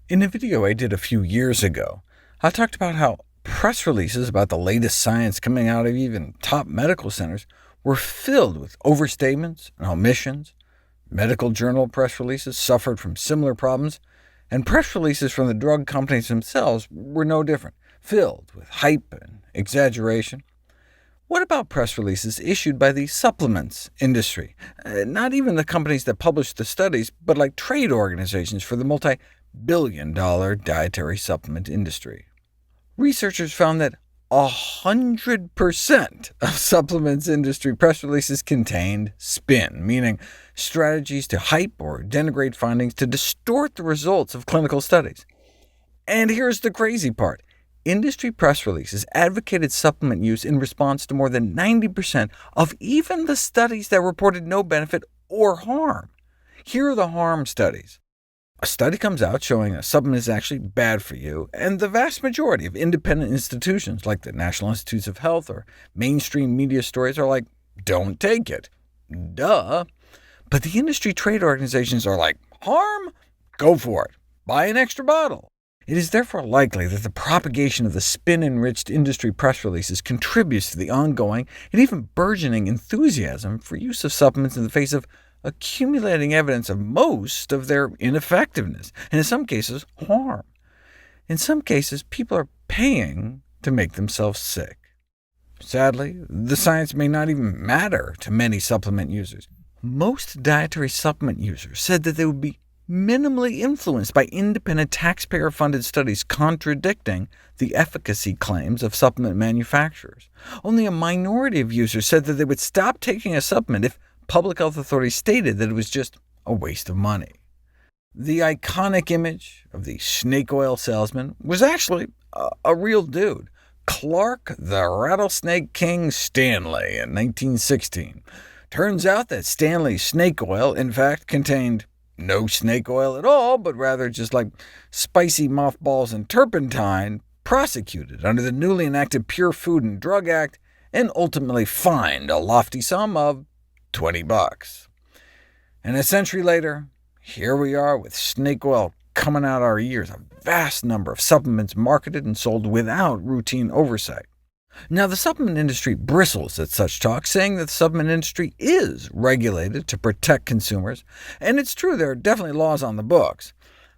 In a video I did a few years ago, I talked about how press releases about the latest science coming out of even top medical centers were filled with overstatements and omissions. Medical journal press releases suffered from similar problems, and press releases from the drug companies themselves were no different, filled with hype and exaggeration. What about press releases issued by the supplements industry? Not even the companies that publish the studies, but like trade organizations for the multi-billion-dollar dietary supplement industry. Researchers found that 100% of supplements industry press releases contained spin, meaning strategies to hype or denigrate findings to distort the results of clinical studies. And here's the crazy part. Industry press releases advocated supplement use in response to more than 90% of even the studies that reported no benefit or harm. Here are the harm studies. A study comes out showing a supplement is actually bad for you, and the vast majority of independent institutions like the National Institutes of Health or mainstream media stories are like, don't take it. Duh. But the industry trade organizations are like, harm? Go for it. Buy an extra bottle. It is therefore likely that the propagation of the spin-enriched industry press releases contributes to the ongoing and even burgeoning enthusiasm for use of supplements in the face of accumulating evidence of most of their ineffectiveness, and in some cases harm. In some cases, people are paying to make themselves sick. Sadly, the science may not even matter to many supplement users. Most dietary supplement users said that they would be minimally influenced by independent taxpayer-funded studies contradicting the efficacy claims of supplement manufacturers. Only a minority of users said that they would stop taking a supplement if public health authorities stated that it was just a waste of money. The iconic image of the snake oil salesman was actually a real dude, Clark the Rattlesnake King Stanley in 1916. Turns out that Stanley's snake oil, in fact, contained no snake oil at all, but rather just like spicy mothballs and turpentine, prosecuted under the newly enacted Pure Food and Drug Act, and ultimately fined a lofty sum of $20. And a century later, here we are with snake oil coming out our ears, a vast number of supplements marketed and sold without routine oversight. Now, the supplement industry bristles at such talk, saying that the supplement industry is regulated to protect consumers, and it's true there are definitely laws on the books.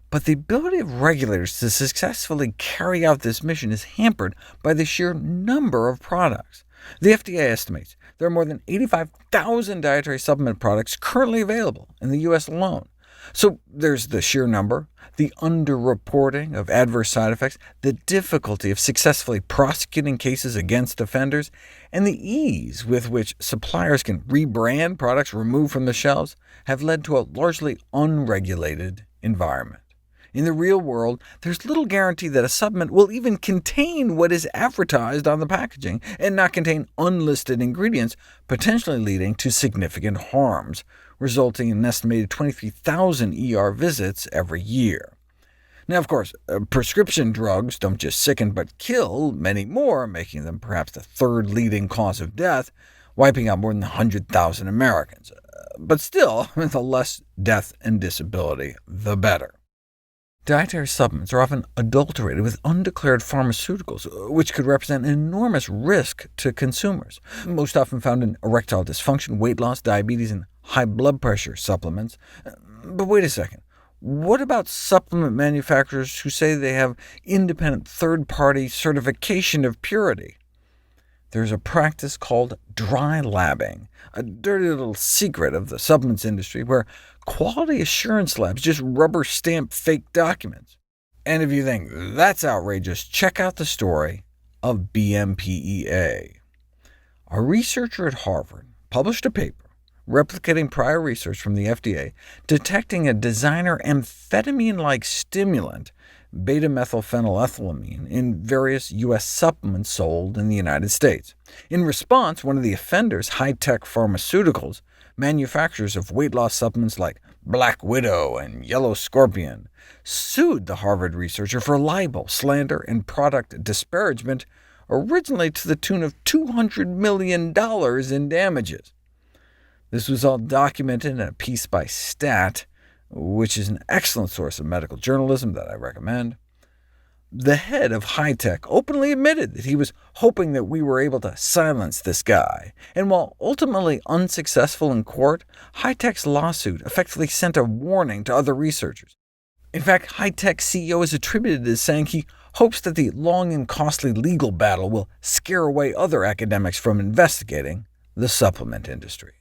But the ability of regulators to successfully carry out this mission is hampered by the sheer number of products. The FDA estimates there are more than 85,000 dietary supplement products currently available in the U.S. alone. So there's the sheer number, the underreporting of adverse side effects, the difficulty of successfully prosecuting cases against offenders, and the ease with which suppliers can rebrand products removed from the shelves have led to a largely unregulated environment. In the real world, there's little guarantee that a supplement will even contain what is advertised on the packaging, and not contain unlisted ingredients, potentially leading to significant harms, resulting in an estimated 23,000 ER visits every year. Now, of course, prescription drugs don't just sicken but kill many more, making them perhaps the third leading cause of death, wiping out more than 100,000 Americans. But still, the less death and disability, the better. Dietary supplements are often adulterated with undeclared pharmaceuticals, which could represent an enormous risk to consumers, most often found in erectile dysfunction, weight loss, diabetes, and high blood pressure supplements. But wait a second. What about supplement manufacturers who say they have independent third-party certification of purity? There's a practice called dry labbing, a dirty little secret of the supplements industry, where quality assurance labs just rubber-stamp fake documents. And if you think that's outrageous, check out the story of BMPEA. A researcher at Harvard published a paper replicating prior research from the FDA, detecting a designer amphetamine-like stimulant, beta-methylphenylethylamine, in various U.S. supplements sold in the United States. In response, one of the offenders, High-Tech Pharmaceuticals, manufacturers of weight loss supplements like Black Widow and Yellow Scorpion, sued the Harvard researcher for libel, slander, and product disparagement, originally to the tune of $200 million in damages. This was all documented in a piece by Stat, which is an excellent source of medical journalism that I recommend. The head of Hi-Tech openly admitted that he was hoping that we were able to silence this guy, and while ultimately unsuccessful in court, Hi-Tech's lawsuit effectively sent a warning to other researchers. In fact, Hi-Tech's CEO is attributed as saying he hopes that the long and costly legal battle will scare away other academics from investigating the supplement industry.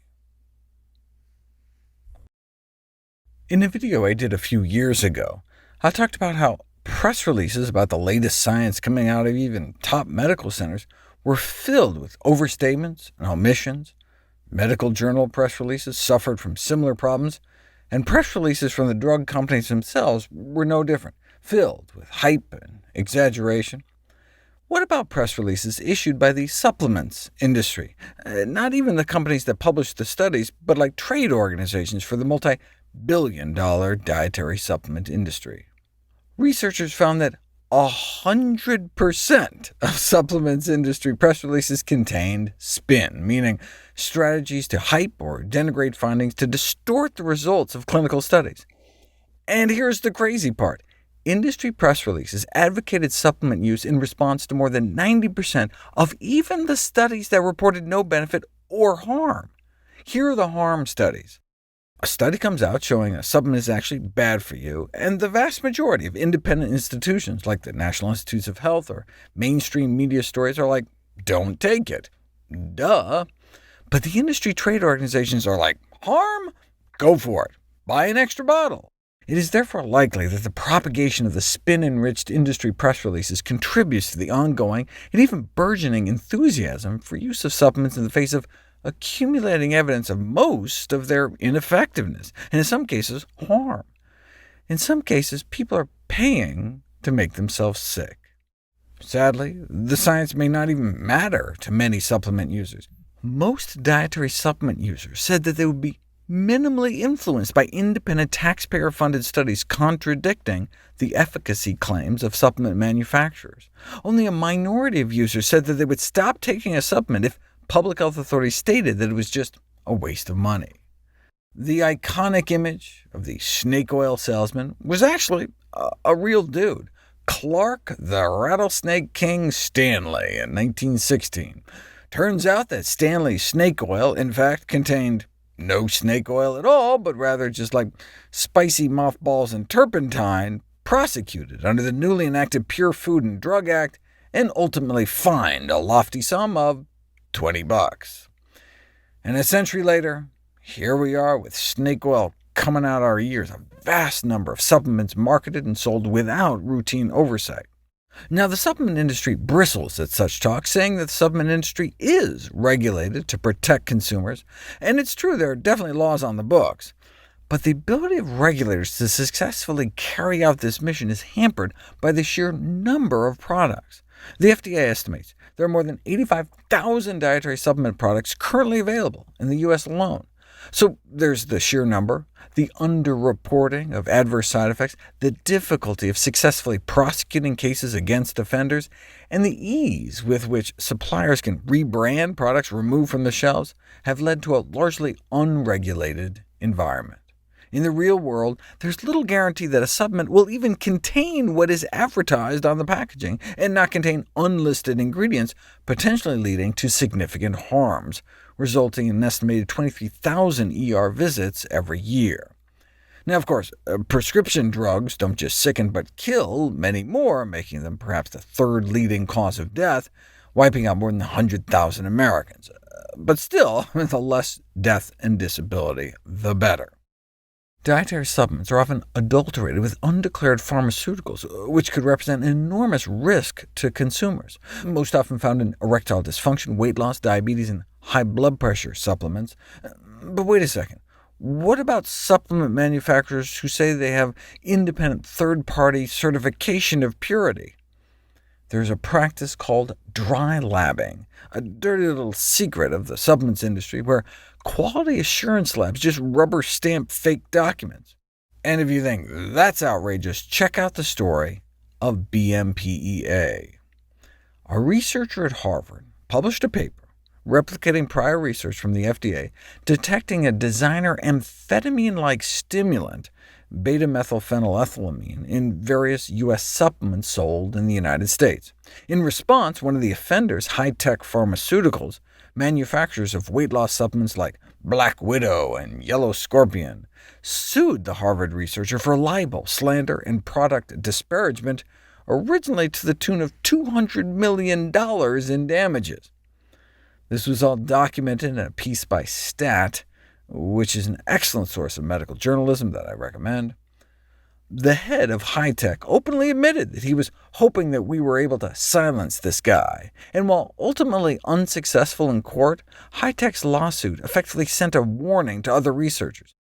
In a video I did a few years ago, I talked about how press releases about the latest science coming out of even top medical centers were filled with overstatements and omissions. Medical journal press releases suffered from similar problems, and press releases from the drug companies themselves were no different, filled with hype and exaggeration. What about press releases issued by the supplements industry? Not even the companies that publish the studies, but like trade organizations for the multi-billion-dollar dietary supplement industry. Researchers found that 100% of supplements industry press releases contained spin, meaning strategies to hype or denigrate findings to distort the results of clinical studies. And here's the crazy part. Industry press releases advocated supplement use in response to more than 90% of even the studies that reported no benefit or harm. Here are the harm studies. A study comes out showing a supplement is actually bad for you, and the vast majority of independent institutions like the National Institutes of Health or mainstream media stories are like, don't take it. Duh. But the industry trade organizations are like, harm? Go for it. Buy an extra bottle. It is therefore likely that the propagation of the spin-enriched industry press releases contributes to the ongoing and even burgeoning enthusiasm for use of supplements in the face of accumulating evidence of most of their ineffectiveness, and in some cases harm. In some cases, people are paying to make themselves sick. Sadly, the science may not even matter to many supplement users. Most dietary supplement users said that they would be minimally influenced by independent taxpayer-funded studies contradicting the efficacy claims of supplement manufacturers. Only a minority of users said that they would stop taking a supplement if public health authorities stated that it was just a waste of money. The iconic image of the snake oil salesman was actually a real dude, Clark the Rattlesnake King Stanley in 1916. Turns out that Stanley's snake oil, in fact, contained no snake oil at all, but rather just like spicy mothballs and turpentine, prosecuted under the newly enacted Pure Food and Drug Act, and ultimately fined a lofty sum of $20. And a century later, here we are with snake oil coming out our ears, a vast number of supplements marketed and sold without routine oversight. Now, the supplement industry bristles at such talk, saying that the supplement industry is regulated to protect consumers, and it's true there are definitely laws on the books. But the ability of regulators to successfully carry out this mission is hampered by the sheer number of products. The FDA estimates there are more than 85,000 dietary supplement products currently available in the U.S. alone. So there's the sheer number, the underreporting of adverse side effects, the difficulty of successfully prosecuting cases against offenders, and the ease with which suppliers can rebrand products removed from the shelves have led to a largely unregulated environment. In the real world, there's little guarantee that a supplement will even contain what is advertised on the packaging, and not contain unlisted ingredients, potentially leading to significant harms, resulting in an estimated 23,000 ER visits every year. Now, of course, prescription drugs don't just sicken but kill many more, making them perhaps the third leading cause of death, wiping out more than 100,000 Americans. But still, the less death and disability, the better. Dietary supplements are often adulterated with undeclared pharmaceuticals, which could represent an enormous risk to consumers, most often found in erectile dysfunction, weight loss, diabetes, and high blood pressure supplements. But wait a second. What about supplement manufacturers who say they have independent third-party certification of purity? There's a practice called dry labbing, a dirty little secret of the supplements industry, where quality assurance labs just rubber-stamp fake documents. And if you think that's outrageous, check out the story of BMPEA. A researcher at Harvard published a paper replicating prior research from the FDA, detecting a designer amphetamine-like stimulant beta-methylphenylethylamine in various U.S. supplements sold in the United States. In response, one of the offenders, High-Tech Pharmaceuticals, manufacturers of weight loss supplements like Black Widow and Yellow Scorpion, sued the Harvard researcher for libel, slander, and product disparagement, originally to the tune of $200 million in damages. This was all documented in a piece by Stat, which is an excellent source of medical journalism that I recommend. The head of High-Tech openly admitted that he was hoping that we were able to silence this guy, and while ultimately unsuccessful in court, High-Tech's lawsuit effectively sent a warning to other researchers.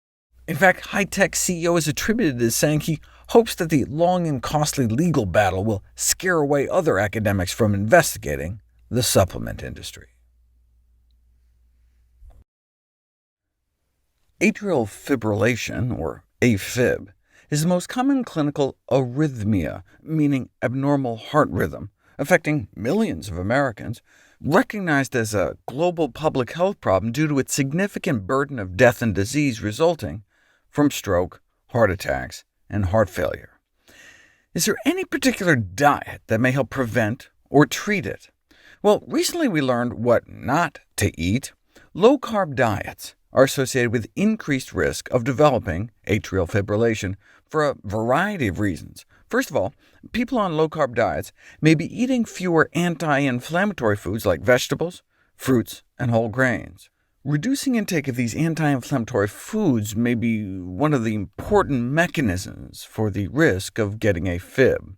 In fact, High-Tech's CEO is attributed as saying he hopes that the long and costly legal battle will scare away other academics from investigating the supplement industry. Atrial fibrillation, or AFib, is the most common clinical arrhythmia, meaning abnormal heart rhythm, affecting millions of Americans, recognized as a global public health problem due to its significant burden of death and disease resulting from stroke, heart attacks, and heart failure. Is there any particular diet that may help prevent or treat it? Well, recently we learned what not to eat. Low-carb diets are associated with increased risk of developing atrial fibrillation for a variety of reasons. First of all, people on low-carb diets may be eating fewer anti-inflammatory foods like vegetables, fruits, and whole grains. Reducing intake of these anti-inflammatory foods may be one of the important mechanisms for the risk of getting AFib.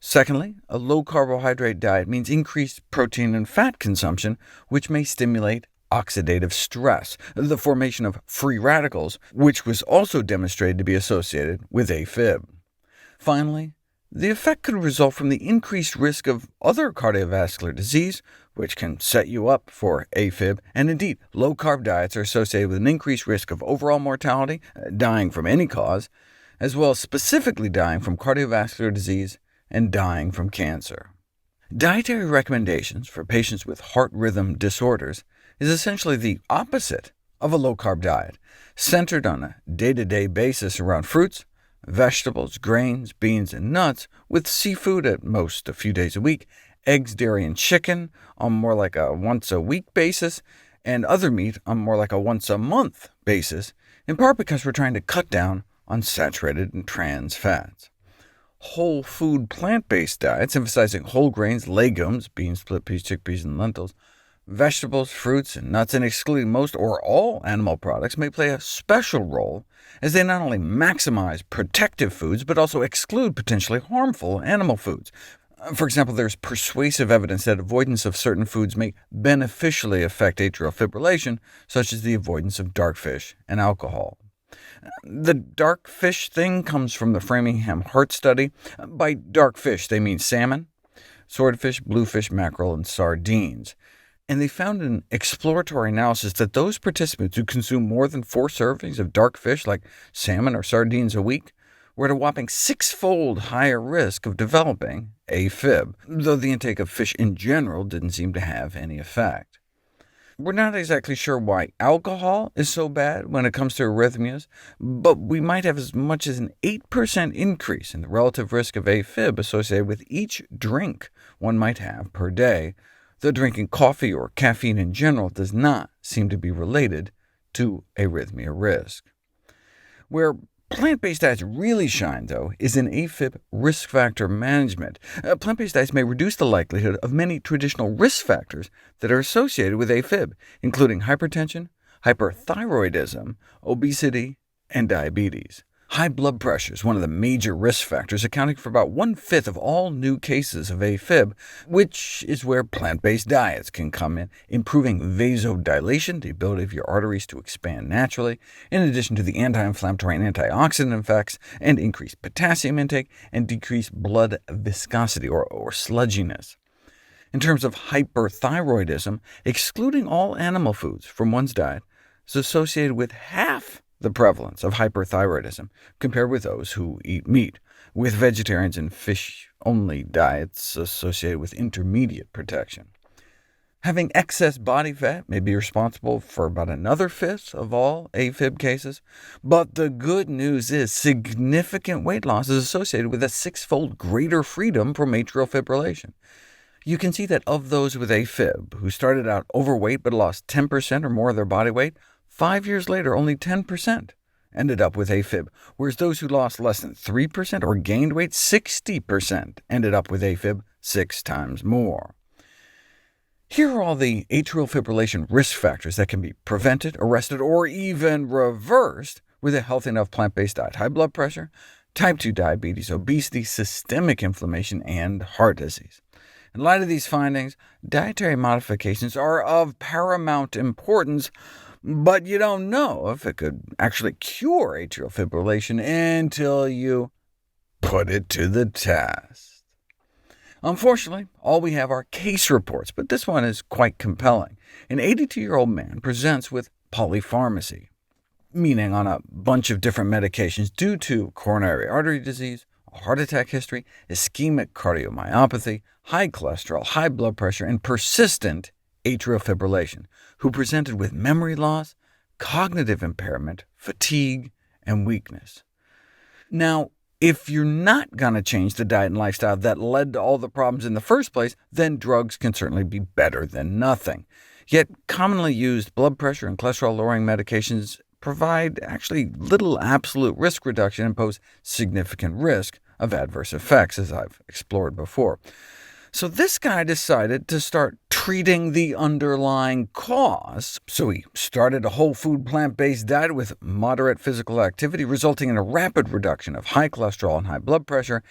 Secondly, a low-carbohydrate diet means increased protein and fat consumption, which may stimulate oxidative stress, the formation of free radicals, which was also demonstrated to be associated with AFib. Finally, the effect could result from the increased risk of other cardiovascular disease, which can set you up for AFib, and indeed, low-carb diets are associated with an increased risk of overall mortality, dying from any cause, as well as specifically dying from cardiovascular disease and dying from cancer. Dietary recommendations for patients with heart rhythm disorders is essentially the opposite of a low-carb diet, centered on a day-to-day basis around fruits, vegetables, grains, beans, and nuts, with seafood at most a few days a week, eggs, dairy, and chicken on more like a once-a-week basis, and other meat on more like a once-a-month basis, in part because we're trying to cut down on saturated and trans fats. Whole food plant-based diets, emphasizing whole grains, legumes, beans, split peas, chickpeas, and lentils, vegetables, fruits, and nuts, and excluding most or all animal products, may play a special role, as they not only maximize protective foods, but also exclude potentially harmful animal foods. For example, there's persuasive evidence that avoidance of certain foods may beneficially affect atrial fibrillation, such as the avoidance of dark fish and alcohol. The dark fish thing comes from the Framingham Heart Study. By dark fish, they mean salmon, swordfish, bluefish, mackerel, and sardines. And they found in an exploratory analysis that those participants who consume more than 4 servings of dark fish, like salmon or sardines a week, were at a whopping 6-fold higher risk of developing AFib, though the intake of fish in general didn't seem to have any effect. We're not exactly sure why alcohol is so bad when it comes to arrhythmias, but we might have as much as an 8% increase in the relative risk of AFib associated with each drink one might have per day, though drinking coffee or caffeine in general does not seem to be related to arrhythmia risk. Where plant-based diets really shine, though, is in AFib risk factor management. Plant-based diets may reduce the likelihood of many traditional risk factors that are associated with AFib, including hypertension, hyperthyroidism, obesity, and diabetes. High blood pressure is one of the major risk factors, accounting for about 1/5 of all new cases of AFib, which is where plant-based diets can come in, improving vasodilation, the ability of your arteries to expand naturally, in addition to the anti-inflammatory and antioxidant effects, and increased potassium intake, and decreased blood viscosity, or sludginess. In terms of hyperthyroidism, excluding all animal foods from one's diet is associated with half the prevalence of hyperthyroidism, compared with those who eat meat, with vegetarians and fish-only diets associated with intermediate protection. Having excess body fat may be responsible for about another fifth of all AFib cases, but the good news is significant weight loss is associated with a six-fold greater freedom from atrial fibrillation. You can see that of those with AFib who started out overweight but lost 10% or more of their body weight, 5 years later only 10% ended up with AFib, whereas those who lost less than 3% or gained weight, 60% ended up with AFib 6 times more. Here are all the atrial fibrillation risk factors that can be prevented, arrested, or even reversed with a healthy enough plant-based diet: high blood pressure, type 2 diabetes, obesity, systemic inflammation, and heart disease. In light of these findings, dietary modifications are of paramount importance, but you don't know if it could actually cure atrial fibrillation until you put it to the test. Unfortunately, all we have are case reports, but this one is quite compelling. An 82-year-old man presents with polypharmacy, meaning on a bunch of different medications due to coronary artery disease, a heart attack history, ischemic cardiomyopathy, high cholesterol, high blood pressure, and persistent atrial fibrillation, who presented with memory loss, cognitive impairment, fatigue, and weakness. Now, if you're not going to change the diet and lifestyle that led to all the problems in the first place, then drugs can certainly be better than nothing. Yet commonly used blood pressure and cholesterol-lowering medications provide actually little absolute risk reduction and pose significant risk of adverse effects, as I've explored before. So this guy decided to start treating the underlying cause. So he started a whole food plant-based diet with moderate physical activity, resulting in a rapid reduction of high cholesterol and high blood pressure,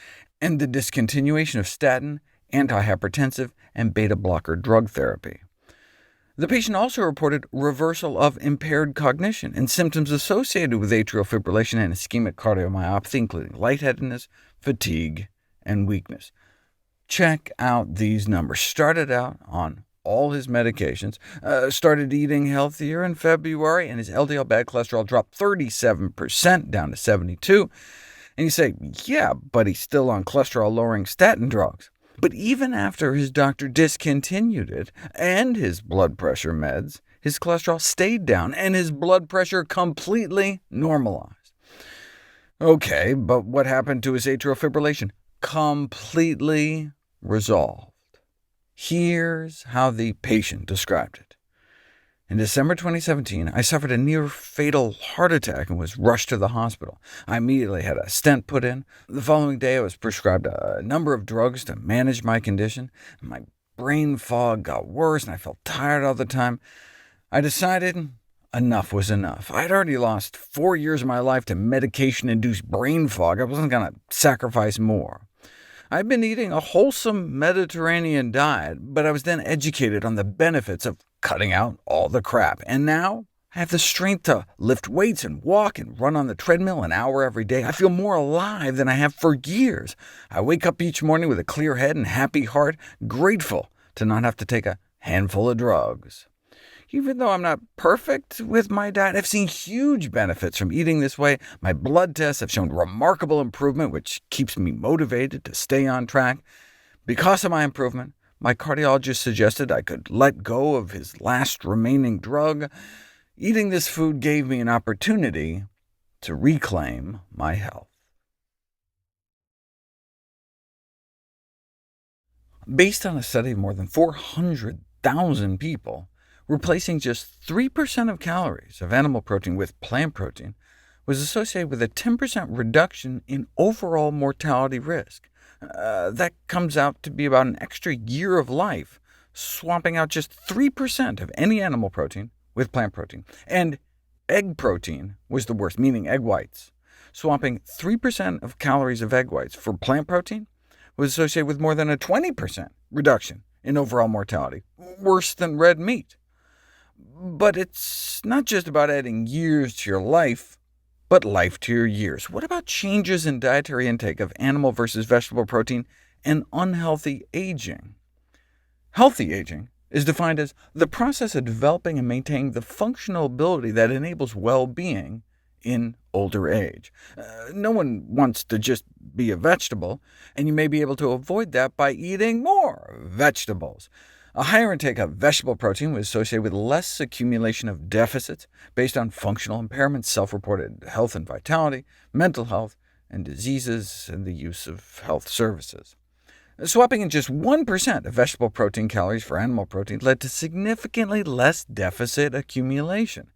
and the discontinuation of statin, antihypertensive, and beta-blocker drug therapy. The patient also reported reversal of impaired cognition and symptoms associated with atrial fibrillation and ischemic cardiomyopathy, including lightheadedness, fatigue, and weakness. Check out these numbers. Started out on all his medications, started eating healthier in February, and his LDL bad cholesterol dropped 37% down to 72. And you say, yeah, but he's still on cholesterol-lowering statin drugs. But even after his doctor discontinued it, and his blood pressure meds, his cholesterol stayed down, and his blood pressure completely normalized. OK, but what happened to his atrial fibrillation? Completely resolved. Here's how the patient described it. In December 2017, I suffered a near-fatal heart attack and was rushed to the hospital. I immediately had a stent put in. The following day, I was prescribed a number of drugs to manage my condition. My brain fog got worse, and I felt tired all the time. I decided enough was enough. I'd already lost 4 years of my life to medication-induced brain fog. I wasn't going to sacrifice more. I'd been eating a wholesome Mediterranean diet, but I was then educated on the benefits of cutting out all the crap. And now I have the strength to lift weights and walk and run on the treadmill an hour every day. I feel more alive than I have for years. I wake up each morning with a clear head and happy heart, grateful to not have to take a handful of drugs. Even though I'm not perfect with my diet, I've seen huge benefits from eating this way. My blood tests have shown remarkable improvement, which keeps me motivated to stay on track. Because of my improvement, my cardiologist suggested I could let go of his last remaining drug. Eating this food gave me an opportunity to reclaim my health. Based on a study of more than 400,000 people, replacing just 3% of calories of animal protein with plant protein was associated with a 10% reduction in overall mortality risk. That comes out to be about an extra year of life, swapping out just 3% of any animal protein with plant protein. And egg protein was the worst, meaning egg whites. Swapping 3% of calories of egg whites for plant protein was associated with more than a 20% reduction in overall mortality, worse than red meat. But it's not just about adding years to your life, but life to your years. What about changes in dietary intake of animal versus vegetable protein and unhealthy aging? Healthy aging is defined as the process of developing and maintaining the functional ability that enables well-being in older age. No one wants to just be a vegetable, and you may be able to avoid that by eating more vegetables. A higher intake of vegetable protein was associated with less accumulation of deficits based on functional impairments, self-reported health and vitality, mental health, and diseases, and the use of health services. Swapping in just 1% of vegetable protein calories for animal protein led to significantly less deficit accumulation.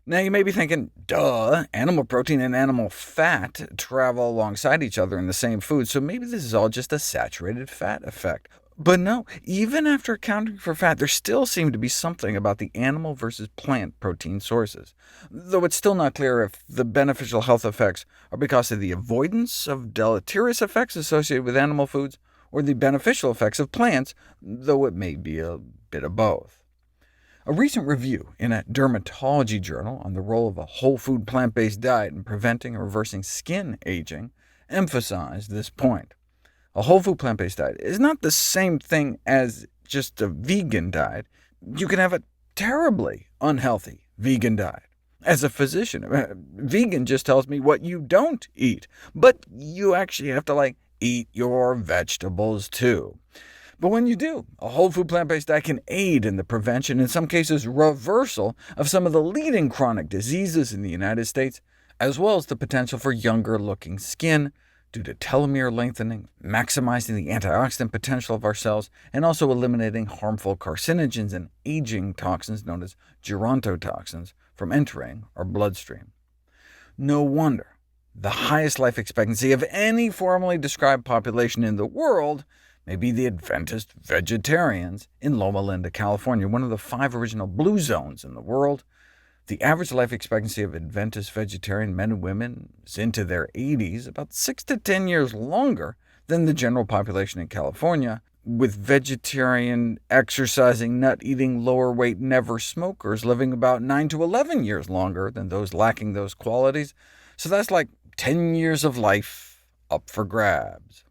Now you may be thinking, duh, animal protein and animal fat travel alongside each other in the same food, so maybe this is all just a saturated fat effect. But no, even after accounting for fat, there still seemed to be something about the animal versus plant protein sources, though it's still not clear if the beneficial health effects are because of the avoidance of deleterious effects associated with animal foods, or the beneficial effects of plants, though it may be a bit of both. A recent review in a dermatology journal on the role of a whole food plant-based diet in preventing or reversing skin aging emphasized this point. A whole food plant-based diet is not the same thing as just a vegan diet. You can have a terribly unhealthy vegan diet. As a physician, vegan just tells me what you don't eat, but you actually have to eat your vegetables too. But when you do, a whole food plant-based diet can aid in the prevention, in some cases reversal, of some of the leading chronic diseases in the United States, as well as the potential for younger-looking skin due to telomere lengthening, maximizing the antioxidant potential of our cells, and also eliminating harmful carcinogens and aging toxins known as gerontotoxins from entering our bloodstream. No wonder the highest life expectancy of any formally described population in the world may be the Adventist vegetarians in Loma Linda, California, one of the 5 original blue zones in the world. The average life expectancy of Adventist vegetarian men and women is into their 80s, about 6 to 10 years longer than the general population in California, with vegetarian, exercising, nut-eating, lower-weight, never-smokers living about 9 to 11 years longer than those lacking those qualities. So that's like 10 years of life up for grabs.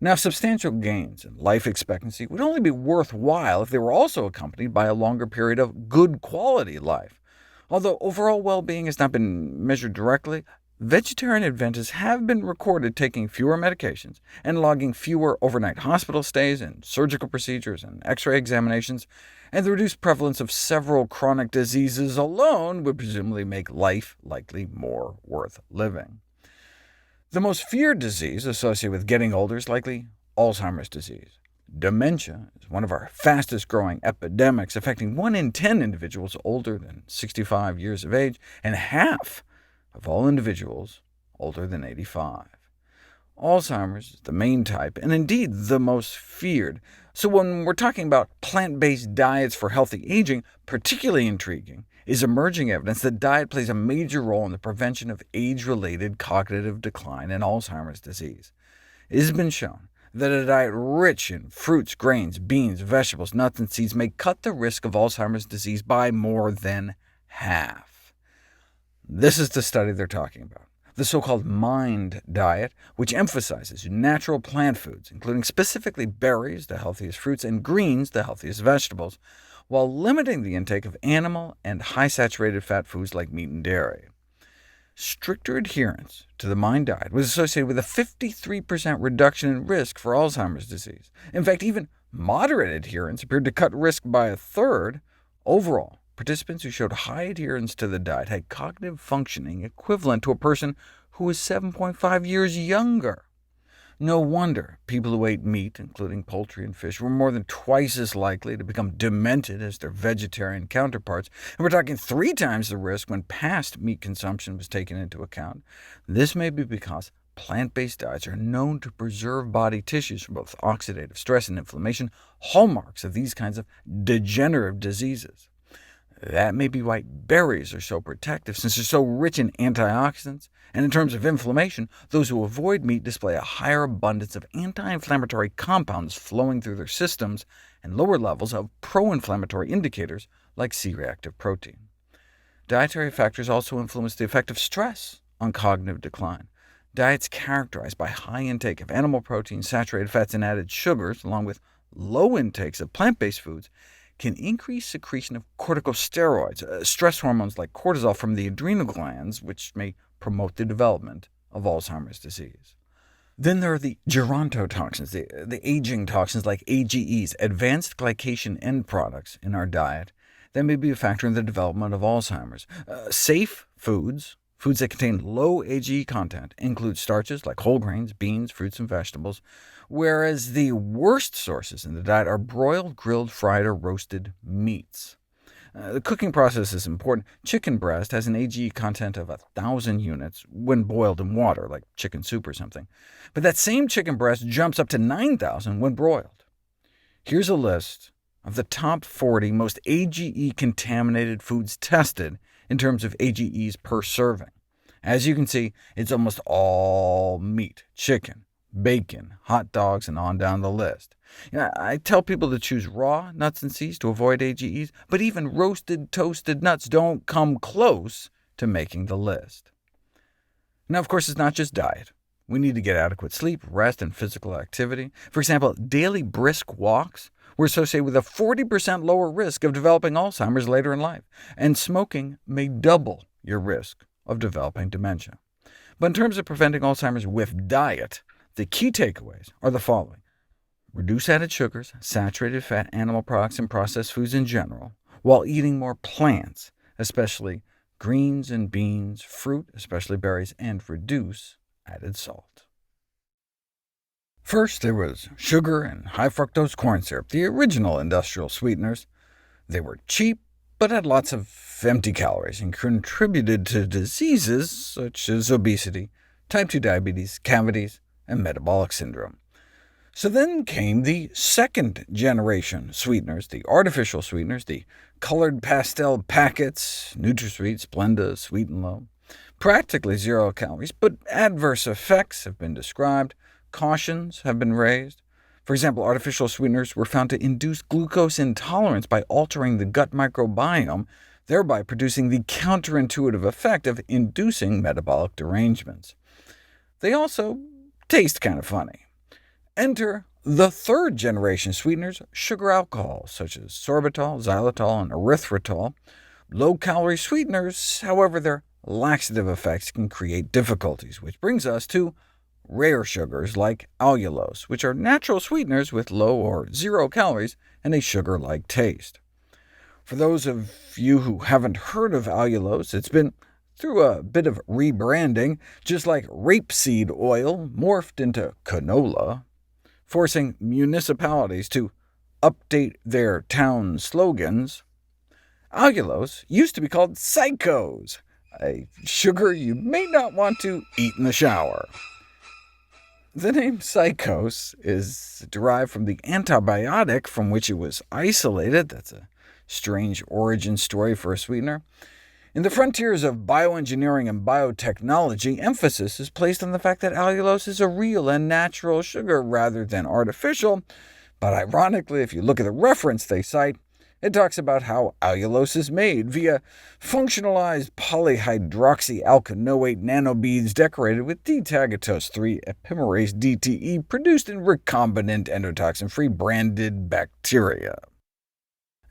Now, substantial gains in life expectancy would only be worthwhile if they were also accompanied by a longer period of good quality life. Although overall well-being has not been measured directly, vegetarian Adventists have been recorded taking fewer medications and logging fewer overnight hospital stays and surgical procedures and X-ray examinations, and the reduced prevalence of several chronic diseases alone would presumably make life likely more worth living. The most feared disease associated with getting older is likely Alzheimer's disease. Dementia is one of our fastest-growing epidemics, affecting 1 in 10 individuals older than 65 years of age, and half of all individuals older than 85. Alzheimer's is the main type, and indeed the most feared. So when we're talking about plant-based diets for healthy aging, particularly intriguing is emerging evidence that diet plays a major role in the prevention of age-related cognitive decline and Alzheimer's disease. It has been shown that a diet rich in fruits, grains, beans, vegetables, nuts, and seeds may cut the risk of Alzheimer's disease by more than half. This is the study they're talking about, the so-called MIND diet, which emphasizes natural plant foods, including specifically berries, the healthiest fruits, and greens, the healthiest vegetables, while limiting the intake of animal and high-saturated fat foods like meat and dairy. Stricter adherence to the MIND diet was associated with a 53% reduction in risk for Alzheimer's disease. In fact, even moderate adherence appeared to cut risk by a third. Overall, participants who showed high adherence to the diet had cognitive functioning equivalent to a person who was 7.5 years younger. No wonder people who ate meat, including poultry and fish, were more than twice as likely to become demented as their vegetarian counterparts, and we're talking 3 times the risk when past meat consumption was taken into account. This may be because plant-based diets are known to preserve body tissues from both oxidative stress and inflammation, hallmarks of these kinds of degenerative diseases. That may be why berries are so protective, since they're so rich in antioxidants, and in terms of inflammation, those who avoid meat display a higher abundance of anti-inflammatory compounds flowing through their systems, and lower levels of pro-inflammatory indicators like C-reactive protein. Dietary factors also influence the effect of stress on cognitive decline. Diets characterized by high intake of animal protein, saturated fats, and added sugars, along with low intakes of plant-based foods, can increase secretion of corticosteroids, stress hormones like cortisol from the adrenal glands, which may promote the development of Alzheimer's disease. Then there are the gerontotoxins, the aging toxins like AGEs, advanced glycation end products in our diet, that may be a factor in the development of Alzheimer's. Safe foods that contain low AGE content, include starches like whole grains, beans, fruits, and vegetables, whereas the worst sources in the diet are broiled, grilled, fried, or roasted meats. The cooking process is important. Chicken breast has an AGE content of 1,000 units when boiled in water, like chicken soup or something, but that same chicken breast jumps up to 9,000 when broiled. Here's a list of the top 40 most AGE-contaminated foods tested in terms of AGEs per serving. As you can see, it's almost all meat, chicken, bacon, hot dogs, and on down the list. I tell people to choose raw nuts and seeds to avoid AGEs, but even roasted, toasted nuts don't come close to making the list. Now, of course, it's not just diet. We need to get adequate sleep, rest, and physical activity. For example, daily brisk walks were associated with a 40% lower risk of developing Alzheimer's later in life, and smoking may double your risk of developing dementia. But in terms of preventing Alzheimer's with diet, the key takeaways are the following. Reduce added sugars, saturated fat, animal products, and processed foods in general, while eating more plants, especially greens and beans, fruit, especially berries, and reduce added salt. First, there was sugar and high-fructose corn syrup, the original industrial sweeteners. They were cheap, but had lots of empty calories, and contributed to diseases such as obesity, type 2 diabetes, cavities, and metabolic syndrome. So then came the second-generation sweeteners, the artificial sweeteners, the colored pastel packets, NutraSweet, Splenda, Sweet and Low. Practically 0 calories, but adverse effects have been described. Cautions have been raised. For example, artificial sweeteners were found to induce glucose intolerance by altering the gut microbiome, thereby producing the counterintuitive effect of inducing metabolic derangements. They also taste kind of funny. Enter the third-generation sweeteners, sugar alcohols, such as sorbitol, xylitol, and erythritol. Low-calorie sweeteners, however, their laxative effects can create difficulties, which brings us to rare sugars like allulose, which are natural sweeteners with low or 0 calories and a sugar-like taste. For those of you who haven't heard of allulose, it's been through a bit of rebranding, just like rapeseed oil morphed into canola, forcing municipalities to update their town slogans. Allulose used to be called Psychos, a sugar you may not want to eat in the shower. The name Psychos is derived from the antibiotic from which it was isolated. That's a strange origin story for a sweetener. In the frontiers of bioengineering and biotechnology, emphasis is placed on the fact that allulose is a real and natural sugar rather than artificial, but ironically, if you look at the reference they cite, it talks about how allulose is made via functionalized polyhydroxyalkanoate nanobeads decorated with D-tagatose-3 epimerase DTE produced in recombinant endotoxin-free branded bacteria.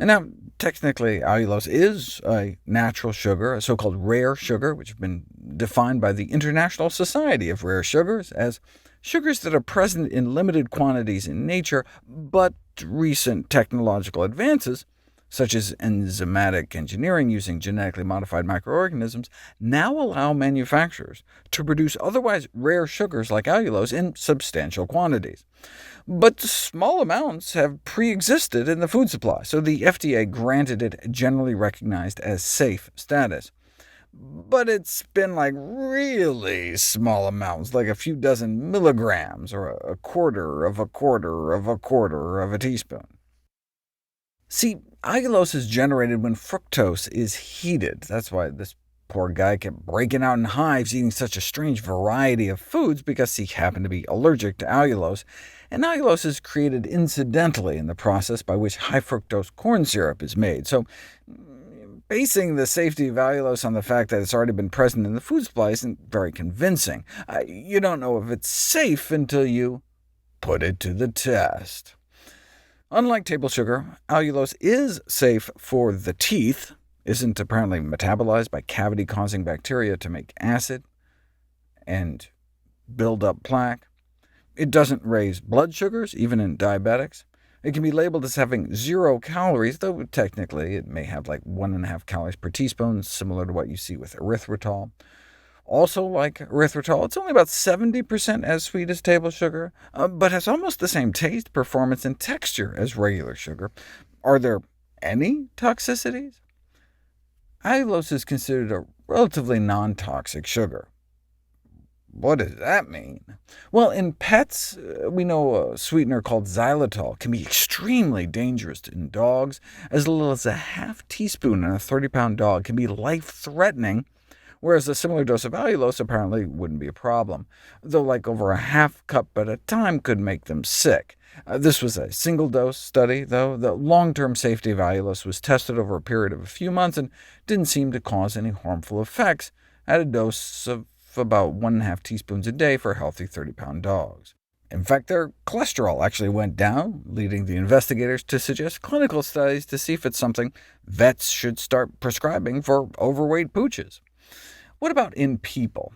And now, technically, allulose is a natural sugar, a so-called rare sugar, which has been defined by the International Society of Rare Sugars as sugars that are present in limited quantities in nature, but recent technological advances, such as enzymatic engineering using genetically modified microorganisms, now allow manufacturers to produce otherwise rare sugars like allulose in substantial quantities. But small amounts have pre-existed in the food supply, so the FDA granted it generally recognized as safe status. But it's been like really small amounts, like a few dozen milligrams, or a quarter of a quarter of a quarter of a teaspoon. See, allulose is generated when fructose is heated. That's why this poor guy kept breaking out in hives eating such a strange variety of foods, because he happened to be allergic to allulose. And allulose is created incidentally in the process by which high-fructose corn syrup is made. So basing the safety of allulose on the fact that it's already been present in the food supply isn't very convincing. You don't know if it's safe until you put it to the test. Unlike table sugar, allulose is safe for the teeth, isn't apparently metabolized by cavity-causing bacteria to make acid and build up plaque. It doesn't raise blood sugars, even in diabetics. It can be labeled as having 0 calories, though technically it may have like 1.5 calories per teaspoon, similar to what you see with erythritol. Also like erythritol, it's only about 70% as sweet as table sugar, but has almost the same taste, performance, and texture as regular sugar. Are there any toxicities? Allulose is considered a relatively non-toxic sugar. What does that mean? Well, in pets, we know a sweetener called xylitol can be extremely dangerous in dogs. As little as a half teaspoon in a 30-pound dog can be life-threatening, whereas a similar dose of allulose apparently wouldn't be a problem, though like over a half cup at a time could make them sick. This was a single-dose study, though. The long-term safety of allulose was tested over a period of a few months and didn't seem to cause any harmful effects at a dose of about 1.5 teaspoons a day for healthy 30-pound dogs. In fact, their cholesterol actually went down, leading the investigators to suggest clinical studies to see if it's something vets should start prescribing for overweight pooches. What about in people?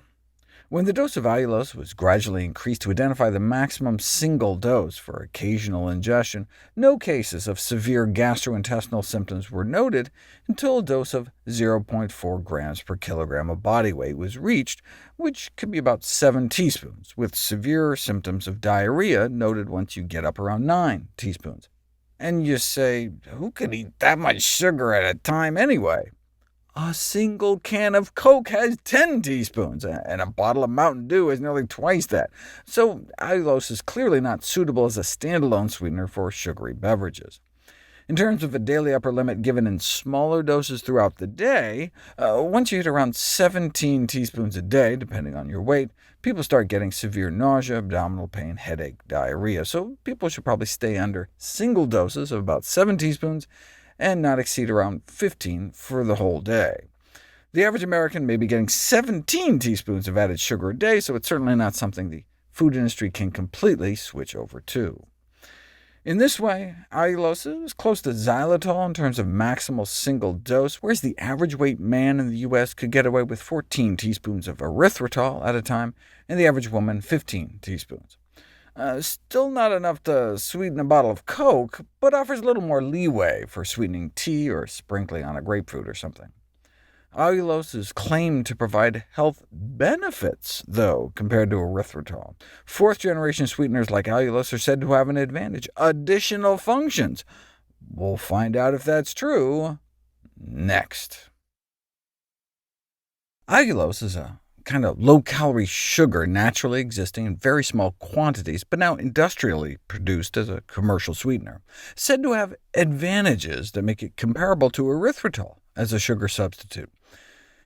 When the dose of allulose was gradually increased to identify the maximum single dose for occasional ingestion, no cases of severe gastrointestinal symptoms were noted until a dose of 0.4 grams per kilogram of body weight was reached, which could be about 7 teaspoons, with severe symptoms of diarrhea noted once you get up around 9 teaspoons. And you say, who could eat that much sugar at a time anyway? A single can of Coke has 10 teaspoons, and a bottle of Mountain Dew has nearly twice that, so allulose is clearly not suitable as a standalone sweetener for sugary beverages. In terms of a daily upper limit given in smaller doses throughout the day, once you hit around 17 teaspoons a day, depending on your weight, people start getting severe nausea, abdominal pain, headache, diarrhea, so people should probably stay under single doses of about 7 teaspoons, and not exceed around 15 for the whole day. The average American may be getting 17 teaspoons of added sugar a day, so it's certainly not something the food industry can completely switch over to. In this way, allulose is close to xylitol in terms of maximal single dose, whereas the average weight man in the U.S. could get away with 14 teaspoons of erythritol at a time, and the average woman 15 teaspoons. Still not enough to sweeten a bottle of Coke, but offers a little more leeway for sweetening tea or sprinkling on a grapefruit or something. Allulose is claimed to provide health benefits, though, compared to erythritol. Fourth-generation sweeteners like allulose are said to have an advantage, additional functions. We'll find out if that's true next. Allulose is a kind of low-calorie sugar naturally existing in very small quantities, but now industrially produced as a commercial sweetener, said to have advantages that make it comparable to erythritol as a sugar substitute.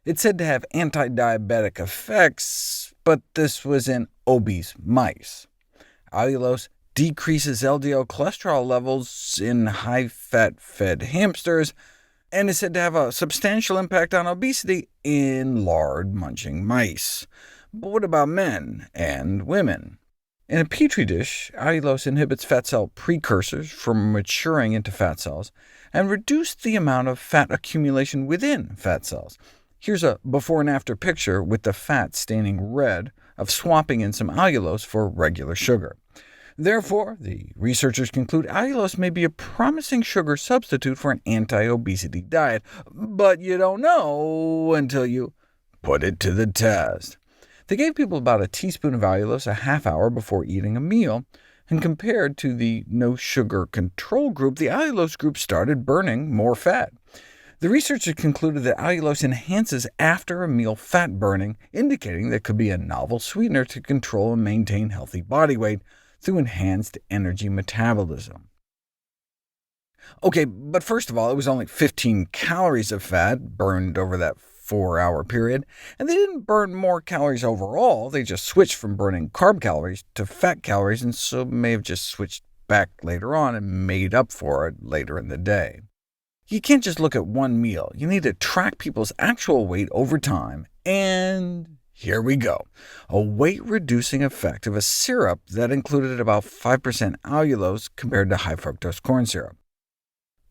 It's said to have anti-diabetic effects, but this was in obese mice. Allulose decreases LDL cholesterol levels in high-fat fed hamsters, and is said to have a substantial impact on obesity in lard-munching mice. But what about men and women? In a petri dish, allulose inhibits fat cell precursors from maturing into fat cells, and reduced the amount of fat accumulation within fat cells. Here's a before and after picture with the fat staining red of swapping in some allulose for regular sugar. Therefore, the researchers conclude allulose may be a promising sugar substitute for an anti-obesity diet, but you don't know until you put it to the test. They gave people about a teaspoon of allulose a half hour before eating a meal, and compared to the no-sugar control group, the allulose group started burning more fat. The researchers concluded that allulose enhances after-a-meal fat burning, indicating that it could be a novel sweetener to control and maintain healthy body weight through enhanced energy metabolism. OK, but first of all, it was only 15 calories of fat burned over that 4-hour period, and they didn't burn more calories overall. They just switched from burning carb calories to fat calories, and so may have just switched back later on and made up for it later in the day. You can't just look at one meal. You need to track people's actual weight over time, and here we go, a weight-reducing effect of a syrup that included about 5% allulose compared to high-fructose corn syrup.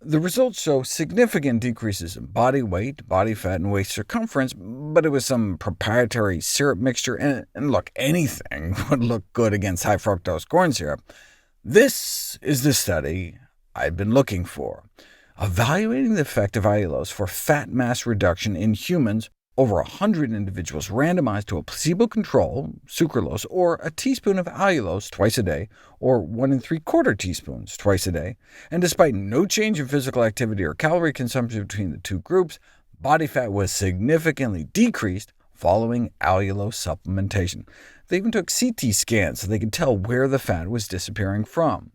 The results show significant decreases in body weight, body fat, and waist circumference, but it was some proprietary syrup mixture, and look, anything would look good against high-fructose corn syrup. This is the study I've been looking for, evaluating the effect of allulose for fat mass reduction in humans. Over 100 individuals randomized to a placebo control, sucralose, or a teaspoon of allulose twice a day, or 1 3/4 teaspoons twice a day, and despite no change in physical activity or calorie consumption between the two groups, body fat was significantly decreased following allulose supplementation. They even took CT scans so they could tell where the fat was disappearing from.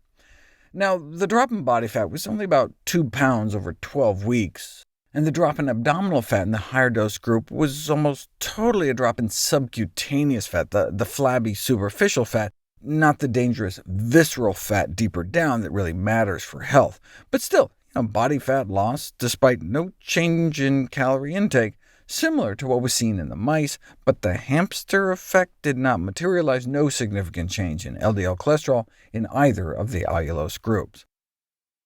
Now, the drop in body fat was only about 2 pounds over 12 weeks, and the drop in abdominal fat in the higher-dose group was almost totally a drop in subcutaneous fat, the flabby superficial fat, not the dangerous visceral fat deeper down that really matters for health. But still, body fat loss despite no change in calorie intake, similar to what was seen in the mice, but the hamster effect did not materialize, no significant change in LDL cholesterol in either of the allulose groups.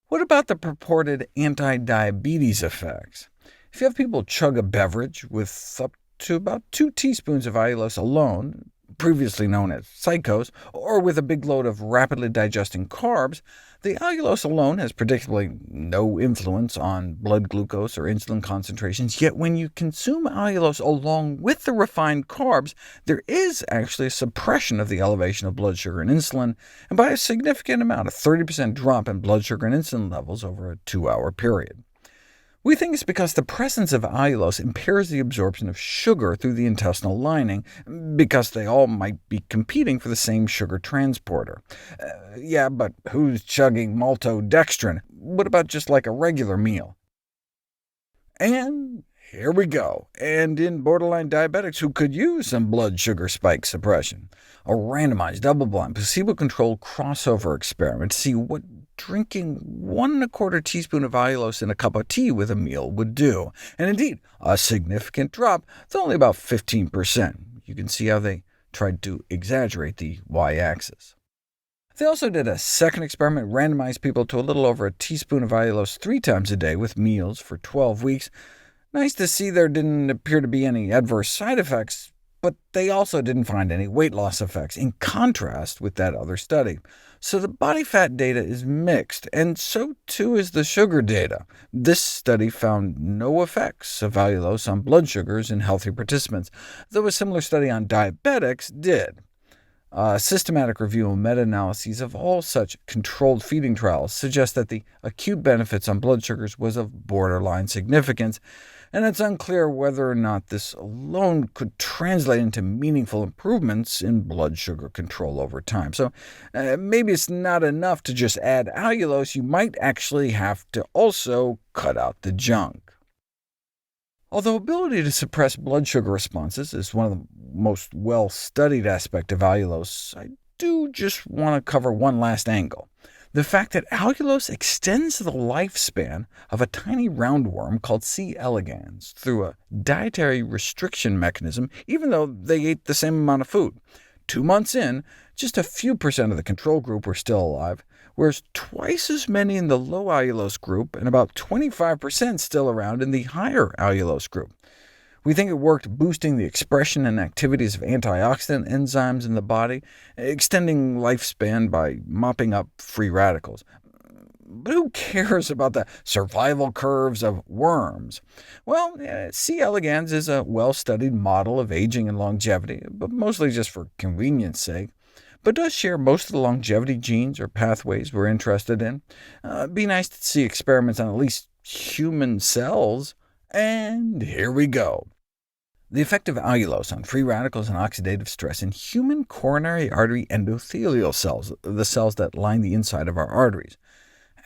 What about the purported anti-diabetes effects? If you have people chug a beverage with up to about 2 teaspoons of allulose alone, previously known as Psychos, or with a big load of rapidly digesting carbs, the allulose alone has predictably no influence on blood glucose or insulin concentrations, yet when you consume allulose along with the refined carbs, there is actually a suppression of the elevation of blood sugar and insulin, and by a significant amount, a 30% drop in blood sugar and insulin levels over a 2-hour period. We think it's because the presence of allulose impairs the absorption of sugar through the intestinal lining, because they all might be competing for the same sugar transporter. Yeah, but who's chugging maltodextrin? What about just like a regular meal? And here we go, and in borderline diabetics who could use some blood sugar spike suppression. A randomized, double-blind, placebo-controlled crossover experiment to see what drinking 1 1/4 teaspoon of allulose in a cup of tea with a meal would do, and indeed, a significant drop, though only about 15%. You can see how they tried to exaggerate the y-axis. They also did a second experiment, randomized people to a little over a teaspoon of allulose 3 times a day with meals for 12 weeks. Nice to see there didn't appear to be any adverse side effects, but they also didn't find any weight loss effects, in contrast with that other study. So the body fat data is mixed, and so too is the sugar data. This study found no effects of allulose on blood sugars in healthy participants, though a similar study on diabetics did. A systematic review and meta-analyses of all such controlled feeding trials suggest that the acute benefits on blood sugars was of borderline significance, and it's unclear whether or not this alone could translate into meaningful improvements in blood sugar control over time. So maybe it's not enough to just add allulose, you might actually have to also cut out the junk. Although ability to suppress blood sugar responses is one of the most well-studied aspects of allulose, I do just want to cover one last angle. The fact that allulose extends the lifespan of a tiny roundworm called C. elegans through a dietary restriction mechanism, even though they ate the same amount of food. 2 months in, just a few percent of the control group were still alive, whereas twice as many in the low allulose group and about 25% still around in the higher allulose group. We think it worked boosting the expression and activities of antioxidant enzymes in the body, extending lifespan by mopping up free radicals. But who cares about the survival curves of worms? Well, C. elegans is a well-studied model of aging and longevity, but mostly just for convenience sake, but does share most of the longevity genes or pathways we're interested in. It'd be nice to see experiments on at least human cells. And here we go. The effect of allulose on free radicals and oxidative stress in human coronary artery endothelial cells, the cells that line the inside of our arteries.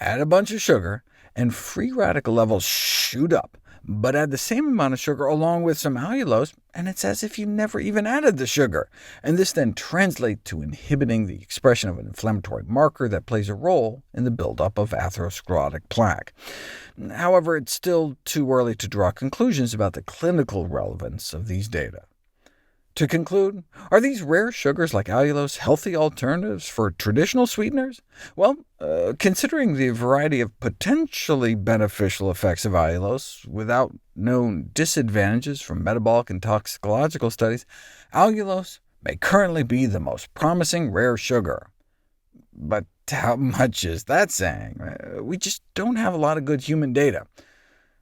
Add a bunch of sugar, and free radical levels shoot up, but add the same amount of sugar along with some allulose, and it's as if you never even added the sugar. And this then translates to inhibiting the expression of an inflammatory marker that plays a role in the buildup of atherosclerotic plaque. However, it's still too early to draw conclusions about the clinical relevance of these data. To conclude, are these rare sugars like allulose healthy alternatives for traditional sweeteners? Well, considering the variety of potentially beneficial effects of allulose without known disadvantages from metabolic and toxicological studies, allulose may currently be the most promising rare sugar. But how much is that saying? We just don't have a lot of good human data.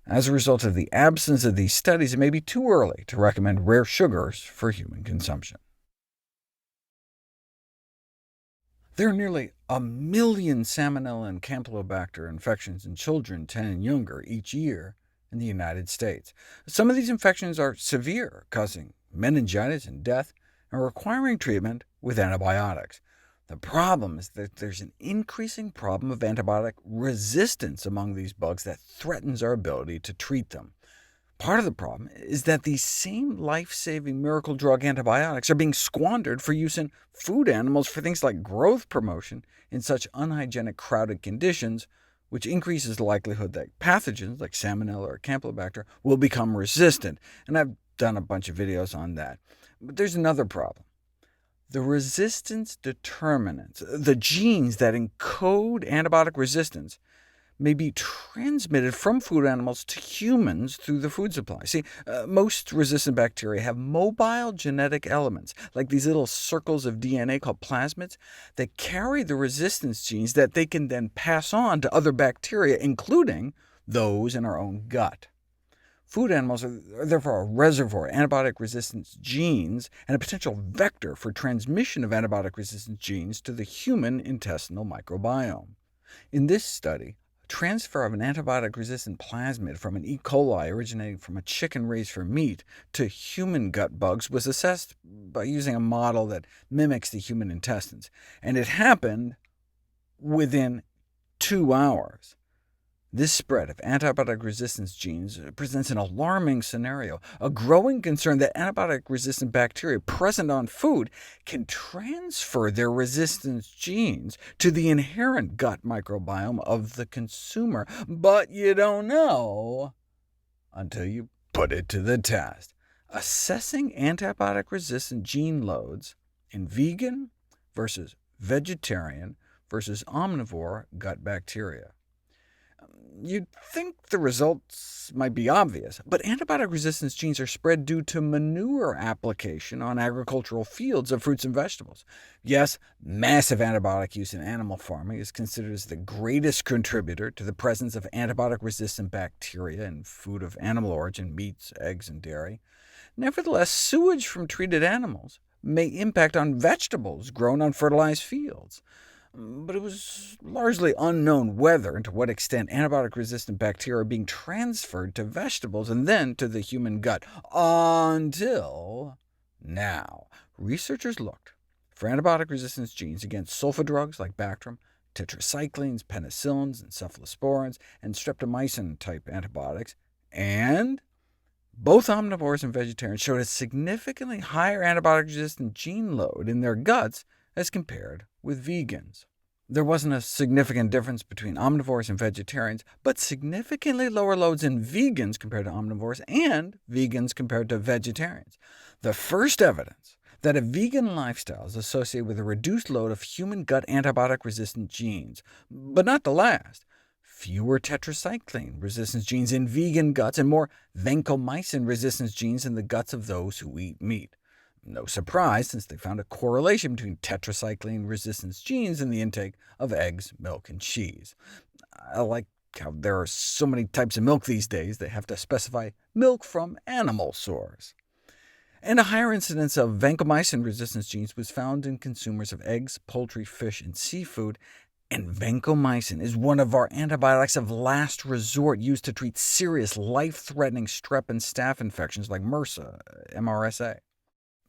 As a result of the absence of these studies, it may be too early to recommend rare sugars for human consumption. There are nearly 1 million Salmonella and Campylobacter infections in children 10 and younger each year in the United States. Some of these infections are severe, causing meningitis and death, and requiring treatment with antibiotics. The problem is that there's an increasing problem of antibiotic resistance among these bugs that threatens our ability to treat them. Part of the problem is that these same life-saving miracle drug antibiotics are being squandered for use in food animals for things like growth promotion in such unhygienic, crowded conditions, which increases the likelihood that pathogens like Salmonella or Campylobacter will become resistant, and I've done a bunch of videos on that. But there's another problem. The resistance determinants, the genes that encode antibiotic resistance, may be transmitted from food animals to humans through the food supply. See, most resistant bacteria have mobile genetic elements, like these little circles of DNA called plasmids, that carry the resistance genes that they can then pass on to other bacteria, including those in our own gut. Food animals are therefore a reservoir of antibiotic resistance genes and a potential vector for transmission of antibiotic resistance genes to the human intestinal microbiome. In this study, transfer of an antibiotic-resistant plasmid from an E. coli originating from a chicken raised for meat to human gut bugs was assessed by using a model that mimics the human intestines, and it happened within 2 hours. This spread of antibiotic resistance genes presents an alarming scenario, a growing concern that antibiotic-resistant bacteria present on food can transfer their resistance genes to the inherent gut microbiome of the consumer. But you don't know until you put it to the test. Assessing antibiotic-resistant gene loads in vegan versus vegetarian versus omnivore gut bacteria. You'd think the results might be obvious, but antibiotic resistance genes are spread due to manure application on agricultural fields of fruits and vegetables. Yes, massive antibiotic use in animal farming is considered as the greatest contributor to the presence of antibiotic-resistant bacteria in food of animal origin, meats, eggs, and dairy. Nevertheless, sewage from treated animals may impact on vegetables grown on fertilized fields. But it was largely unknown whether and to what extent antibiotic-resistant bacteria are being transferred to vegetables and then to the human gut, until now. Researchers looked for antibiotic resistance genes against sulfa drugs like Bactrim, tetracyclines, penicillins, and cephalosporins, and streptomycin-type antibiotics, and both omnivores and vegetarians showed a significantly higher antibiotic-resistant gene load in their guts as compared with vegans. There wasn't a significant difference between omnivores and vegetarians, but significantly lower loads in vegans compared to omnivores, and vegans compared to vegetarians. The first evidence that a vegan lifestyle is associated with a reduced load of human gut antibiotic-resistant genes, but not the last. Fewer tetracycline resistance genes in vegan guts, and more vancomycin resistance genes in the guts of those who eat meat. No surprise, since they found a correlation between tetracycline resistance genes and the intake of eggs, milk, and cheese. I like how there are so many types of milk these days, they have to specify milk from animal source. And a higher incidence of vancomycin resistance genes was found in consumers of eggs, poultry, fish, and seafood, and vancomycin is one of our antibiotics of last resort used to treat serious, life-threatening strep and staph infections like MRSA, MRSA.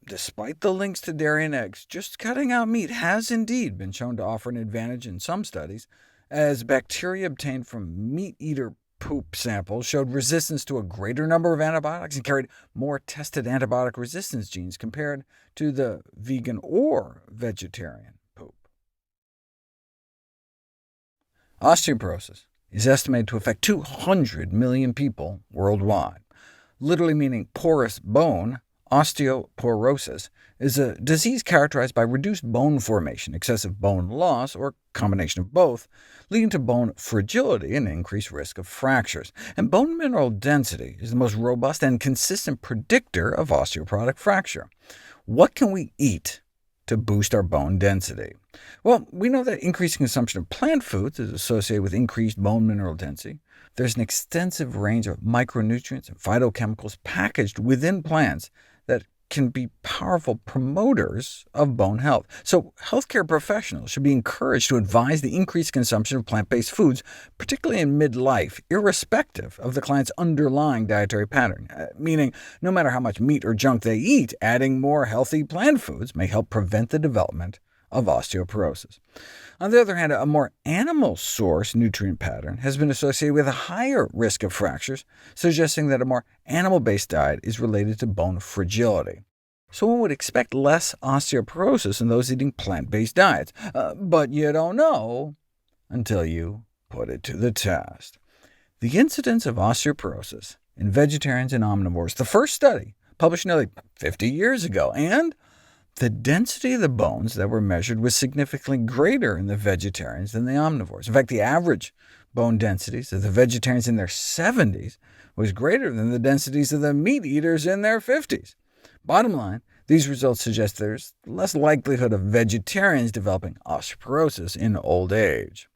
Despite the links to dairy and eggs, just cutting out meat has indeed been shown to offer an advantage in some studies, as bacteria obtained from meat-eater poop samples showed resistance to a greater number of antibiotics and carried more tested antibiotic resistance genes compared to the vegan or vegetarian poop. Osteoporosis is estimated to affect 200 million people worldwide. Literally meaning porous bone, Osteoporosis is a disease characterized by reduced bone formation, excessive bone loss, or a combination of both, leading to bone fragility and increased risk of fractures. And bone mineral density is the most robust and consistent predictor of osteoporotic fracture. What can we eat to boost our bone density? Well, we know that increased consumption of plant foods is associated with increased bone mineral density. There's an extensive range of micronutrients and phytochemicals packaged within plants that can be powerful promoters of bone health. So healthcare professionals should be encouraged to advise the increased consumption of plant-based foods, particularly in midlife, irrespective of the client's underlying dietary pattern, meaning no matter how much meat or junk they eat, adding more healthy plant foods may help prevent the development of osteoporosis. On the other hand, a more animal-sourced nutrient pattern has been associated with a higher risk of fractures, suggesting that a more animal-based diet is related to bone fragility. So one would expect less osteoporosis in those eating plant-based diets, but you don't know until you put it to the test. The incidence of osteoporosis in vegetarians and omnivores, the first study, published nearly 50 years ago, and the density of the bones that were measured was significantly greater in the vegetarians than the omnivores. In fact, the average bone densities of the vegetarians in their 70s was greater than the densities of the meat eaters in their 50s. Bottom line, these results suggest there's less likelihood of vegetarians developing osteoporosis in old age.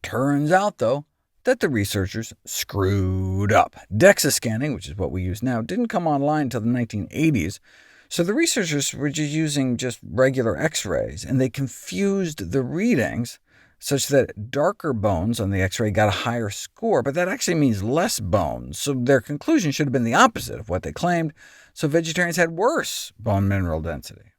Turns out, though, that the researchers screwed up. DEXA scanning, which is what we use now, didn't come online until the 1980s, so the researchers were using just regular X-rays, and they confused the readings such that darker bones on the X-ray got a higher score, but that actually means less bones, so their conclusion should have been the opposite of what they claimed, so vegetarians had worse bone mineral density.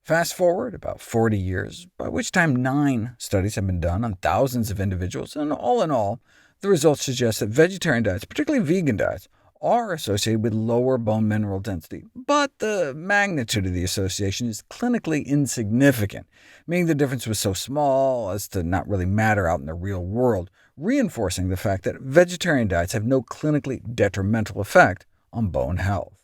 Fast forward about 40 years, by which time 9 studies have been done on thousands of individuals, and all in all, the results suggest that vegetarian diets, particularly vegan diets, are associated with lower bone mineral density, but the magnitude of the association is clinically insignificant, meaning the difference was so small as to not really matter out in the real world, reinforcing the fact that vegetarian diets have no clinically detrimental effect on bone health.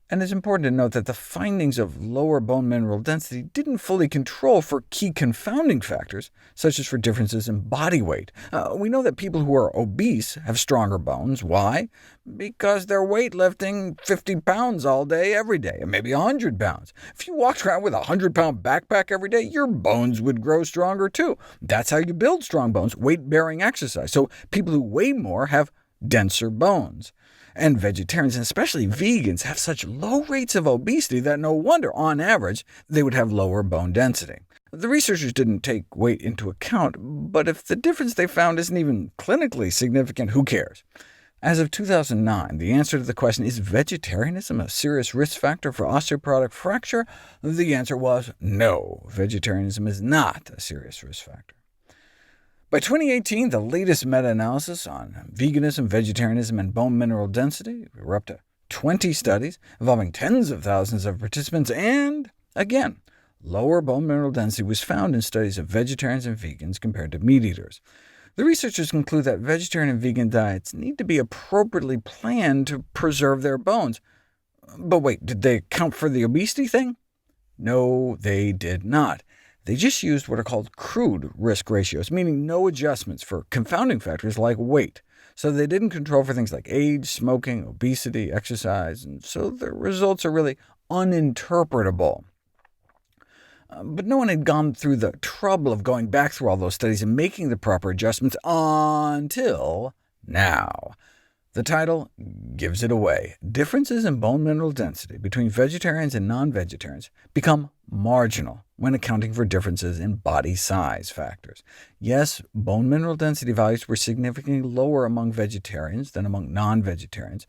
And it's important to note that the findings of lower bone mineral density didn't fully control for key confounding factors, such as for differences in body weight. We know that people who are obese have stronger bones. Why? Because they're weightlifting 50 pounds all day, every day, and maybe 100 pounds. If you walked around with a 100-pound backpack every day, your bones would grow stronger too. That's how you build strong bones, weight-bearing exercise. So people who weigh more have denser bones. And vegetarians, and especially vegans, have such low rates of obesity that no wonder, on average, they would have lower bone density. The researchers didn't take weight into account, but if the difference they found isn't even clinically significant, who cares? As of 2009, the answer to the question, is vegetarianism a serious risk factor for osteoporotic fracture? The answer was no, vegetarianism is not a serious risk factor. By 2018, the latest meta-analysis on veganism, vegetarianism, and bone mineral density, we were up to 20 studies involving tens of thousands of participants, and, again, lower bone mineral density was found in studies of vegetarians and vegans compared to meat eaters. The researchers conclude that vegetarian and vegan diets need to be appropriately planned to preserve their bones. But wait, did they account for the obesity thing? No, they did not. They just used what are called crude risk ratios, meaning no adjustments for confounding factors like weight. So they didn't control for things like age, smoking, obesity, exercise, and so the results are really uninterpretable. But no one had gone through the trouble of going back through all those studies and making the proper adjustments until now. The title gives it away. Differences in bone mineral density between vegetarians and non-vegetarians become marginal when accounting for differences in body size factors. Yes, bone mineral density values were significantly lower among vegetarians than among non-vegetarians,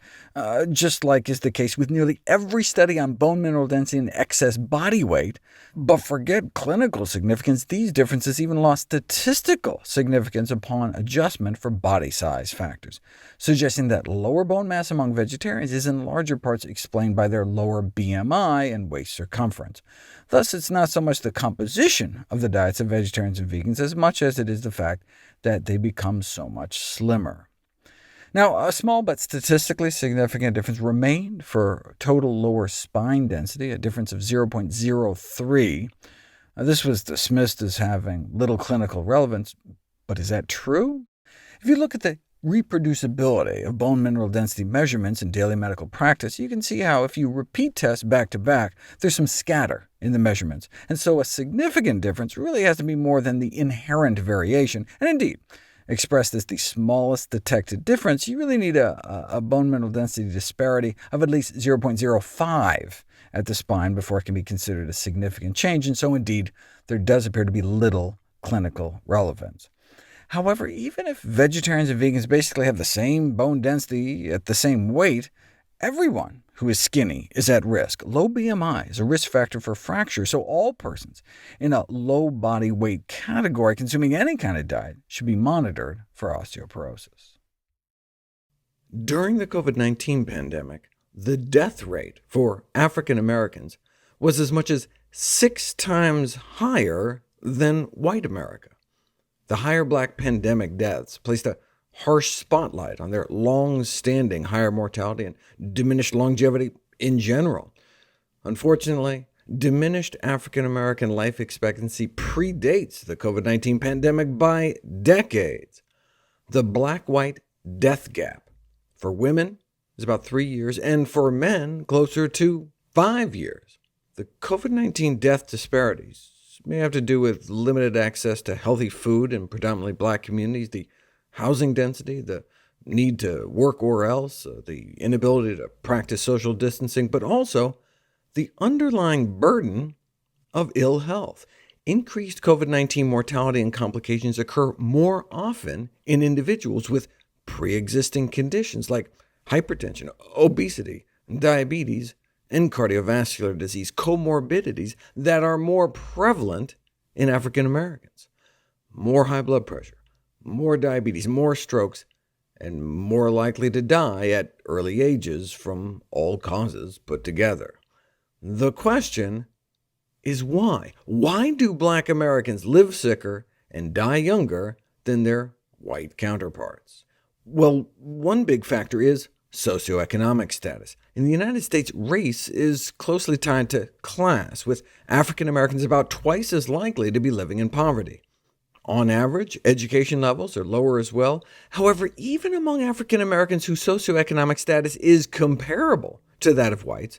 just like is the case with nearly every study on bone mineral density and excess body weight. But forget clinical significance, these differences even lost statistical significance upon adjustment for body size factors, suggesting that lower bone mass among vegetarians is in larger parts explained by their lower BMI and waist circumference. Thus, it's not so much the composition of the diets of vegetarians and vegans as much as it is the fact that they become so much slimmer. Now, a small but statistically significant difference remained for total lower spine density, a difference of 0.03. This was dismissed as having little clinical relevance, but is that true? If you look at the reproducibility of bone mineral density measurements in daily medical practice, you can see how if you repeat tests back-to-back, there's some scatter in the measurements, and so a significant difference really has to be more than the inherent variation. And indeed, expressed as the smallest detected difference, you really need a bone mineral density disparity of at least 0.05 at the spine before it can be considered a significant change, and so indeed there does appear to be little clinical relevance. However, even if vegetarians and vegans basically have the same bone density at the same weight, everyone who is skinny is at risk. Low BMI is a risk factor for fracture, so all persons in a low body weight category consuming any kind of diet should be monitored for osteoporosis. During the COVID-19 pandemic, the death rate for African Americans was as much as 6 times higher than white America. The higher black pandemic deaths placed a harsh spotlight on their long-standing higher mortality and diminished longevity in general. Unfortunately, diminished African American life expectancy predates the COVID-19 pandemic by decades. The black-white death gap for women is about 3 years, and for men closer to 5 years. The COVID-19 death disparities may have to do with limited access to healthy food in predominantly black communities, the housing density, the need to work or else, the inability to practice social distancing, but also the underlying burden of ill health. Increased COVID-19 mortality and complications occur more often in individuals with pre-existing conditions like hypertension, obesity, diabetes, and cardiovascular disease, comorbidities that are more prevalent in African Americans. More high blood pressure, more diabetes, more strokes, and more likely to die at early ages from all causes put together. The question is why? Why do black Americans live sicker and die younger than their white counterparts? Well, one big factor is socioeconomic status. In the United States, race is closely tied to class, with African Americans about twice as likely to be living in poverty. On average, education levels are lower as well. However, even among African Americans whose socioeconomic status is comparable to that of whites,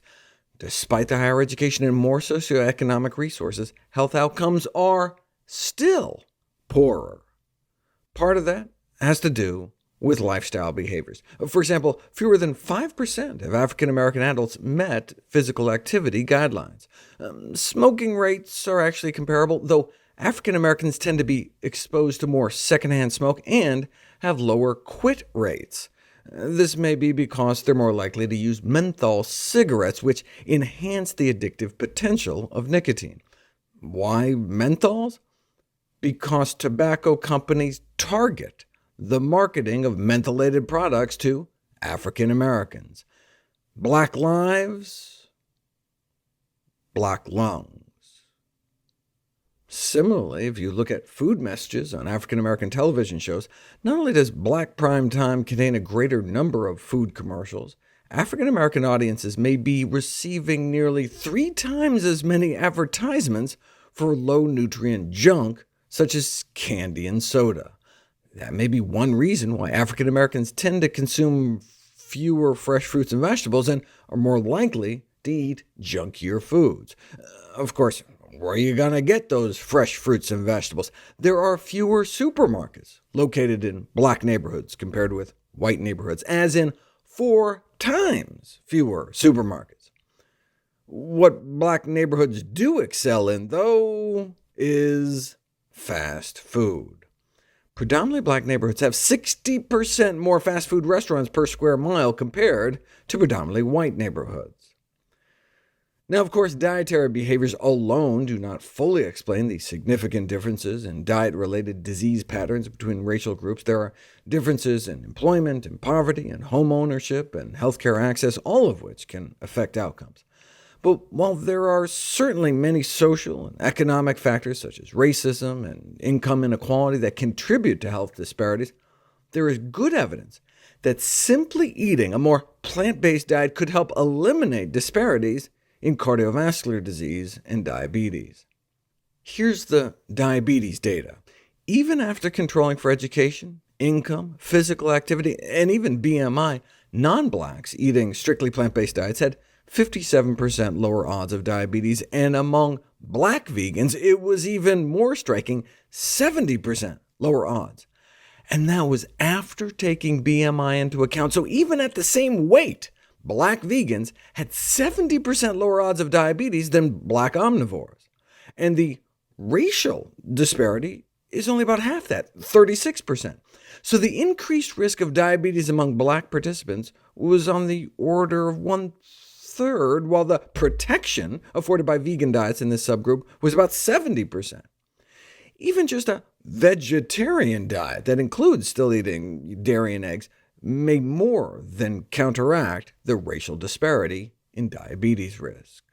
despite the higher education and more socioeconomic resources, health outcomes are still poorer. Part of that has to do with lifestyle behaviors. For example, fewer than 5% of African-American adults met physical activity guidelines. Smoking rates are actually comparable, though African-Americans tend to be exposed to more secondhand smoke and have lower quit rates. This may be because they're more likely to use menthol cigarettes, which enhance the addictive potential of nicotine. Why menthols? Because tobacco companies target the marketing of mentholated products to African Americans. Black lives, black lungs. Similarly, if you look at food messages on African American television shows, not only does black prime time contain a greater number of food commercials, African American audiences may be receiving nearly 3 times as many advertisements for low-nutrient junk, such as candy and soda. That may be one reason why African Americans tend to consume fewer fresh fruits and vegetables and are more likely to eat junkier foods. Of course, where are you going to get those fresh fruits and vegetables? There are fewer supermarkets located in black neighborhoods compared with white neighborhoods, as in 4 times fewer supermarkets. What black neighborhoods do excel in, though, is fast food. Predominantly black neighborhoods have 60% more fast food restaurants per square mile compared to predominantly white neighborhoods. Now, of course, dietary behaviors alone do not fully explain the significant differences in diet-related disease patterns between racial groups. There are differences in employment, and poverty, and home ownership, and healthcare access, all of which can affect outcomes. But while there are certainly many social and economic factors such as racism and income inequality that contribute to health disparities, there is good evidence that simply eating a more plant-based diet could help eliminate disparities in cardiovascular disease and diabetes. Here's the diabetes data. Even after controlling for education, income, physical activity, and even BMI, non-blacks eating strictly plant-based diets had 57% lower odds of diabetes, and among black vegans it was even more striking, 70% lower odds. And that was after taking BMI into account. So even at the same weight, black vegans had 70% lower odds of diabetes than black omnivores. And the racial disparity is only about half that, 36%. So the increased risk of diabetes among black participants was on the order of 1/3, while the protection afforded by vegan diets in this subgroup was about 70%. Even just a vegetarian diet that includes still eating dairy and eggs may more than counteract the racial disparity in diabetes risk.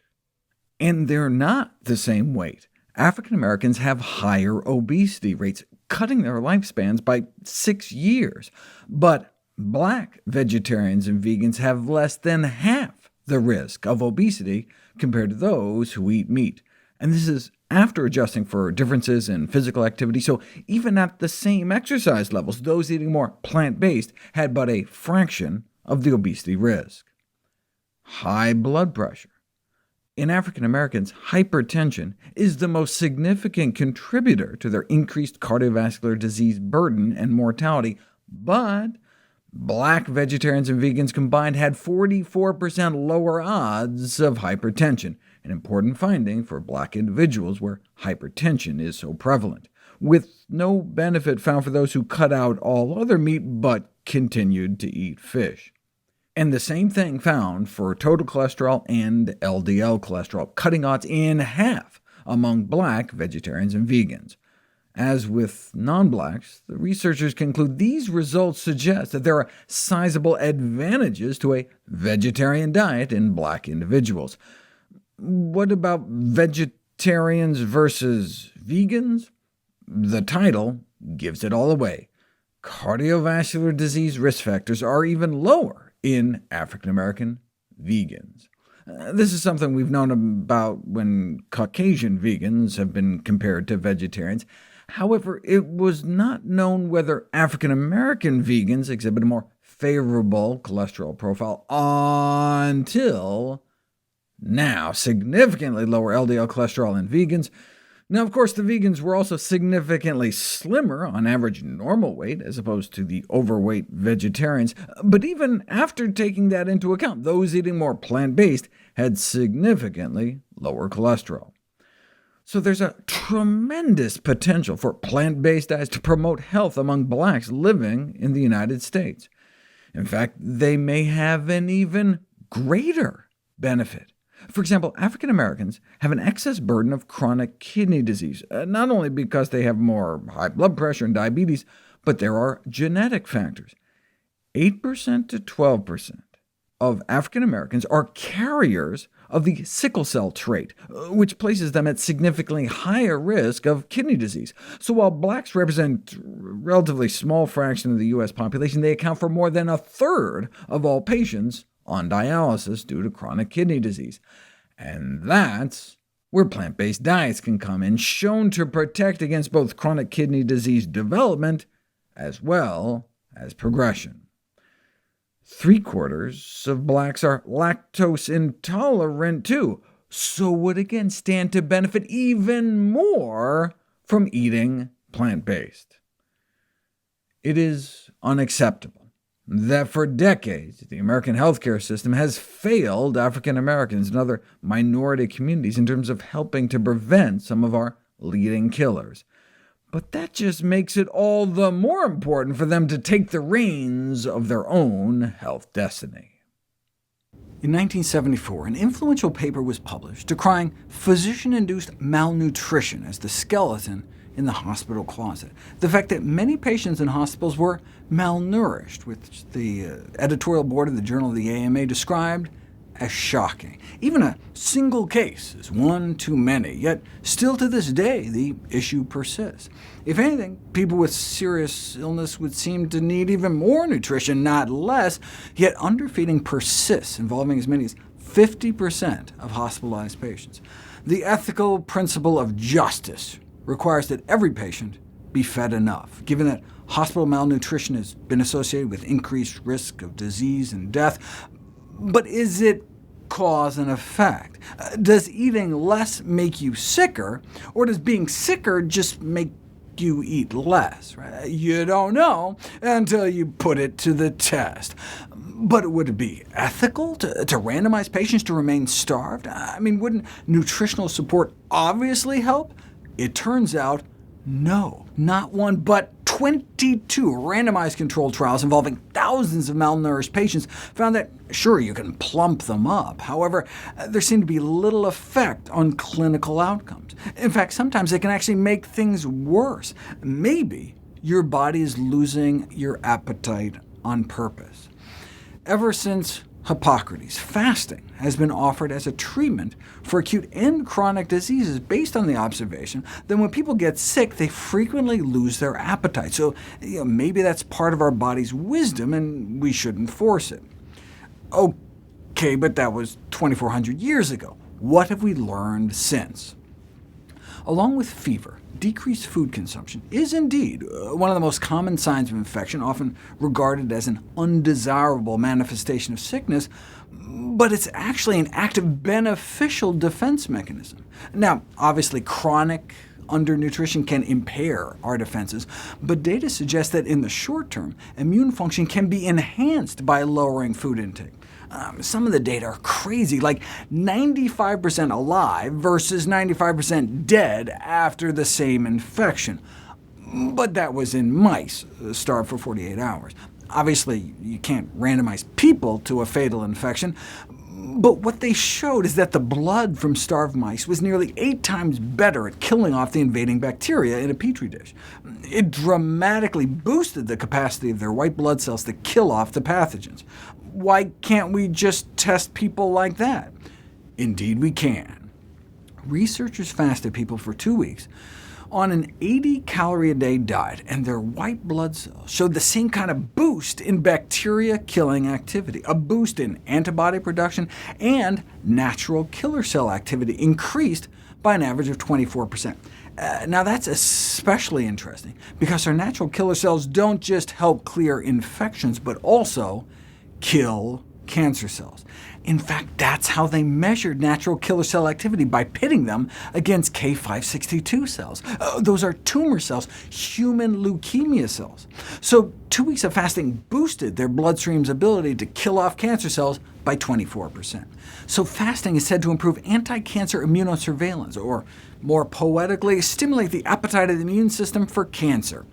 And they're not the same weight. African Americans have higher obesity rates, cutting their lifespans by 6 years. But black vegetarians and vegans have less than half the risk of obesity compared to those who eat meat. And this is after adjusting for differences in physical activity, so even at the same exercise levels, those eating more plant-based had but a fraction of the obesity risk. High blood pressure. In African Americans, hypertension is the most significant contributor to their increased cardiovascular disease burden and mortality, but black vegetarians and vegans combined had 44% lower odds of hypertension, an important finding for black individuals where hypertension is so prevalent, with no benefit found for those who cut out all other meat but continued to eat fish. And the same thing found for total cholesterol and LDL cholesterol, cutting odds in half among black vegetarians and vegans. As with non-blacks, the researchers conclude these results suggest that there are sizable advantages to a vegetarian diet in black individuals. What about vegetarians versus vegans? The title gives it all away. Cardiovascular disease risk factors are even lower in African American vegans. This is something we've known about when Caucasian vegans have been compared to vegetarians. However, it was not known whether African American vegans exhibit a more favorable cholesterol profile until now. Significantly lower LDL cholesterol in vegans. Now, of course, the vegans were also significantly slimmer on average normal weight, as opposed to the overweight vegetarians, but even after taking that into account, those eating more plant-based had significantly lower cholesterol. So there's a tremendous potential for plant-based diets to promote health among blacks living in the United States. In fact, they may have an even greater benefit. For example, African Americans have an excess burden of chronic kidney disease, not only because they have more high blood pressure and diabetes, but there are genetic factors. 8% to 12% of African Americans are carriers of the sickle cell trait, which places them at significantly higher risk of kidney disease. So while blacks represent a relatively small fraction of the U.S. population, they account for more than 1/3 of all patients on dialysis due to chronic kidney disease. And that's where plant-based diets can come in, shown to protect against both chronic kidney disease development as well as progression. 3/4 of blacks are lactose intolerant too, so would again stand to benefit even more from eating plant-based. It is unacceptable that for decades the American healthcare system has failed African Americans and other minority communities in terms of helping to prevent some of our leading killers. But that just makes it all the more important for them to take the reins of their own health destiny. In 1974, an influential paper was published decrying physician-induced malnutrition as the skeleton in the hospital closet, the fact that many patients in hospitals were malnourished, which the editorial board of the Journal of the AMA described as shocking. Even a single case is one too many, yet still to this day the issue persists. If anything, people with serious illness would seem to need even more nutrition, not less, yet underfeeding persists, involving as many as 50% of hospitalized patients. The ethical principle of justice requires that every patient be fed enough, given that hospital malnutrition has been associated with increased risk of disease and death. But is it cause and effect? Does eating less make you sicker, or does being sicker just make you eat less? Right? You don't know until you put it to the test. But would it be ethical to randomize patients to remain starved? I mean, wouldn't nutritional support obviously help? It turns out, no. Not one, but 22 randomized controlled trials involving thousands of malnourished patients found that, sure, you can plump them up. However, there seemed to be little effect on clinical outcomes. In fact, sometimes it can actually make things worse. Maybe your body is losing your appetite on purpose. Ever since Hippocrates, fasting has been offered as a treatment for acute and chronic diseases based on the observation that when people get sick, they frequently lose their appetite. So maybe that's part of our body's wisdom, and we shouldn't force it. OK, but that was 2,400 years ago. What have we learned since? Along with fever, decreased food consumption is indeed one of the most common signs of infection, often regarded as an undesirable manifestation of sickness, but it's actually an active beneficial defense mechanism. Now, obviously, chronic undernutrition can impair our defenses, but data suggests that in the short term, immune function can be enhanced by lowering food intake. Some of the data are crazy, like 95% alive versus 95% dead after the same infection. But that was in mice, starved for 48 hours. Obviously, you can't randomize people to a fatal infection, but what they showed is that the blood from starved mice was nearly 8 times better at killing off the invading bacteria in a petri dish. It dramatically boosted the capacity of their white blood cells to kill off the pathogens. Why can't we just test people like that? Indeed we can. Researchers fasted people for 2 weeks on an 80-calorie-a-day diet, and their white blood cells showed the same kind of boost in bacteria-killing activity, a boost in antibody production, and natural killer cell activity increased by an average of 24%. Now that's especially interesting, because our natural killer cells don't just help clear infections, but also kill cancer cells. In fact, that's how they measured natural killer cell activity, by pitting them against K562 cells. Those are tumor cells, human leukemia cells. So 2 weeks of fasting boosted their bloodstream's ability to kill off cancer cells by 24%. So fasting is said to improve anti-cancer immunosurveillance, or more poetically, stimulate the appetite of the immune system for cancer.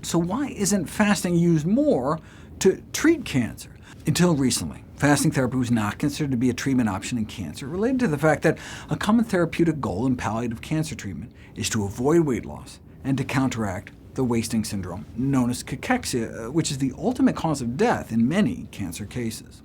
So why isn't fasting used more to treat cancer? Until recently, fasting therapy was not considered to be a treatment option in cancer, related to the fact that a common therapeutic goal in palliative cancer treatment is to avoid weight loss and to counteract the wasting syndrome, known as cachexia, which is the ultimate cause of death in many cancer cases.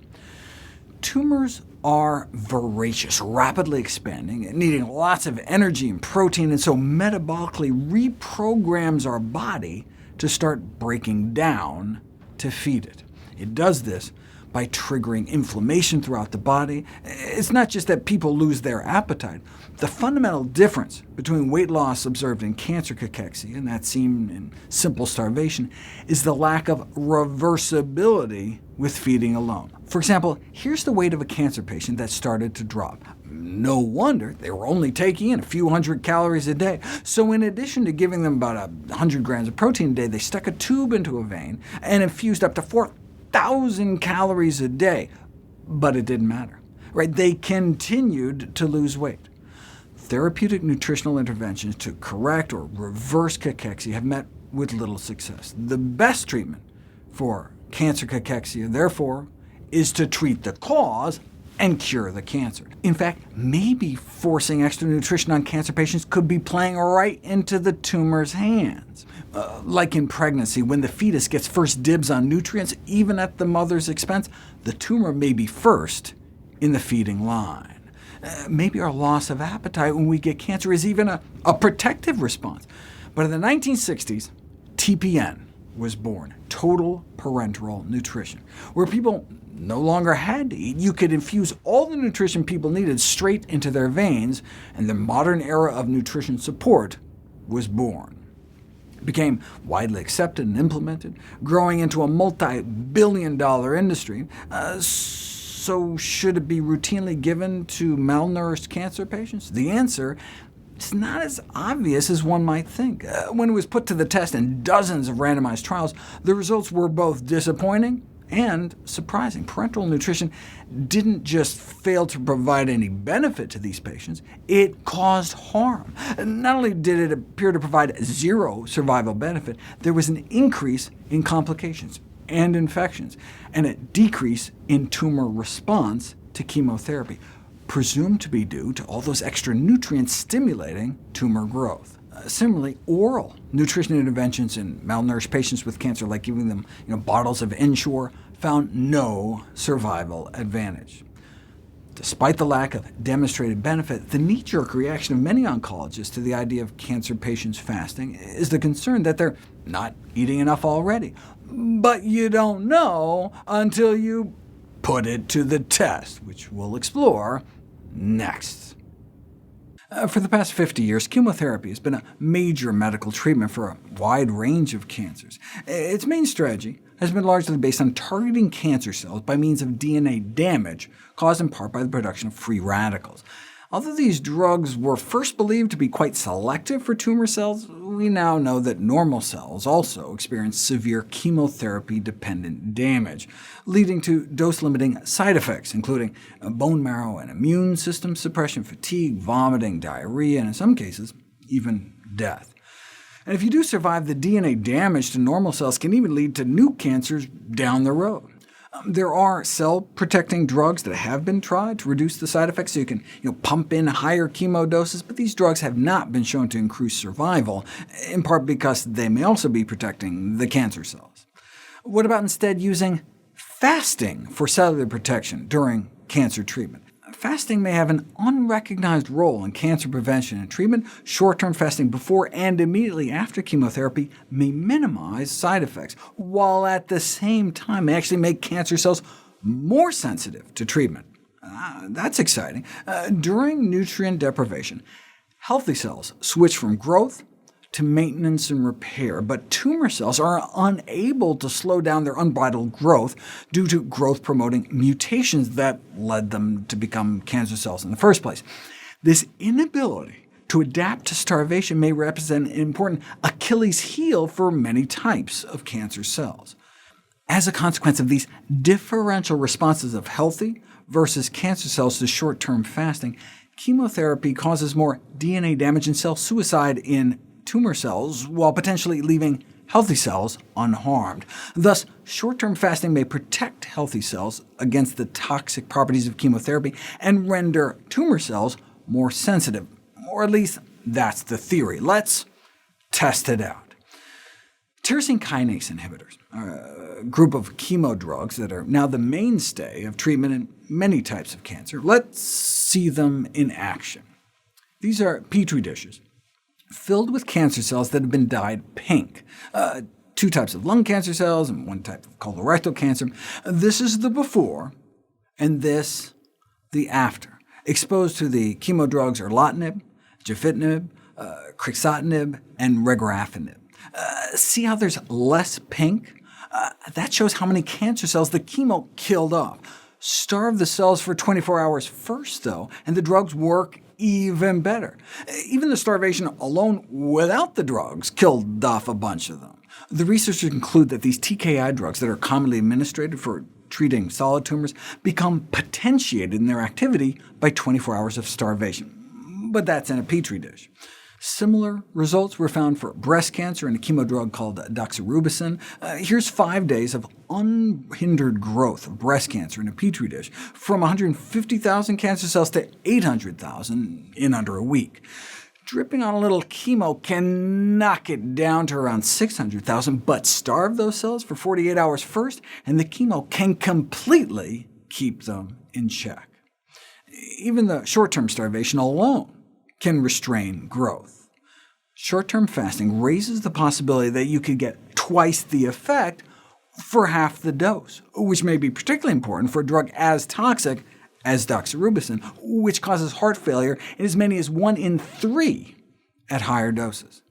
Tumors are voracious, rapidly expanding, needing lots of energy and protein, and so metabolically reprograms our body to start breaking down to feed it. It does this by triggering inflammation throughout the body. It's not just that people lose their appetite. The fundamental difference between weight loss observed in cancer cachexia and that seen in simple starvation is the lack of reversibility with feeding alone. For example, here's the weight of a cancer patient that started to drop. No wonder they were only taking in a few hundred calories a day. So in addition to giving them about 100 grams of protein a day, they stuck a tube into a vein and infused up to 4,000 calories a day. But it didn't matter. Right? They continued to lose weight. Therapeutic nutritional interventions to correct or reverse cachexia have met with little success. The best treatment for cancer cachexia, therefore, is to treat the cause and cure the cancer. In fact, maybe forcing extra nutrition on cancer patients could be playing right into the tumor's hands. Like in pregnancy, when the fetus gets first dibs on nutrients, even at the mother's expense, the tumor may be first in the feeding line. Maybe our loss of appetite when we get cancer is even a protective response. But in the 1960s, TPN was born, total parenteral nutrition, where people no longer had to eat. You could infuse all the nutrition people needed straight into their veins, and the modern era of nutrition support was born. It became widely accepted and implemented, growing into a multi-billion-dollar industry. So should it be routinely given to malnourished cancer patients? The answer is not as obvious as one might think. When it was put to the test in dozens of randomized trials, the results were both disappointing and surprising. Parenteral nutrition didn't just fail to provide any benefit to these patients, it caused harm. Not only did it appear to provide zero survival benefit, there was an increase in complications and infections, and a decrease in tumor response to chemotherapy, presumed to be due to all those extra nutrients stimulating tumor growth. Similarly, oral nutrition interventions in malnourished patients with cancer, like giving them bottles of Ensure, found no survival advantage. Despite the lack of demonstrated benefit, the knee-jerk reaction of many oncologists to the idea of cancer patients fasting is the concern that they're not eating enough already. But you don't know until you put it to the test, which we'll explore next. For the past 50 years, chemotherapy has been a major medical treatment for a wide range of cancers. Its main strategy has been largely based on targeting cancer cells by means of DNA damage, caused in part by the production of free radicals. Although these drugs were first believed to be quite selective for tumor cells, we now know that normal cells also experience severe chemotherapy-dependent damage, leading to dose-limiting side effects, including bone marrow and immune system suppression, fatigue, vomiting, diarrhea, and in some cases, even death. And if you do survive, the DNA damage to normal cells can even lead to new cancers down the road. There are cell-protecting drugs that have been tried to reduce the side effects, so you can pump in higher chemo doses, but these drugs have not been shown to increase survival, in part because they may also be protecting the cancer cells. What about instead using fasting for cellular protection during cancer treatment? Fasting may have an unrecognized role in cancer prevention and treatment. Short-term fasting before and immediately after chemotherapy may minimize side effects, while at the same time may actually make cancer cells more sensitive to treatment. That's exciting. During nutrient deprivation, healthy cells switch from growth to maintenance and repair, but tumor cells are unable to slow down their unbridled growth due to growth-promoting mutations that led them to become cancer cells in the first place. This inability to adapt to starvation may represent an important Achilles heel for many types of cancer cells. As a consequence of these differential responses of healthy versus cancer cells to short-term fasting, chemotherapy causes more DNA damage and cell suicide in tumor cells, while potentially leaving healthy cells unharmed. Thus, short-term fasting may protect healthy cells against the toxic properties of chemotherapy and render tumor cells more sensitive, or at least that's the theory. Let's test it out. Tyrosine kinase inhibitors are a group of chemo drugs that are now the mainstay of treatment in many types of cancer. Let's see them in action. These are Petri dishes filled with cancer cells that have been dyed pink. 2 types of lung cancer cells and 1 type of colorectal cancer. This is the before, and this the after. Exposed to the chemo drugs erlotinib, gefitinib, crizotinib, and regorafenib. See how there's less pink? That shows how many cancer cells the chemo killed off. Starve the cells for 24 hours first, though, and the drugs work even better. Even the starvation alone without the drugs killed off a bunch of them. The researchers conclude that these TKI drugs that are commonly administered for treating solid tumors become potentiated in their activity by 24 hours of starvation. But that's in a Petri dish. Similar results were found for breast cancer in a chemo drug called doxorubicin. Here's 5 days of unhindered growth of breast cancer in a Petri dish, from 150,000 cancer cells to 800,000 in under a week. Dripping on a little chemo can knock it down to around 600,000, but starve those cells for 48 hours first, and the chemo can completely keep them in check. Even the short-term starvation alone can restrain growth. Short-term fasting raises the possibility that you could get twice the effect for half the dose, which may be particularly important for a drug as toxic as doxorubicin, which causes heart failure in as many as 1 in 3 at higher doses.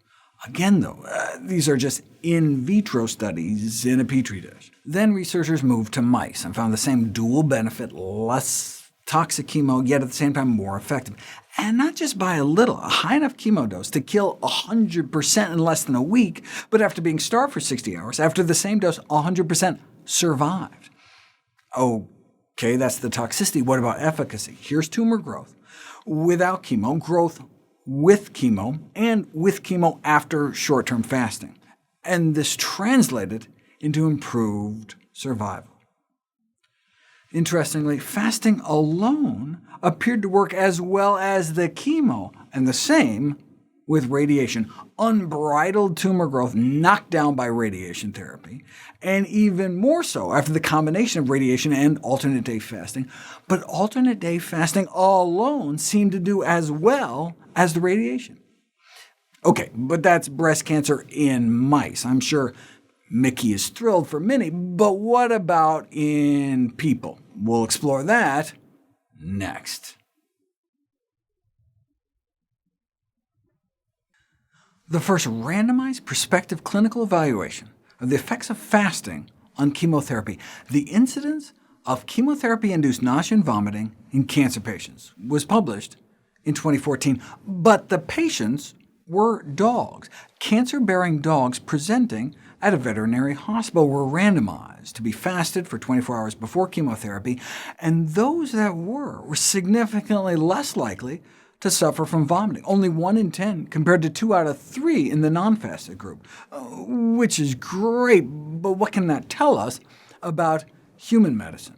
Again, though, these are just in vitro studies in a petri dish. Then researchers moved to mice and found the same dual benefit, less toxic chemo, yet at the same time more effective. And not just by a little, a high enough chemo dose to kill 100% in less than a week, but after being starved for 60 hours, after the same dose, 100% survived. OK, that's the toxicity. What about efficacy? Here's tumor growth without chemo, growth with chemo, and with chemo after short-term fasting. And this translated into improved survival. Interestingly, fasting alone appeared to work as well as the chemo, and the same with radiation. Unbridled tumor growth knocked down by radiation therapy, and even more so after the combination of radiation and alternate-day fasting. But alternate-day fasting alone seemed to do as well as the radiation. OK, but that's breast cancer in mice. I'm sure Mickey is thrilled for many, but what about in people? We'll explore that next. The first randomized prospective clinical evaluation of the effects of fasting on chemotherapy, the incidence of chemotherapy-induced nausea and vomiting in cancer patients, was published in 2014, but the patients were dogs. Cancer-bearing dogs presenting at a veterinary hospital were randomized to be fasted for 24 hours before chemotherapy, and those that were significantly less likely to suffer from vomiting, only 1 in 10, compared to 2 out of 3 in the non-fasted group, which is great, but what can that tell us about human medicine?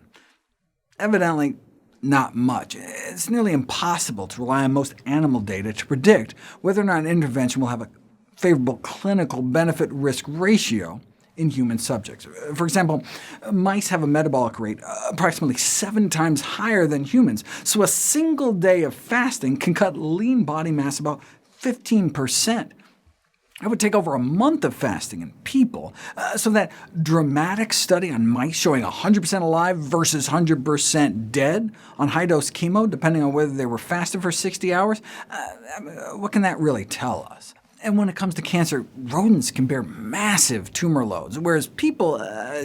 Evidently, not much. It's nearly impossible to rely on most animal data to predict whether or not an intervention will have a favorable clinical benefit-risk ratio in human subjects. For example, mice have a metabolic rate approximately 7 times higher than humans, so a single day of fasting can cut lean body mass about 15%. It would take over a month of fasting in people, so that dramatic study on mice showing 100% alive versus 100% dead on high-dose chemo, depending on whether they were fasted for 60 hours, what can that really tell us? And when it comes to cancer, rodents can bear massive tumor loads, whereas people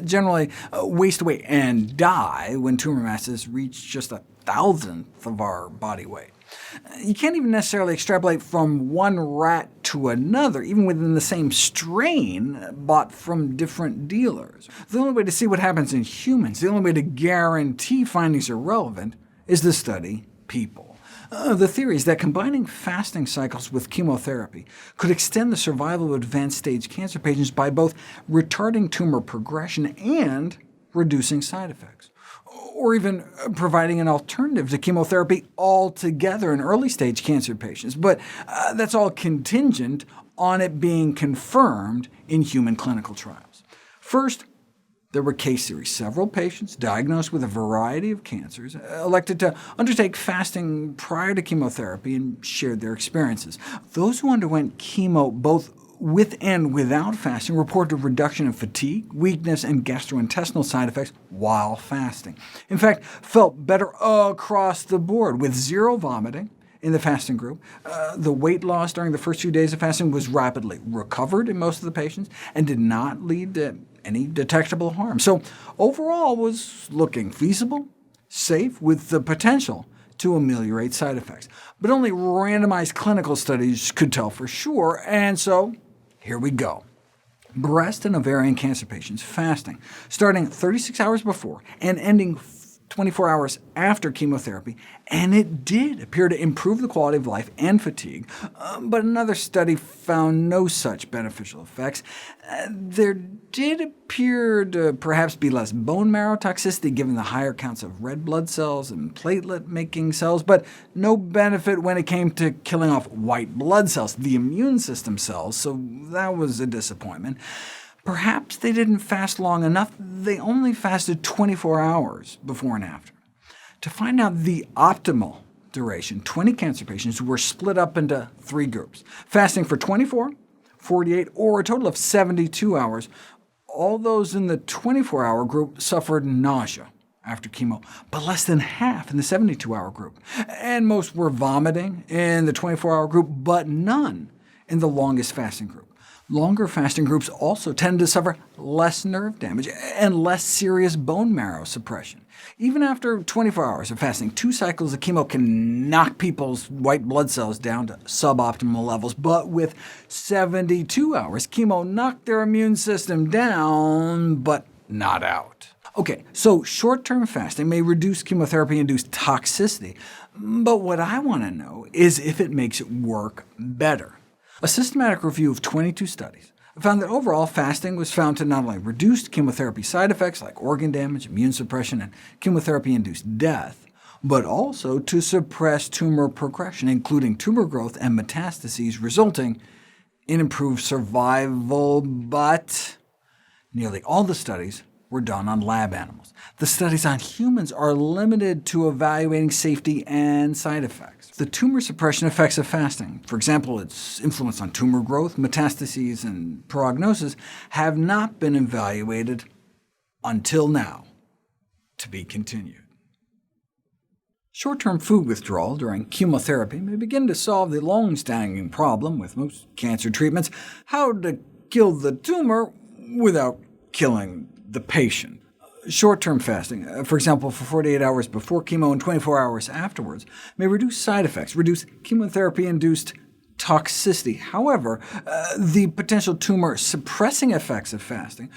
generally waste away and die when tumor masses reach just 1,000th of our body weight. You can't even necessarily extrapolate from one rat to another, even within the same strain bought from different dealers. The only way to see what happens in humans, the only way to guarantee findings are relevant, is to study people. The theory is that combining fasting cycles with chemotherapy could extend the survival of advanced-stage cancer patients by both retarding tumor progression and reducing side effects, or even providing an alternative to chemotherapy altogether in early-stage cancer patients. But that's all contingent on it being confirmed in human clinical trials. First, there were case series. Several patients diagnosed with a variety of cancers elected to undertake fasting prior to chemotherapy and shared their experiences. Those who underwent chemo both with and without fasting reported a reduction in fatigue, weakness, and gastrointestinal side effects while fasting. In fact, felt better across the board, with 0 vomiting in the fasting group. The weight loss during the first few days of fasting was rapidly recovered in most of the patients, and did not lead to any detectable harm. So overall, was looking feasible, safe, with the potential to ameliorate side effects. But only randomized clinical studies could tell for sure, and so here we go. Breast and ovarian cancer patients fasting, starting 36 hours before and ending 24 hours after chemotherapy, and it did appear to improve the quality of life and fatigue, but another study found no such beneficial effects. There did appear to perhaps be less bone marrow toxicity given the higher counts of red blood cells and platelet-making cells, but no benefit when it came to killing off white blood cells, the immune system cells, so that was a disappointment. Perhaps they didn't fast long enough. They only fasted 24 hours before and after. To find out the optimal duration, 20 cancer patients were split up into 3 groups, fasting for 24, 48, or a total of 72 hours. All those in the 24-hour group suffered nausea after chemo, but less than half in the 72-hour group. And most were vomiting in the 24-hour group, but none in the longest fasting group. Longer fasting groups also tend to suffer less nerve damage and less serious bone marrow suppression. Even after 24 hours of fasting, 2 cycles of chemo can knock people's white blood cells down to suboptimal levels, but with 72 hours, chemo knocked their immune system down, but not out. OK, so short-term fasting may reduce chemotherapy-induced toxicity, but what I want to know is if it makes it work better. A systematic review of 22 studies found that overall fasting was found to not only reduce chemotherapy side effects like organ damage, immune suppression, and chemotherapy-induced death, but also to suppress tumor progression, including tumor growth and metastases, resulting in improved survival. But nearly all the studies were done on lab animals. The studies on humans are limited to evaluating safety and side effects. The tumor suppression effects of fasting, for example, its influence on tumor growth, metastases, and prognosis, have not been evaluated until now. To be continued. Short-term food withdrawal during chemotherapy may begin to solve the long-standing problem with most cancer treatments: how to kill the tumor without killing the patient. Short-term fasting, for example, for 48 hours before chemo and 24 hours afterwards, may reduce side effects, reduce chemotherapy-induced toxicity. However, the potential tumor-suppressing effects of fasting,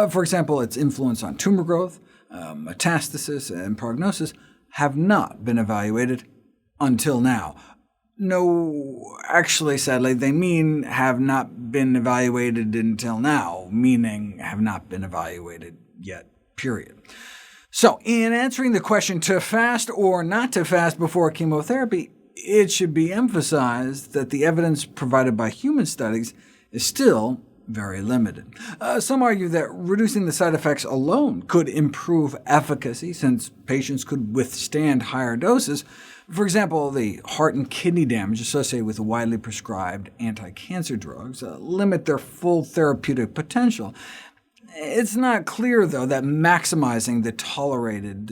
for example, its influence on tumor growth, metastasis, and prognosis, have not been evaluated until now. No, actually, sadly, they mean have not been evaluated until now, meaning have not been evaluated yet, period. So, in answering the question to fast or not to fast before chemotherapy, it should be emphasized that the evidence provided by human studies is still very limited. Some argue that reducing the side effects alone could improve efficacy, since patients could withstand higher doses. For example, the heart and kidney damage associated with widely prescribed anti-cancer drugs limit their full therapeutic potential. It's not clear, though, that maximizing the tolerated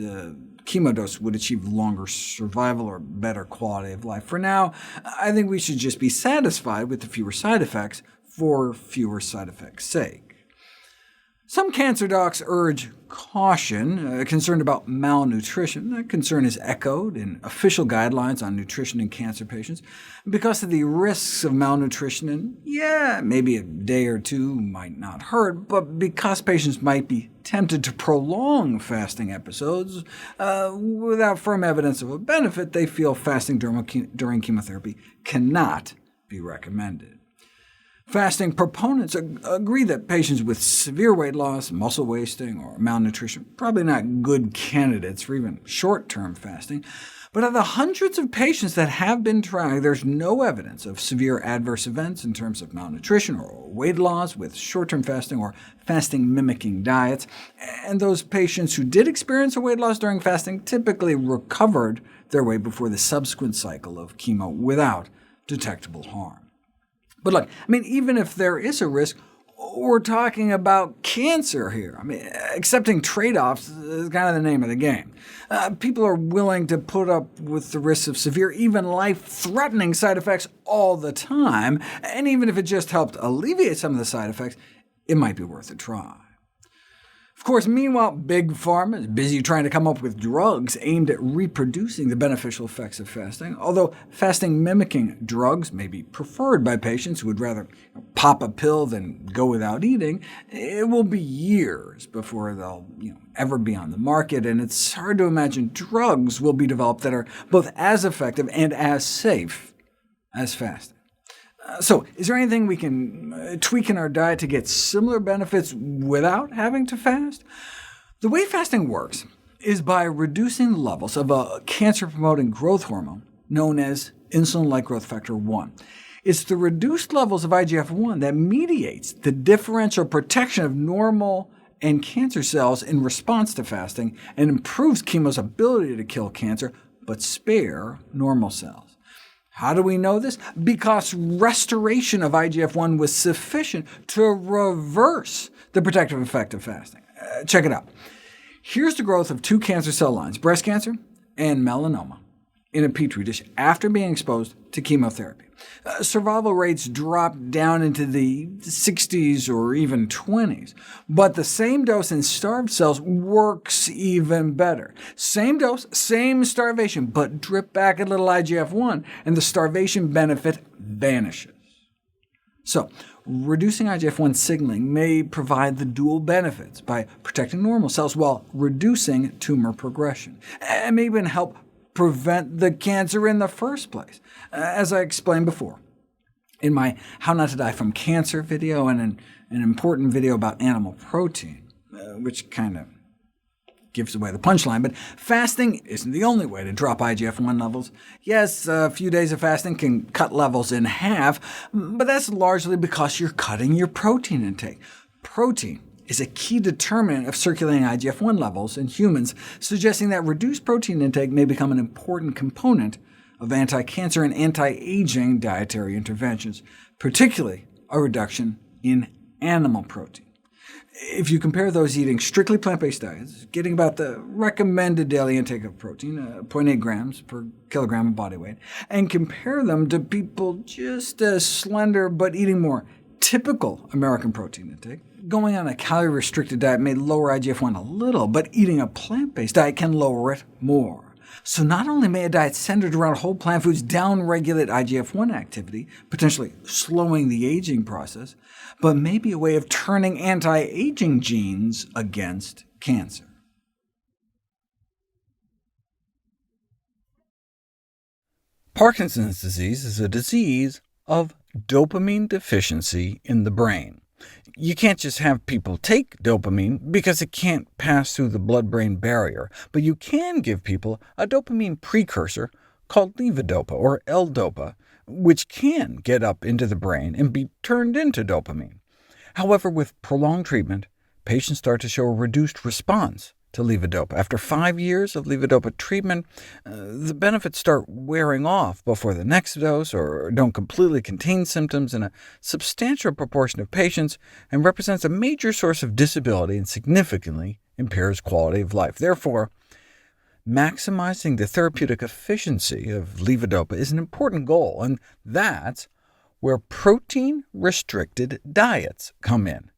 chemo dose would achieve longer survival or better quality of life. For now, I think we should just be satisfied with the fewer side effects for fewer side effects' sake. Some cancer docs urge caution, concerned about malnutrition. That concern is echoed in official guidelines on nutrition in cancer patients because of the risks of malnutrition, and maybe a day or two might not hurt, but because patients might be tempted to prolong fasting episodes without firm evidence of a benefit, they feel fasting during chemotherapy cannot be recommended. Fasting proponents agree that patients with severe weight loss, muscle wasting, or malnutrition are probably not good candidates for even short-term fasting. But of the hundreds of patients that have been tried, there's no evidence of severe adverse events in terms of malnutrition or weight loss with short-term fasting or fasting-mimicking diets. And those patients who did experience a weight loss during fasting typically recovered their weight before the subsequent cycle of chemo without detectable harm. But look, even if there is a risk, we're talking about cancer here. Accepting trade-offs is kind of the name of the game. People are willing to put up with the risks of severe, even life-threatening side effects all the time, and even if it just helped alleviate some of the side effects, it might be worth a try. Of course, meanwhile, Big Pharma is busy trying to come up with drugs aimed at reproducing the beneficial effects of fasting. Although fasting-mimicking drugs may be preferred by patients who would rather pop a pill than go without eating, it will be years before they'll ever be on the market, and it's hard to imagine drugs will be developed that are both as effective and as safe as fasting. So, is there anything we can tweak in our diet to get similar benefits without having to fast? The way fasting works is by reducing the levels of a cancer-promoting growth hormone known as insulin-like growth factor 1. It's the reduced levels of IGF-1 that mediates the differential protection of normal and cancer cells in response to fasting, and improves chemo's ability to kill cancer, but spare normal cells. How do we know this? Because restoration of IGF-1 was sufficient to reverse the protective effect of fasting. Check it out. Here's the growth of 2 cancer cell lines, breast cancer and melanoma, in a petri dish after being exposed to chemotherapy. Survival rates dropped down into the 60s or even 20s, but the same dose in starved cells works even better. Same dose, same starvation, but drip back a little IGF-1, and the starvation benefit vanishes. So, reducing IGF-1 signaling may provide the dual benefits by protecting normal cells while reducing tumor progression, and may even help prevent the cancer in the first place, as I explained before in my How Not to Die from Cancer video and an important video about animal protein, which kind of gives away the punchline. But fasting isn't the only way to drop IGF-1 levels. Yes, a few days of fasting can cut levels in half, but that's largely because you're cutting your protein intake. Protein is a key determinant of circulating IGF-1 levels in humans, suggesting that reduced protein intake may become an important component of anti-cancer and anti-aging dietary interventions, particularly a reduction in animal protein. If you compare those eating strictly plant-based diets, getting about the recommended daily intake of protein, 0.8 grams per kilogram of body weight, and compare them to people just as slender but eating more typical American protein intake, going on a calorie-restricted diet may lower IGF-1 a little, but eating a plant-based diet can lower it more. So not only may a diet centered around whole plant foods downregulate IGF-1 activity, potentially slowing the aging process, but may be a way of turning anti-aging genes against cancer. Parkinson's disease is a disease of dopamine deficiency in the brain. You can't just have people take dopamine because it can't pass through the blood-brain barrier, but you can give people a dopamine precursor called levodopa, or L-DOPA, which can get up into the brain and be turned into dopamine. However, with prolonged treatment, patients start to show a reduced response to levodopa. After 5 years of levodopa treatment, the benefits start wearing off before the next dose, or don't completely contain symptoms in a substantial proportion of patients, and represents a major source of disability and significantly impairs quality of life. Therefore, maximizing the therapeutic efficiency of levodopa is an important goal, and that's where protein-restricted diets come in.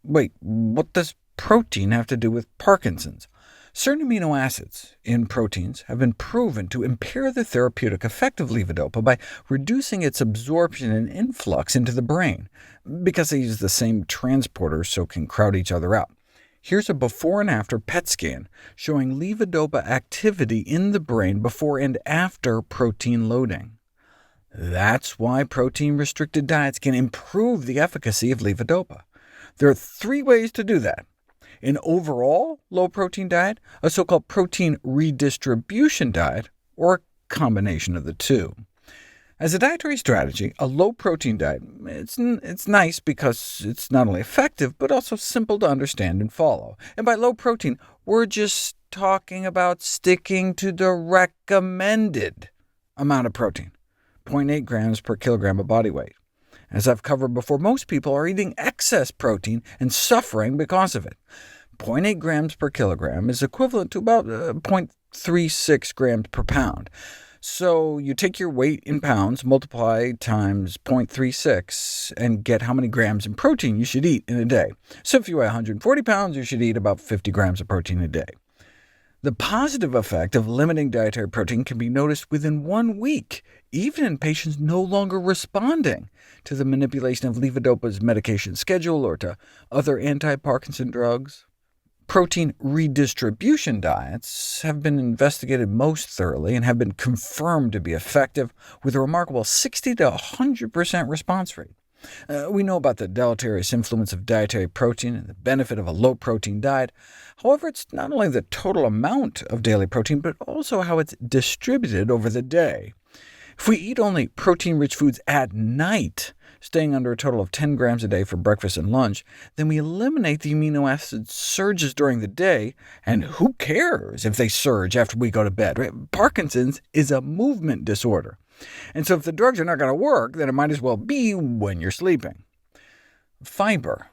Wait, what does protein have to do with Parkinson's? Certain amino acids in proteins have been proven to impair the therapeutic effect of levodopa by reducing its absorption and influx into the brain, because they use the same transporters so can crowd each other out. Here's a before and after PET scan showing levodopa activity in the brain before and after protein loading. That's why protein-restricted diets can improve the efficacy of levodopa. There are 3 ways to do that: an overall low-protein diet, a so-called protein redistribution diet, or a combination of the two. As a dietary strategy, a low-protein diet, it's nice because it's not only effective, but also simple to understand and follow. And by low protein, we're just talking about sticking to the recommended amount of protein, 0.8 grams per kilogram of body weight. As I've covered before, most people are eating excess protein and suffering because of it. 0.8 grams per kilogram is equivalent to about 0.36 grams per pound. So you take your weight in pounds, multiply times 0.36, and get how many grams in protein you should eat in a day. So if you weigh 140 pounds, you should eat about 50 grams of protein a day. The positive effect of limiting dietary protein can be noticed within 1 week, even in patients no longer responding to the manipulation of levodopa's medication schedule or to other anti-Parkinson drugs. Protein redistribution diets have been investigated most thoroughly and have been confirmed to be effective, with a remarkable 60 to 100% response rate. We know about the deleterious influence of dietary protein and the benefit of a low-protein diet. However, it's not only the total amount of daily protein, but also how it's distributed over the day. If we eat only protein-rich foods at night, staying under a total of 10 grams a day for breakfast and lunch, then we eliminate the amino acid surges during the day, and who cares if they surge after we go to bed? Right? Parkinson's is a movement disorder, and so if the drugs are not going to work, then it might as well be when you're sleeping. Fiber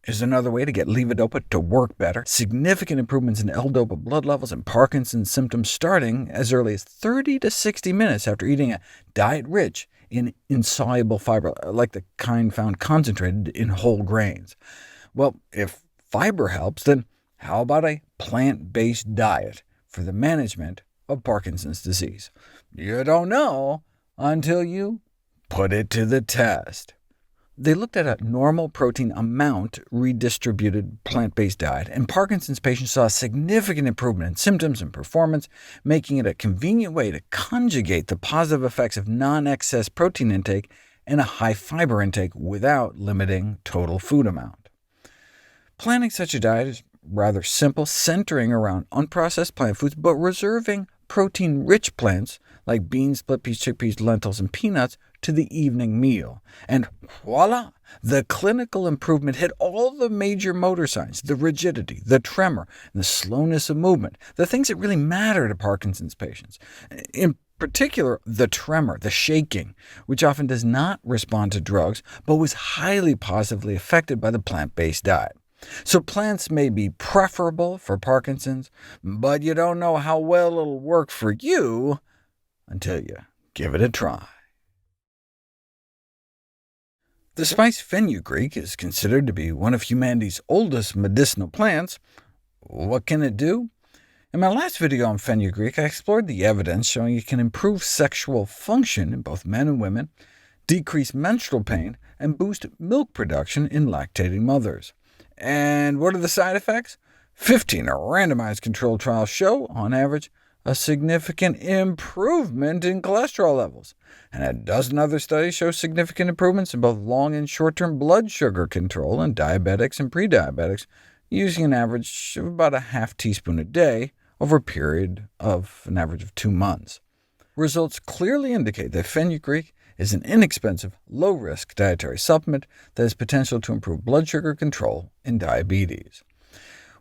is another way to get levodopa to work better. Significant improvements in L-DOPA blood levels and Parkinson's symptoms starting as early as 30 to 60 minutes after eating a diet rich in insoluble fiber, like the kind found concentrated in whole grains. Well, if fiber helps, then how about a plant-based diet for the management of Parkinson's disease? You don't know until you put it to the test. They looked at a normal protein amount redistributed plant-based diet, and Parkinson's patients saw a significant improvement in symptoms and performance, making it a convenient way to conjugate the positive effects of non-excess protein intake and a high fiber intake without limiting total food amount. Planning such a diet is rather simple, centering around unprocessed plant foods, but reserving protein-rich plants like beans, split peas, chickpeas, lentils, and peanuts to the evening meal. And voila! The clinical improvement hit all the major motor signs, the rigidity, the tremor, and the slowness of movement, the things that really matter to Parkinson's patients. In particular, the tremor, the shaking, which often does not respond to drugs, but was highly positively affected by the plant-based diet. So plants may be preferable for Parkinson's, but you don't know how well it'll work for you until you give it a try. The spice fenugreek is considered to be one of humanity's oldest medicinal plants. What can it do? In my last video on fenugreek, I explored the evidence showing it can improve sexual function in both men and women, decrease menstrual pain, and boost milk production in lactating mothers. And what are the side effects? 15 randomized controlled trials show, on average, a significant improvement in cholesterol levels, and a dozen other studies show significant improvements in both long and short-term blood sugar control in diabetics and prediabetics, using an average of about a half teaspoon a day over a period of an average of 2 months. Results clearly indicate that fenugreek is an inexpensive, low-risk dietary supplement that has potential to improve blood sugar control in diabetes.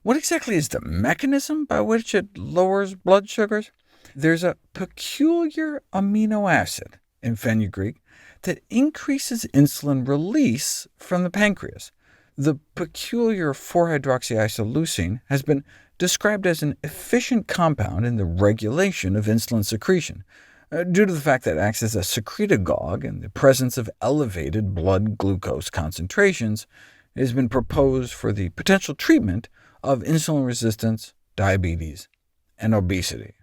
What exactly is the mechanism by which it lowers blood sugars? There's a peculiar amino acid in fenugreek that increases insulin release from the pancreas. The peculiar 4-hydroxyisoleucine has been described as an efficient compound in the regulation of insulin secretion, due to the fact that it acts as a secretagogue in the presence of elevated blood glucose concentrations. It has been proposed for the potential treatment of insulin resistance, diabetes, and obesity.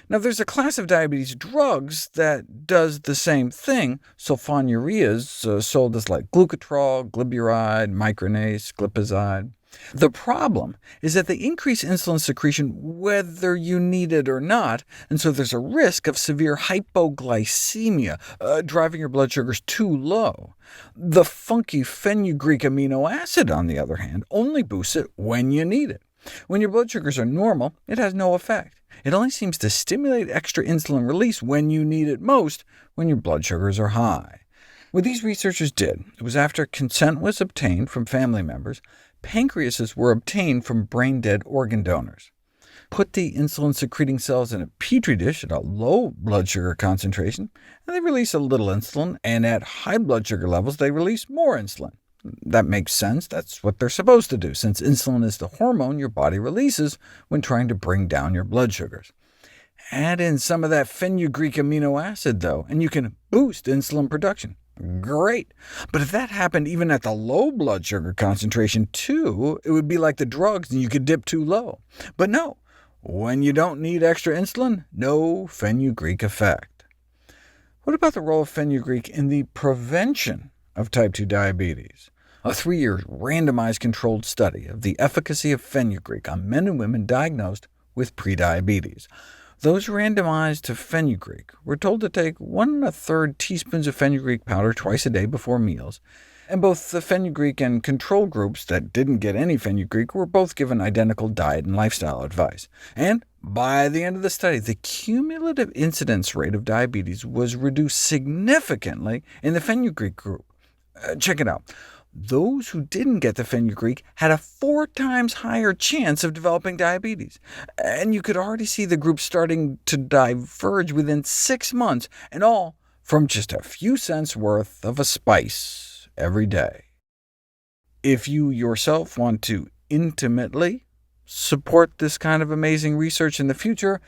Now, there's a class of diabetes drugs that does the same thing. Sulfonylureas, sold as like glucotrol, glyburide, micronase, glipizide. The problem is that they increase insulin secretion whether you need it or not, and so there's a risk of severe hypoglycemia, driving your blood sugars too low. The funky fenugreek amino acid, on the other hand, only boosts it when you need it. When your blood sugars are normal, it has no effect. It only seems to stimulate extra insulin release when you need it most, when your blood sugars are high. What these researchers did, it was after consent was obtained from family members, pancreases were obtained from brain-dead organ donors. Put the insulin-secreting cells in a petri dish at a low blood sugar concentration, and they release a little insulin, and at high blood sugar levels they release more insulin. That makes sense. That's what they're supposed to do, since insulin is the hormone your body releases when trying to bring down your blood sugars. Add in some of that fenugreek amino acid, though, and you can boost insulin production. Great! But if that happened even at the low blood sugar concentration too, it would be like the drugs and you could dip too low. But no, when you don't need extra insulin, no fenugreek effect. What about the role of fenugreek in the prevention of type 2 diabetes? A 3-year randomized controlled study of the efficacy of fenugreek on men and women diagnosed with prediabetes. Those randomized to fenugreek were told to take 1 1/3 teaspoons of fenugreek powder twice a day before meals, and both the fenugreek and control groups that didn't get any fenugreek were both given identical diet and lifestyle advice. And by the end of the study, the cumulative incidence rate of diabetes was reduced significantly in the fenugreek group. Check it out. Those who didn't get the fenugreek had a 4 times higher chance of developing diabetes, and you could already see the group starting to diverge within 6 months, and all from just a few cents worth of a spice every day. If you yourself want to intimately support this kind of amazing research in the future,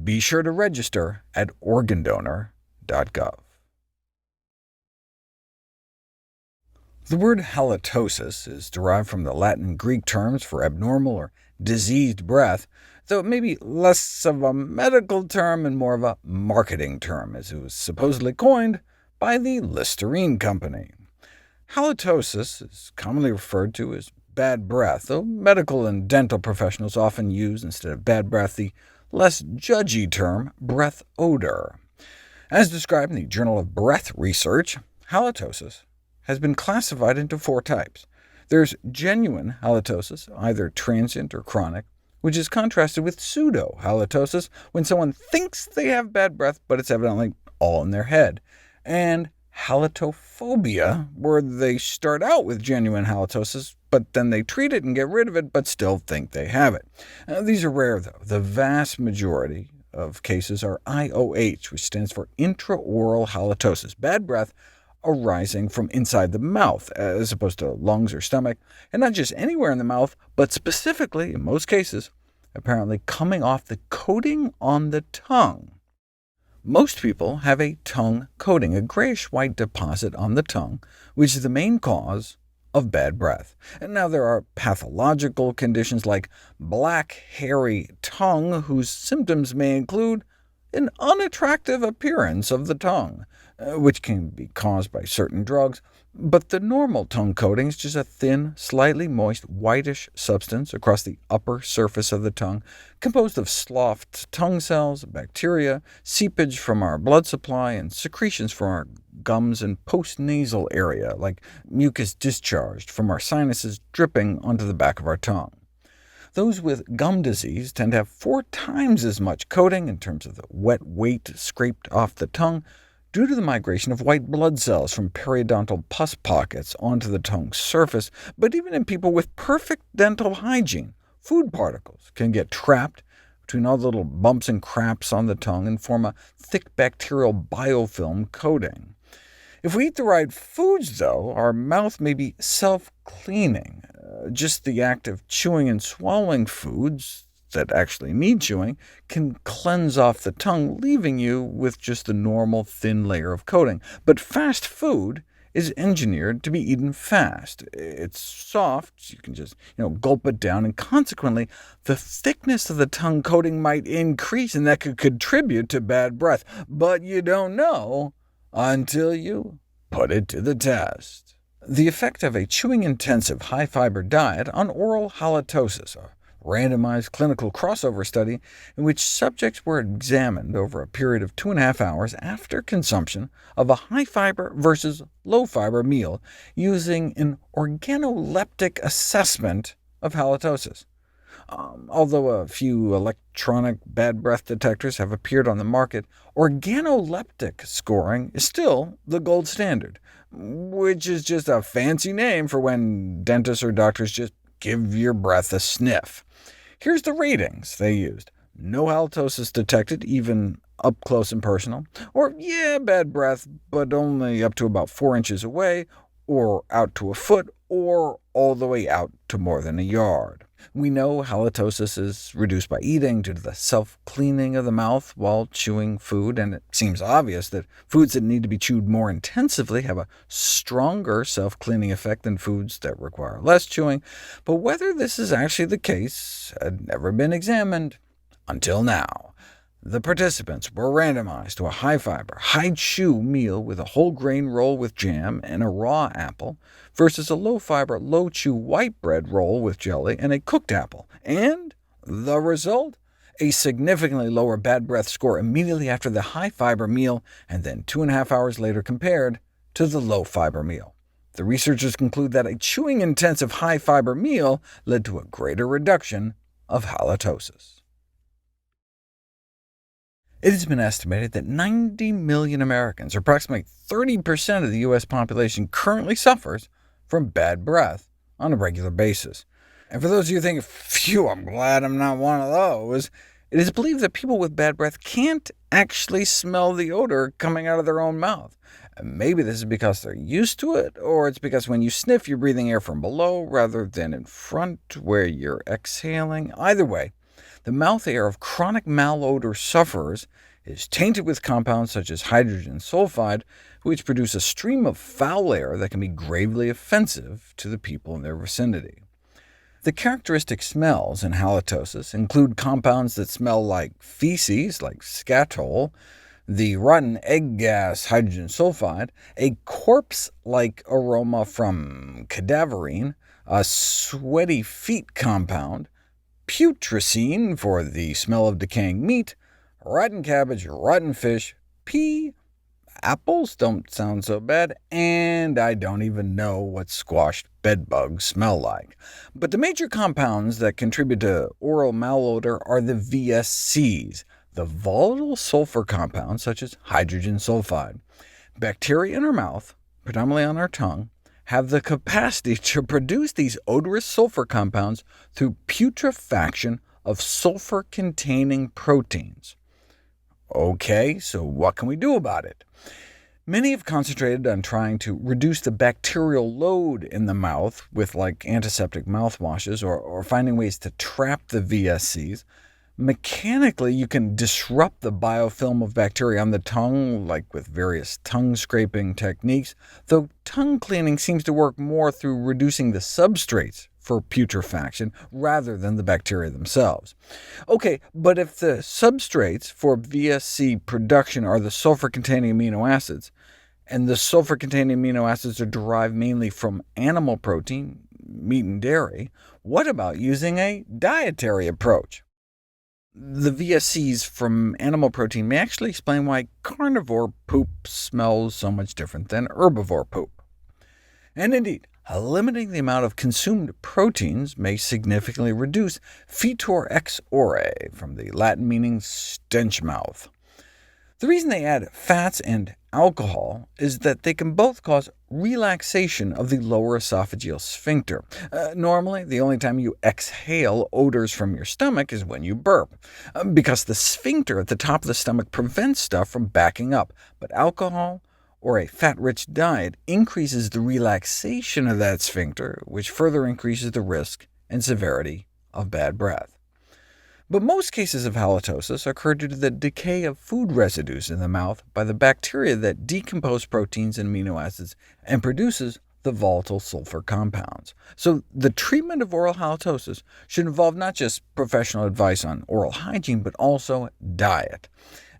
be sure to register at organdonor.gov. The word halitosis is derived from the Latin and Greek terms for abnormal or diseased breath, though it may be less of a medical term and more of a marketing term, as it was supposedly coined by the Listerine Company. Halitosis is commonly referred to as bad breath, though medical and dental professionals often use, instead of bad breath, the less judgy term breath odor. As described in the Journal of Breath Research, halitosis has been classified into 4 types. There's genuine halitosis, either transient or chronic, which is contrasted with pseudo-halitosis, when someone thinks they have bad breath, but it's evidently all in their head, and halitophobia, where they start out with genuine halitosis, but then they treat it and get rid of it, but still think they have it. These are rare, though. The vast majority of cases are IOH, which stands for intraoral halitosis, bad breath arising from inside the mouth, as opposed to lungs or stomach, and not just anywhere in the mouth, but specifically, in most cases, apparently coming off the coating on the tongue. Most people have a tongue coating, a grayish-white deposit on the tongue, which is the main cause of bad breath. And now there are pathological conditions like black, hairy tongue, whose symptoms may include an unattractive appearance of the tongue, which can be caused by certain drugs, but the normal tongue coating is just a thin, slightly moist, whitish substance across the upper surface of the tongue, composed of sloughed tongue cells, bacteria, seepage from our blood supply, and secretions from our gums and postnasal area, like mucus discharged from our sinuses dripping onto the back of our tongue. Those with gum disease tend to have 4 times as much coating in terms of the wet weight scraped off the tongue, due to the migration of white blood cells from periodontal pus pockets onto the tongue's surface. But even in people with perfect dental hygiene, food particles can get trapped between all the little bumps and craps on the tongue and form a thick bacterial biofilm coating. If we eat the right foods, though, our mouth may be self-cleaning. Just the act of chewing and swallowing foods that actually need chewing can cleanse off the tongue, leaving you with just the normal thin layer of coating. But fast food is engineered to be eaten fast. It's soft, you can just gulp it down, and consequently the thickness of the tongue coating might increase, and that could contribute to bad breath. But you don't know until you put it to the test. The effect of a chewing-intensive, high-fiber diet on oral halitosis, a randomized clinical crossover study in which subjects were examined over a period of 2.5 hours after consumption of a high-fiber versus low-fiber meal, using an organoleptic assessment of halitosis. Although a few electronic bad breath detectors have appeared on the market, organoleptic scoring is still the gold standard, which is just a fancy name for when dentists or doctors just give your breath a sniff. Here's the ratings they used. No halitosis detected, even up close and personal, or yeah, bad breath, but only up to about 4 inches away, or out to a foot, or all the way out to more than a yard. We know halitosis is reduced by eating due to the self-cleaning of the mouth while chewing food, and it seems obvious that foods that need to be chewed more intensively have a stronger self-cleaning effect than foods that require less chewing, but whether this is actually the case had never been examined until now. The participants were randomized to a high-fiber, high-chew meal with a whole-grain roll with jam and a raw apple, versus a low-fiber, low-chew white bread roll with jelly and a cooked apple. And the result? A significantly lower bad breath score immediately after the high-fiber meal, and then 2.5 hours later compared to the low-fiber meal. The researchers conclude that a chewing-intensive high-fiber meal led to a greater reduction of halitosis. It has been estimated that 90 million Americans, or approximately 30% of the U.S. population, currently suffers from bad breath on a regular basis. And for those of you thinking, phew, I'm glad I'm not one of those, it is believed that people with bad breath can't actually smell the odor coming out of their own mouth. Maybe this is because they're used to it, or it's because when you sniff, you're breathing air from below rather than in front, where you're exhaling. Either way, the mouth air of chronic malodor sufferers is tainted with compounds such as hydrogen sulfide, which produce a stream of foul air that can be gravely offensive to the people in their vicinity. The characteristic smells in halitosis include compounds that smell like feces, like scatol, the rotten egg gas hydrogen sulfide, a corpse-like aroma from cadaverine, a sweaty feet compound, putrescine for the smell of decaying meat, rotten cabbage, rotten fish, pea, apples don't sound so bad, and I don't even know what squashed bedbugs smell like. But the major compounds that contribute to oral malodor are the VSCs, the volatile sulfur compounds such as hydrogen sulfide. Bacteria in our mouth, predominantly on our tongue, have the capacity to produce these odorous sulfur compounds through putrefaction of sulfur-containing proteins. OK, so what can we do about it? Many have concentrated on trying to reduce the bacterial load in the mouth with antiseptic mouthwashes, or finding ways to trap the VSCs. Mechanically, you can disrupt the biofilm of bacteria on the tongue, with various tongue-scraping techniques, though tongue cleaning seems to work more through reducing the substrates for putrefaction rather than the bacteria themselves. OK, but if the substrates for VSC production are the sulfur-containing amino acids, and the sulfur-containing amino acids are derived mainly from animal protein, meat and dairy, what about using a dietary approach? The VSCs from animal protein may actually explain why carnivore poop smells so much different than herbivore poop. And indeed, limiting the amount of consumed proteins may significantly reduce fetor ex ore, from the Latin meaning stench mouth. The reason they add fats and alcohol is that they can both cause relaxation of the lower esophageal sphincter. Normally, the only time you exhale odors from your stomach is when you burp, because the sphincter at the top of the stomach prevents stuff from backing up, but alcohol or a fat-rich diet increases the relaxation of that sphincter, which further increases the risk and severity of bad breath. But most cases of halitosis occur due to the decay of food residues in the mouth by the bacteria that decompose proteins and amino acids and produces the volatile sulfur compounds. So the treatment of oral halitosis should involve not just professional advice on oral hygiene, but also diet.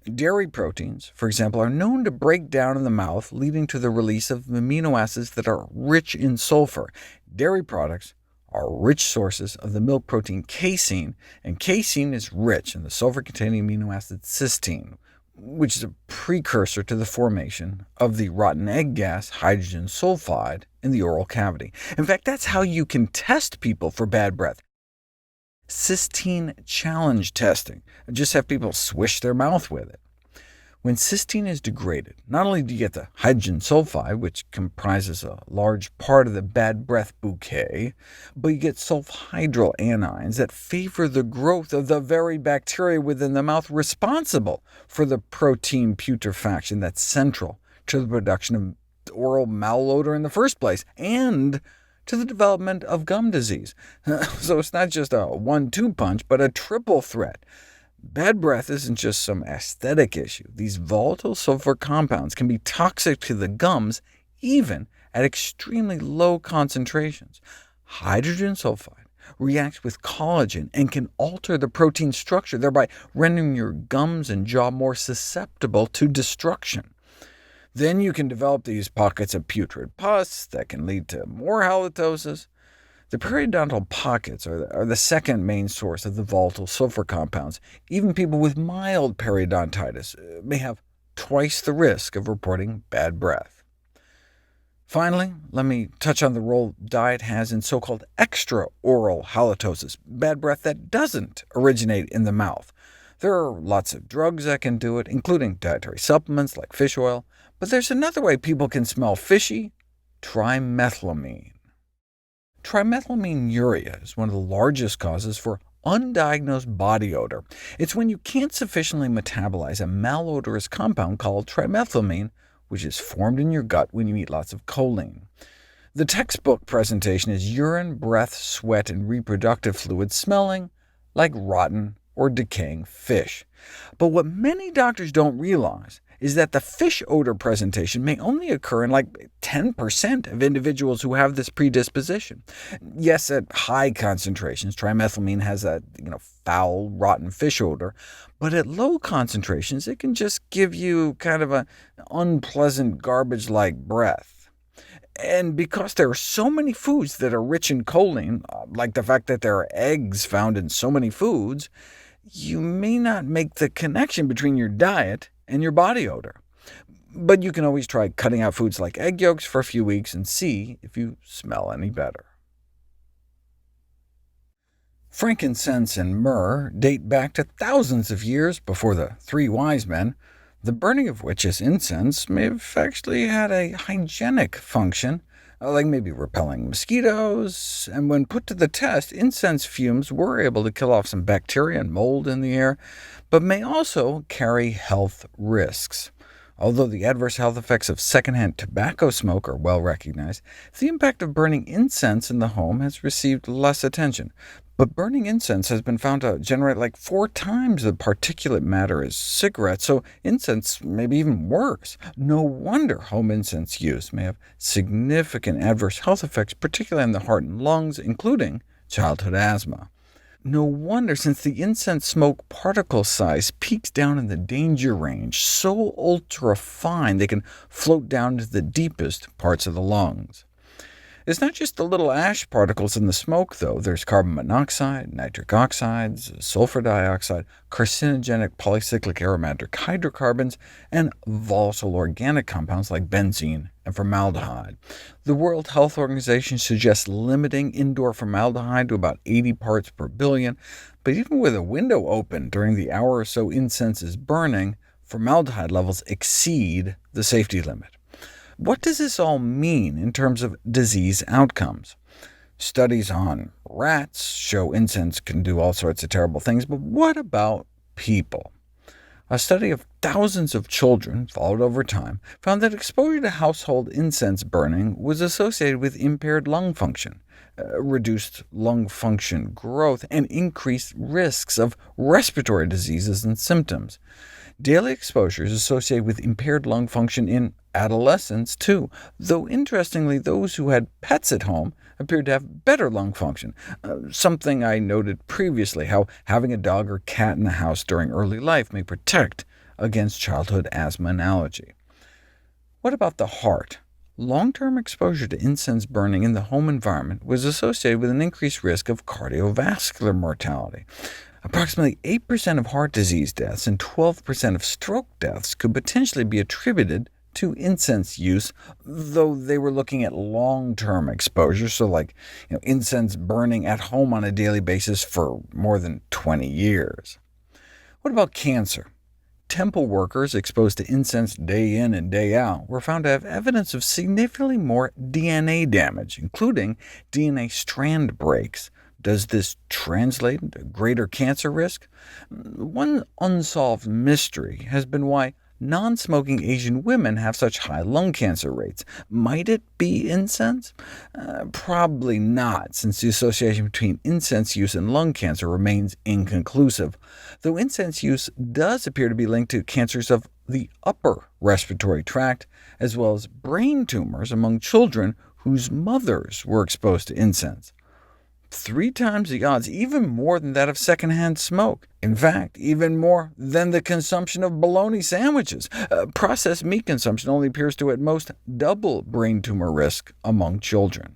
Dairy proteins, for example, are known to break down in the mouth, leading to the release of amino acids that are rich in sulfur. Dairy products are rich sources of the milk protein casein, and casein is rich in the sulfur-containing amino acid cysteine, which is a precursor to the formation of the rotten egg gas hydrogen sulfide in the oral cavity. In fact, that's how you can test people for bad breath. Cysteine challenge testing. Just have people swish their mouth with it. When cysteine is degraded, not only do you get the hydrogen sulfide, which comprises a large part of the bad breath bouquet, but you get sulfhydryl anions that favor the growth of the very bacteria within the mouth responsible for the protein putrefaction that's central to the production of oral malodor in the first place, and to the development of gum disease. So it's not just a 1-2 punch, but a triple threat. Bad breath isn't just some aesthetic issue. These volatile sulfur compounds can be toxic to the gums, even at extremely low concentrations. Hydrogen sulfide reacts with collagen and can alter the protein structure, thereby rendering your gums and jaw more susceptible to destruction. Then you can develop these pockets of putrid pus that can lead to more halitosis. The periodontal pockets are the second main source of the volatile sulfur compounds. Even people with mild periodontitis may have twice the risk of reporting bad breath. Finally, let me touch on the role diet has in so-called extraoral halitosis, bad breath that doesn't originate in the mouth. There are lots of drugs that can do it, including dietary supplements like fish oil, but there's another way people can smell fishy: trimethylamine. Trimethylamine-urea is one of the largest causes for undiagnosed body odor. It's when you can't sufficiently metabolize a malodorous compound called trimethylamine, which is formed in your gut when you eat lots of choline. The textbook presentation is urine, breath, sweat, and reproductive fluid smelling like rotten or decaying fish. But what many doctors don't realize is that the fish odor presentation may only occur in like 10% of individuals who have this predisposition. Yes, at high concentrations, trimethylamine has that foul, rotten fish odor, but at low concentrations it can just give you kind of an unpleasant garbage-like breath. And because there are so many foods that are rich in choline, like the fact that there are eggs found in so many foods, you may not make the connection between your diet and your body odor. But you can always try cutting out foods like egg yolks for a few weeks and see if you smell any better. Frankincense and myrrh date back to thousands of years before the three wise men, the burning of which as incense may have actually had a hygienic function, like maybe repelling mosquitoes, and when put to the test, incense fumes were able to kill off some bacteria and mold in the air, but may also carry health risks. Although the adverse health effects of secondhand tobacco smoke are well recognized, the impact of burning incense in the home has received less attention. But burning incense has been found to generate like 4 times the particulate matter as cigarettes, so incense may be even worse. No wonder home incense use may have significant adverse health effects, particularly on the heart and lungs, including childhood asthma. No wonder, since the incense smoke particle size peaks down in the danger range, so ultra-fine they can float down into the deepest parts of the lungs. It's not just the little ash particles in the smoke, though. There's carbon monoxide, nitric oxides, sulfur dioxide, carcinogenic polycyclic aromatic hydrocarbons, and volatile organic compounds like benzene and formaldehyde. The World Health Organization suggests limiting indoor formaldehyde to about 80 parts per billion, but even with a window open during the hour or so incense is burning, formaldehyde levels exceed the safety limit. What does this all mean in terms of disease outcomes? Studies on rats show incense can do all sorts of terrible things, but what about people? A study of thousands of children, followed over time, found that exposure to household incense burning was associated with impaired lung function, reduced lung function growth, and increased risks of respiratory diseases and symptoms. Daily exposure is associated with impaired lung function in adolescents, too, though interestingly those who had pets at home appeared to have better lung function, something I noted previously, how having a dog or cat in the house during early life may protect against childhood asthma and allergy. What about the heart? Long-term exposure to incense burning in the home environment was associated with an increased risk of cardiovascular mortality. Approximately 8% of heart disease deaths and 12% of stroke deaths could potentially be attributed to incense use, though they were looking at long-term exposure, so like incense burning at home on a daily basis for more than 20 years. What about cancer? Temple workers exposed to incense day in and day out were found to have evidence of significantly more DNA damage, including DNA strand breaks. Does this translate into greater cancer risk? One unsolved mystery has been why non-smoking Asian women have such high lung cancer rates. Might it be incense? Probably not, since the association between incense use and lung cancer remains inconclusive, though incense use does appear to be linked to cancers of the upper respiratory tract, as well as brain tumors among children whose mothers were exposed to incense. 3 times the odds, even more than that of secondhand smoke. In fact, even more than the consumption of bologna sandwiches. Processed meat consumption only appears to at most double brain tumor risk among children.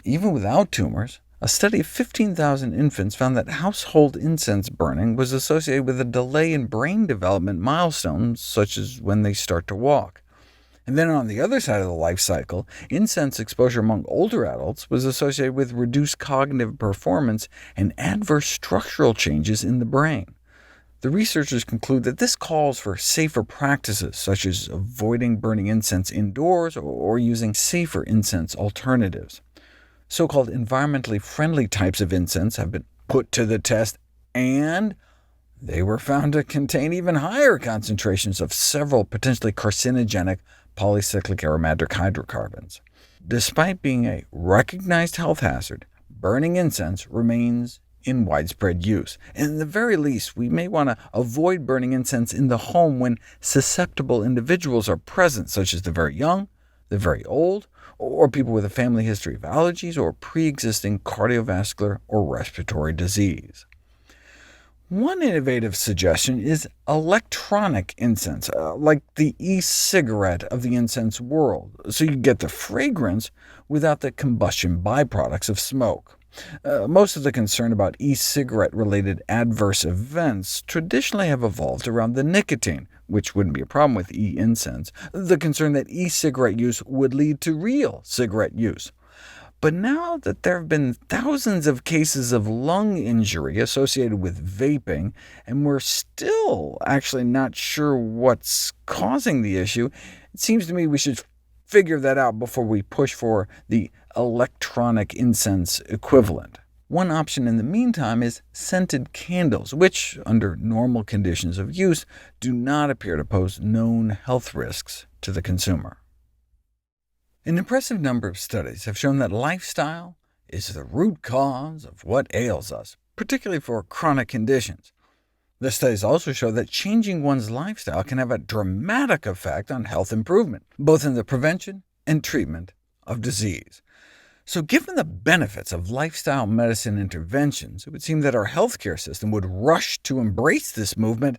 Even without tumors, a study of 15,000 infants found that household incense burning was associated with a delay in brain development milestones, such as when they start to walk. And then on the other side of the life cycle, incense exposure among older adults was associated with reduced cognitive performance and adverse structural changes in the brain. The researchers conclude that this calls for safer practices, such as avoiding burning incense indoors or using safer incense alternatives. So-called environmentally friendly types of incense have been put to the test, and they were found to contain even higher concentrations of several potentially carcinogenic polycyclic aromatic hydrocarbons. Despite being a recognized health hazard, burning incense remains in widespread use. In the very least, we may want to avoid burning incense in the home when susceptible individuals are present, such as the very young, the very old, or people with a family history of allergies or pre-existing cardiovascular or respiratory disease. One innovative suggestion is electronic incense, like the e-cigarette of the incense world, so you get the fragrance without the combustion byproducts of smoke. Most of the concern about e-cigarette-related adverse events traditionally have evolved around the nicotine, which wouldn't be a problem with e-incense, the concern that e-cigarette use would lead to real cigarette use. But now that there have been thousands of cases of lung injury associated with vaping, and we're still actually not sure what's causing the issue, it seems to me we should figure that out before we push for the electronic incense equivalent. One option in the meantime is scented candles, which, under normal conditions of use, do not appear to pose known health risks to the consumer. An impressive number of studies have shown that lifestyle is the root cause of what ails us, particularly for chronic conditions. The studies also show that changing one's lifestyle can have a dramatic effect on health improvement, both in the prevention and treatment of disease. So given the benefits of lifestyle medicine interventions, it would seem that our healthcare system would rush to embrace this movement.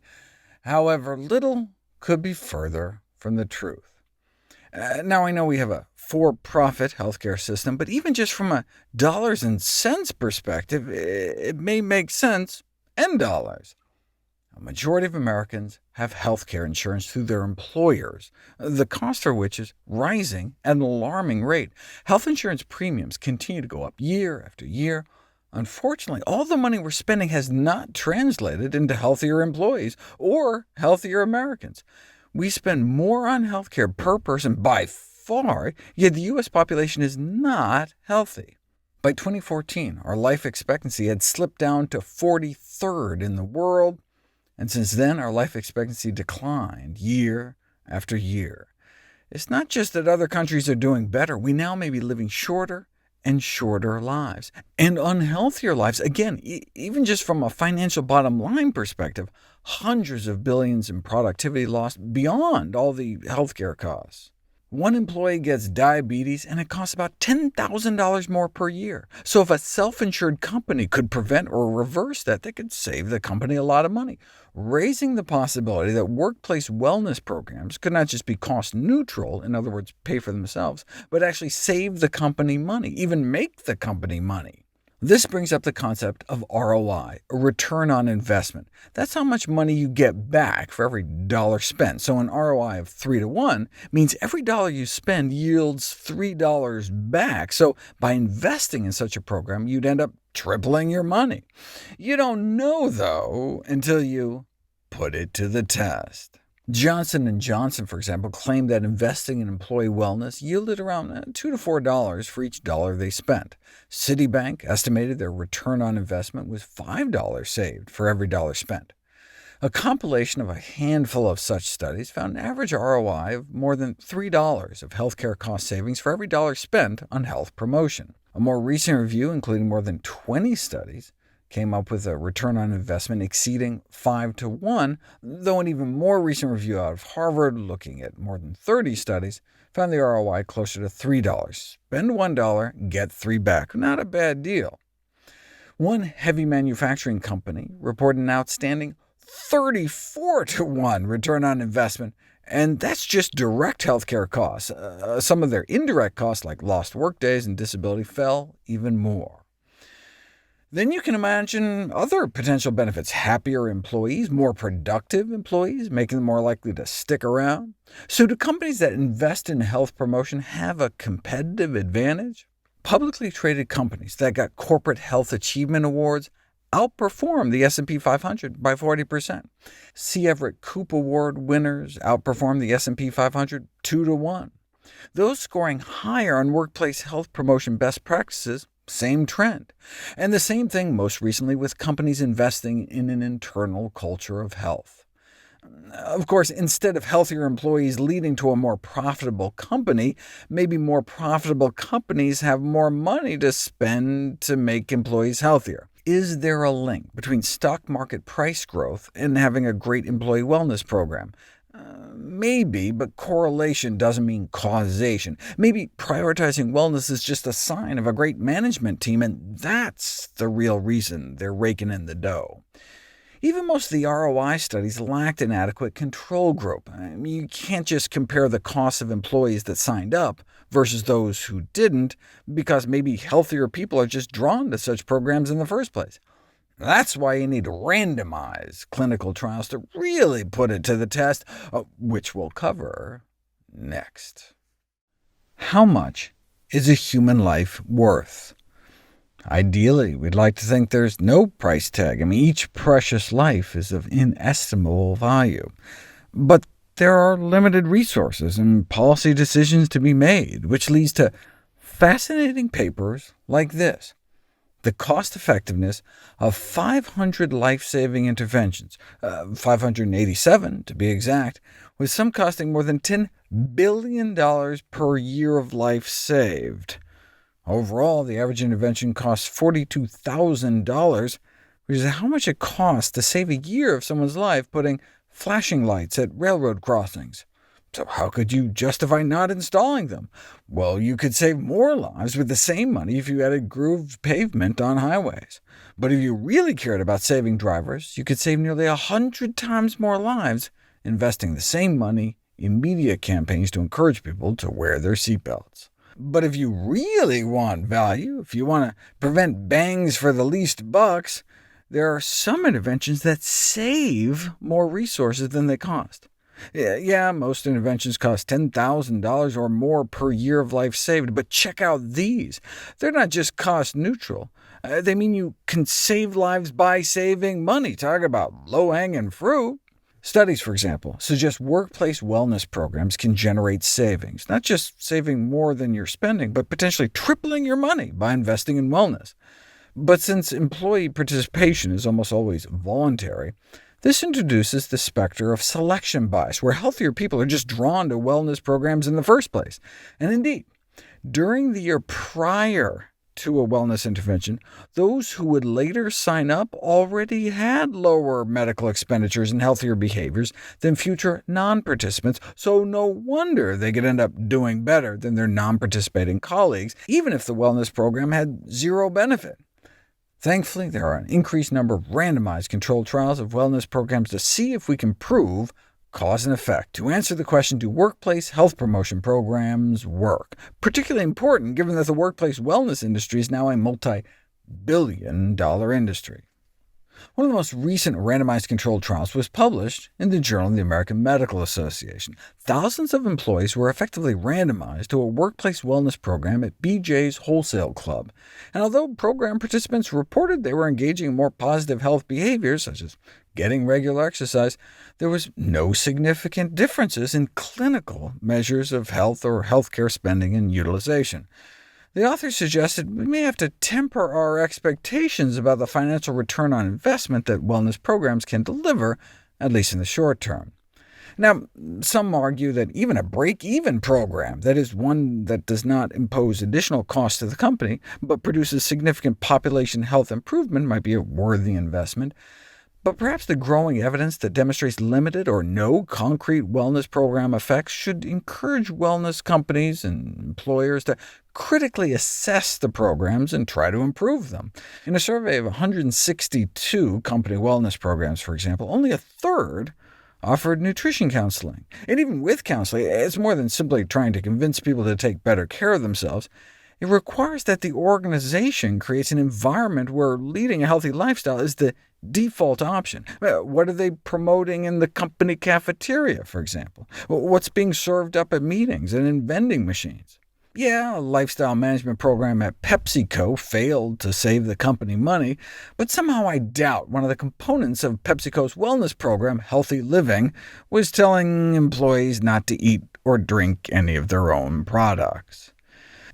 However, little could be further from the truth. Now I know we have a for-profit healthcare system, but even just from a dollars and cents perspective, it may make sense in dollars. A majority of Americans have healthcare insurance through their employers, the cost for which is rising at an alarming rate. Health insurance premiums continue to go up year after year. Unfortunately, all the money we're spending has not translated into healthier employees or healthier Americans. We spend more on healthcare per person by far, yet the U.S. population is not healthy. By 2014, our life expectancy had slipped down to 43rd in the world, and since then our life expectancy declined year after year. It's not just that other countries are doing better. We now may be living shorter and shorter lives, and unhealthier lives. Again, even just from a financial bottom-line perspective, hundreds of billions in productivity lost beyond all the healthcare costs. One employee gets diabetes, and it costs about $10,000 more per year. So if a self-insured company could prevent or reverse that, they could save the company a lot of money, raising the possibility that workplace wellness programs could not just be cost-neutral, in other words, pay for themselves, but actually save the company money, even make the company money. This brings up the concept of ROI, a return on investment. That's how much money you get back for every dollar spent. So an ROI of 3 to 1 means every dollar you spend yields $3 back. So by investing in such a program, you'd end up tripling your money. You don't know, though, until you put it to the test. Johnson & Johnson, for example, claimed that investing in employee wellness yielded around $2 to $4 for each dollar they spent. Citibank estimated their return on investment was $5 saved for every dollar spent. A compilation of a handful of such studies found an average ROI of more than $3 of healthcare cost savings for every dollar spent on health promotion. A more recent review, including more than 20 studies, came up with a return on investment exceeding 5 to 1, though an even more recent review out of Harvard, looking at more than 30 studies, found the ROI closer to $3. Spend $1, get 3 back. Not a bad deal. One heavy manufacturing company reported an outstanding 34 to 1 return on investment, and that's just direct healthcare costs. Some of their indirect costs, like lost workdays and disability, fell even more. Then you can imagine other potential benefits: happier employees, more productive employees, making them more likely to stick around. So do companies that invest in health promotion have a competitive advantage? Publicly traded companies that got corporate health achievement awards outperform the S&P 500 by 40%. C. Everett Koop Award winners outperform the S&P 500 2-to-1. Those scoring higher on workplace health promotion best practices, same trend. And the same thing most recently with companies investing in an internal culture of health. Of course, instead of healthier employees leading to a more profitable company, maybe more profitable companies have more money to spend to make employees healthier. Is there a link between stock market price growth and having a great employee wellness program? Maybe, but correlation doesn't mean causation. Maybe prioritizing wellness is just a sign of a great management team, and that's the real reason they're raking in the dough. Even most of the ROI studies lacked an adequate control group. You can't just compare the costs of employees that signed up versus those who didn't, because maybe healthier people are just drawn to such programs in the first place. That's why you need randomized clinical trials to really put it to the test, which we'll cover next. How much is a human life worth? Ideally, we'd like to think there's no price tag. Each precious life is of inestimable value. But there are limited resources and policy decisions to be made, which leads to fascinating papers like this. The cost-effectiveness of 500 life-saving interventions, 587 to be exact, with some costing more than $10 billion per year of life saved. Overall, the average intervention costs $42,000, which is how much it costs to save a year of someone's life putting flashing lights at railroad crossings. So how could you justify not installing them? Well, you could save more lives with the same money if you added grooved pavement on highways. But if you really cared about saving drivers, you could save nearly 100 times more lives investing the same money in media campaigns to encourage people to wear their seatbelts. But if you really want value, if you want to prevent bangs for the least bucks, there are some interventions that save more resources than they cost. Yeah, most interventions cost $10,000 or more per year of life saved, but check out these. They're not just cost-neutral. They mean you can save lives by saving money. Talk about low-hanging fruit. Studies, for example, suggest workplace wellness programs can generate savings, not just saving more than you're spending, but potentially tripling your money by investing in wellness. But since employee participation is almost always voluntary, this introduces the specter of selection bias, where healthier people are just drawn to wellness programs in the first place. And indeed, during the year prior to a wellness intervention, those who would later sign up already had lower medical expenditures and healthier behaviors than future non-participants, so no wonder they could end up doing better than their non-participating colleagues, even if the wellness program had zero benefit. Thankfully, there are an increased number of randomized controlled trials of wellness programs to see if we can prove cause and effect, to answer the question, do workplace health promotion programs work? Particularly important given that the workplace wellness industry is now a multi-billion-dollar industry. One of the most recent randomized controlled trials was published in the Journal of the American Medical Association. Thousands of employees were effectively randomized to a workplace wellness program at BJ's Wholesale Club, and although program participants reported they were engaging in more positive health behaviors, such as getting regular exercise, there was no significant differences in clinical measures of health or healthcare spending and utilization. The authors suggested we may have to temper our expectations about the financial return on investment that wellness programs can deliver, at least in the short term. Now, some argue that even a break-even program, that is, one that does not impose additional costs to the company, but produces significant population health improvement, might be a worthy investment. But perhaps the growing evidence that demonstrates limited or no concrete wellness program effects should encourage wellness companies and employers to critically assess the programs and try to improve them. In a survey of 162 company wellness programs, for example, only a third offered nutrition counseling. And even with counseling, it's more than simply trying to convince people to take better care of themselves. It requires that the organization creates an environment where leading a healthy lifestyle is the default option. What are they promoting in the company cafeteria, for example? What's being served up at meetings and in vending machines? Yeah, a lifestyle management program at PepsiCo failed to save the company money, but somehow I doubt one of the components of PepsiCo's wellness program, Healthy Living, was telling employees not to eat or drink any of their own products.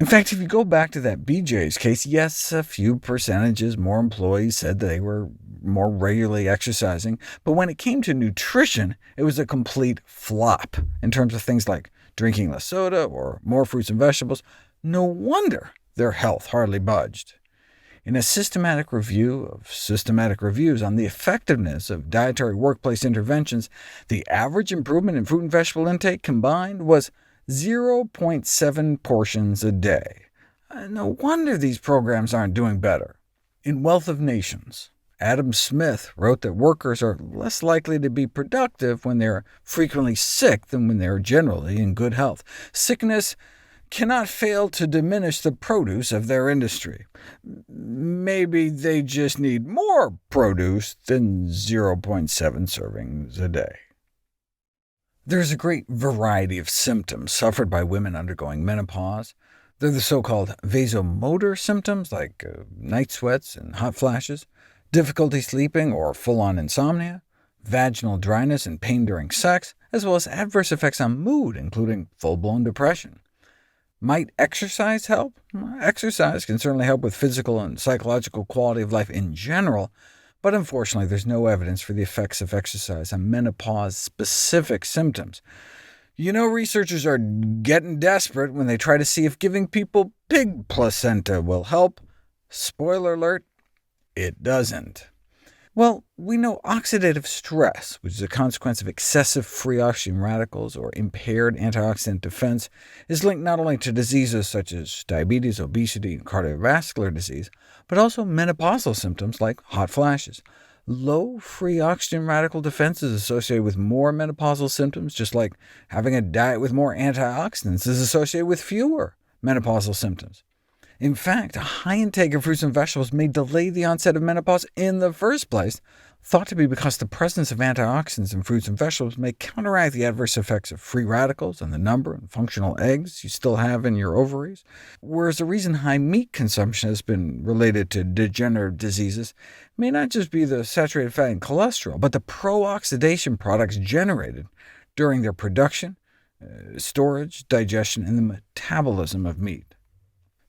In fact, if you go back to that BJ's case, yes, a few percentages more employees said they were more regularly exercising, but when it came to nutrition, it was a complete flop in terms of things like drinking less soda or more fruits and vegetables. No wonder their health hardly budged. In a systematic review of systematic reviews on the effectiveness of dietary workplace interventions, the average improvement in fruit and vegetable intake combined was 0.7 portions a day. No wonder these programs aren't doing better. In Wealth of Nations, Adam Smith wrote that workers are less likely to be productive when they are frequently sick than when they are generally in good health. Sickness cannot fail to diminish the produce of their industry. Maybe they just need more produce than 0.7 servings a day. There's a great variety of symptoms suffered by women undergoing menopause. They're the so-called vasomotor symptoms, like night sweats and hot flashes, difficulty sleeping or full-on insomnia, vaginal dryness and pain during sex, as well as adverse effects on mood, including full-blown depression. Might exercise help? Exercise can certainly help with physical and psychological quality of life in general, but unfortunately there's no evidence for the effects of exercise on menopause-specific symptoms. You know, researchers are getting desperate when they try to see if giving people pig placenta will help. Spoiler alert, it doesn't. Well, we know oxidative stress, which is a consequence of excessive free oxygen radicals or impaired antioxidant defense, is linked not only to diseases such as diabetes, obesity, and cardiovascular disease, but also menopausal symptoms like hot flashes. Low free oxygen radical defense is associated with more menopausal symptoms, just like having a diet with more antioxidants is associated with fewer menopausal symptoms. In fact, a high intake of fruits and vegetables may delay the onset of menopause in the first place, thought to be because the presence of antioxidants in fruits and vegetables may counteract the adverse effects of free radicals and the number and functional eggs you still have in your ovaries, whereas the reason high meat consumption has been related to degenerative diseases may not just be the saturated fat and cholesterol, but the pro-oxidation products generated during their production, storage, digestion, and the metabolism of meat.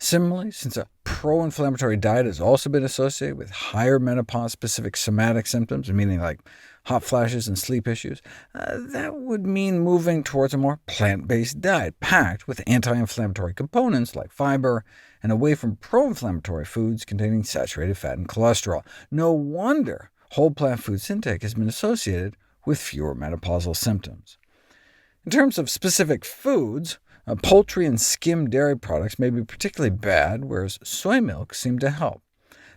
Similarly, since a pro-inflammatory diet has also been associated with higher menopause-specific somatic symptoms, meaning like hot flashes and sleep issues, that would mean moving towards a more plant-based diet, packed with anti-inflammatory components like fiber, and away from pro-inflammatory foods containing saturated fat and cholesterol. No wonder whole plant foods intake has been associated with fewer menopausal symptoms. In terms of specific foods, poultry and skimmed dairy products may be particularly bad, whereas soy milk seem to help.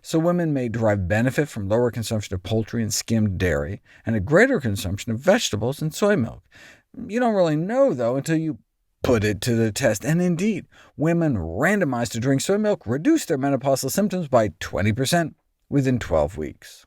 So women may derive benefit from lower consumption of poultry and skimmed dairy, and a greater consumption of vegetables and soy milk. You don't really know, though, until you put it to the test. And indeed, women randomized to drink soy milk reduced their menopausal symptoms by 20% within 12 weeks.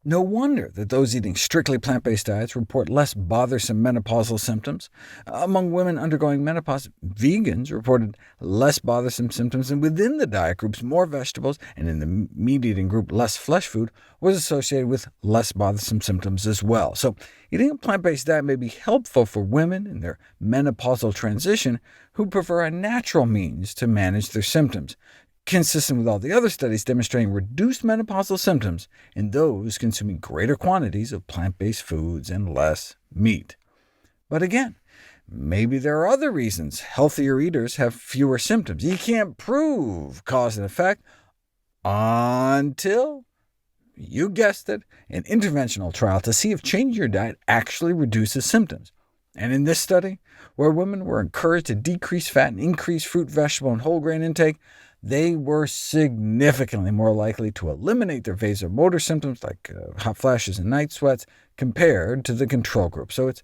No wonder that those eating strictly plant-based diets report less bothersome menopausal symptoms. Among women undergoing menopause, vegans reported less bothersome symptoms, and within the diet groups, more vegetables, and in the meat-eating group, less flesh food, was associated with less bothersome symptoms as well. So eating a plant-based diet may be helpful for women in their menopausal transition who prefer a natural means to manage their symptoms, consistent with all the other studies demonstrating reduced menopausal symptoms in those consuming greater quantities of plant-based foods and less meat. But again, maybe there are other reasons healthier eaters have fewer symptoms. You can't prove cause and effect until, you guessed it, an interventional trial to see if changing your diet actually reduces symptoms. And in this study, where women were encouraged to decrease fat and increase fruit, vegetable, and whole grain intake, they were significantly more likely to eliminate their vasomotor symptoms like hot flashes and night sweats compared to the control group. So it's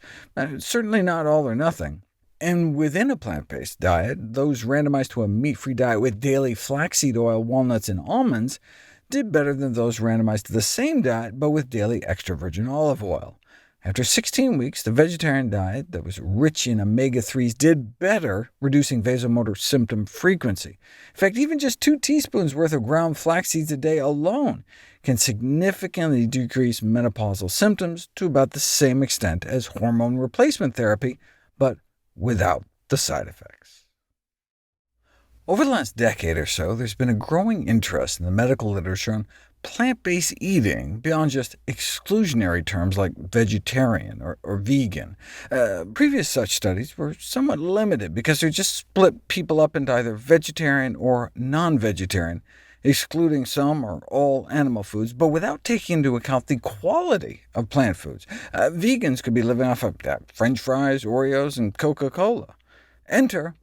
certainly not all or nothing. And within a plant-based diet, those randomized to a meat-free diet with daily flaxseed oil, walnuts, and almonds did better than those randomized to the same diet, but with daily extra virgin olive oil. After 16 weeks, the vegetarian diet that was rich in omega-3s did better, reducing vasomotor symptom frequency. In fact, even just 2 teaspoons worth of ground flax seeds a day alone can significantly decrease menopausal symptoms to about the same extent as hormone replacement therapy, but without the side effects. Over the last decade or so, there's been a growing interest in the medical literature on plant-based eating beyond just exclusionary terms like vegetarian or vegan. Previous such studies were somewhat limited because they just split people up into either vegetarian or non-vegetarian, excluding some or all animal foods, but without taking into account the quality of plant foods. Vegans could be living off of French fries, Oreos, and Coca-Cola. Enter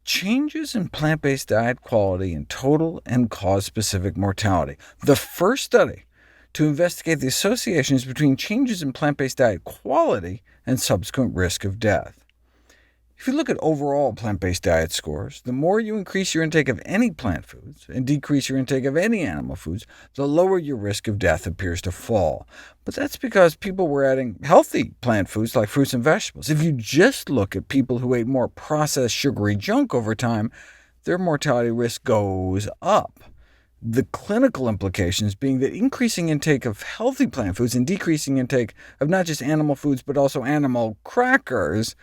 changes in plant-based diet quality in total and cause-specific mortality, the first study to investigate the associations between changes in plant-based diet quality and subsequent risk of death. If you look at overall plant-based diet scores, the more you increase your intake of any plant foods and decrease your intake of any animal foods, the lower your risk of death appears to fall. But that's because people were adding healthy plant foods like fruits and vegetables. If you just look at people who ate more processed sugary junk over time, their mortality risk goes up. The clinical implications being that increasing intake of healthy plant foods and decreasing intake of not just animal foods but also animal crackers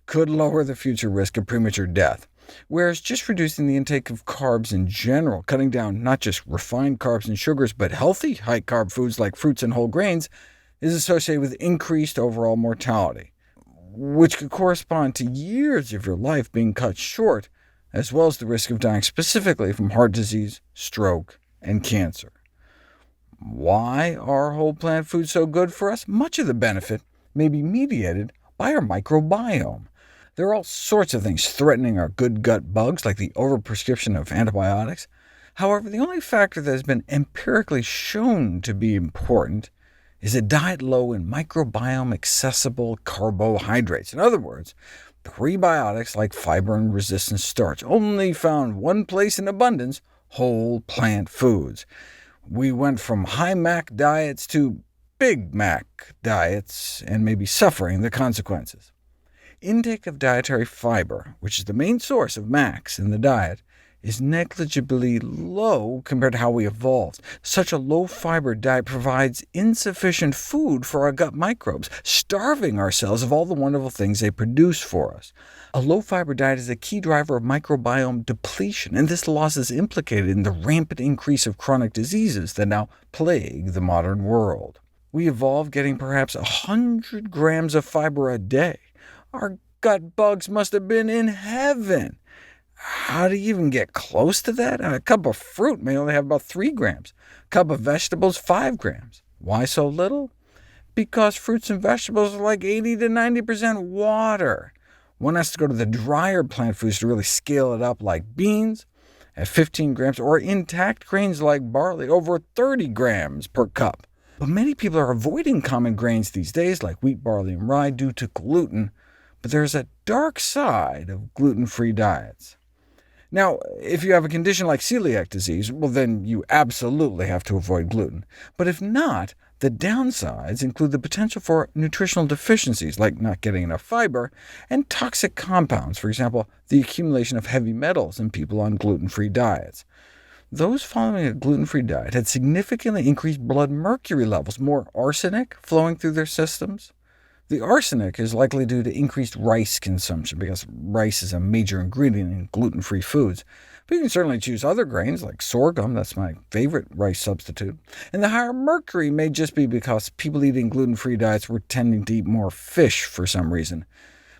could lower the future risk of premature death, whereas just reducing the intake of carbs in general, cutting down not just refined carbs and sugars, but healthy high-carb foods like fruits and whole grains, is associated with increased overall mortality, which could correspond to years of your life being cut short, as well as the risk of dying specifically from heart disease, stroke, and cancer. Why are whole plant foods so good for us? Much of the benefit may be mediated by our microbiome. There are all sorts of things threatening our good gut bugs, like the overprescription of antibiotics. However, the only factor that has been empirically shown to be important is a diet low in microbiome-accessible carbohydrates. In other words, prebiotics like fiber and resistant starch, only found one place in abundance: whole plant foods. We went from high Mac diets to Big Mac diets, and may be suffering the consequences. Intake of dietary fiber, which is the main source of MACs in the diet, is negligibly low compared to how we evolved. Such a low-fiber diet provides insufficient food for our gut microbes, starving our cells of all the wonderful things they produce for us. A low-fiber diet is a key driver of microbiome depletion, and this loss is implicated in the rampant increase of chronic diseases that now plague the modern world. We evolved getting perhaps 100 grams of fiber a day. Our gut bugs must have been in heaven. How do you even get close to that? A cup of fruit may only have about 3 grams. A cup of vegetables, 5 grams. Why so little? Because fruits and vegetables are like 80 to 90% water. One has to go to the drier plant foods to really scale it up, like beans at 15 grams, or intact grains like barley, over 30 grams per cup. But many people are avoiding common grains these days, like wheat, barley, and rye, due to gluten. But there's a dark side of gluten-free diets. Now, if you have a condition like celiac disease, well, then you absolutely have to avoid gluten. But if not, the downsides include the potential for nutritional deficiencies, like not getting enough fiber, and toxic compounds, for example, the accumulation of heavy metals in people on gluten-free diets. Those following a gluten-free diet had significantly increased blood mercury levels, more arsenic flowing through their systems. The arsenic is likely due to increased rice consumption, because rice is a major ingredient in gluten-free foods. But you can certainly choose other grains, like sorghum. That's my favorite rice substitute. And the higher mercury may just be because people eating gluten-free diets were tending to eat more fish for some reason.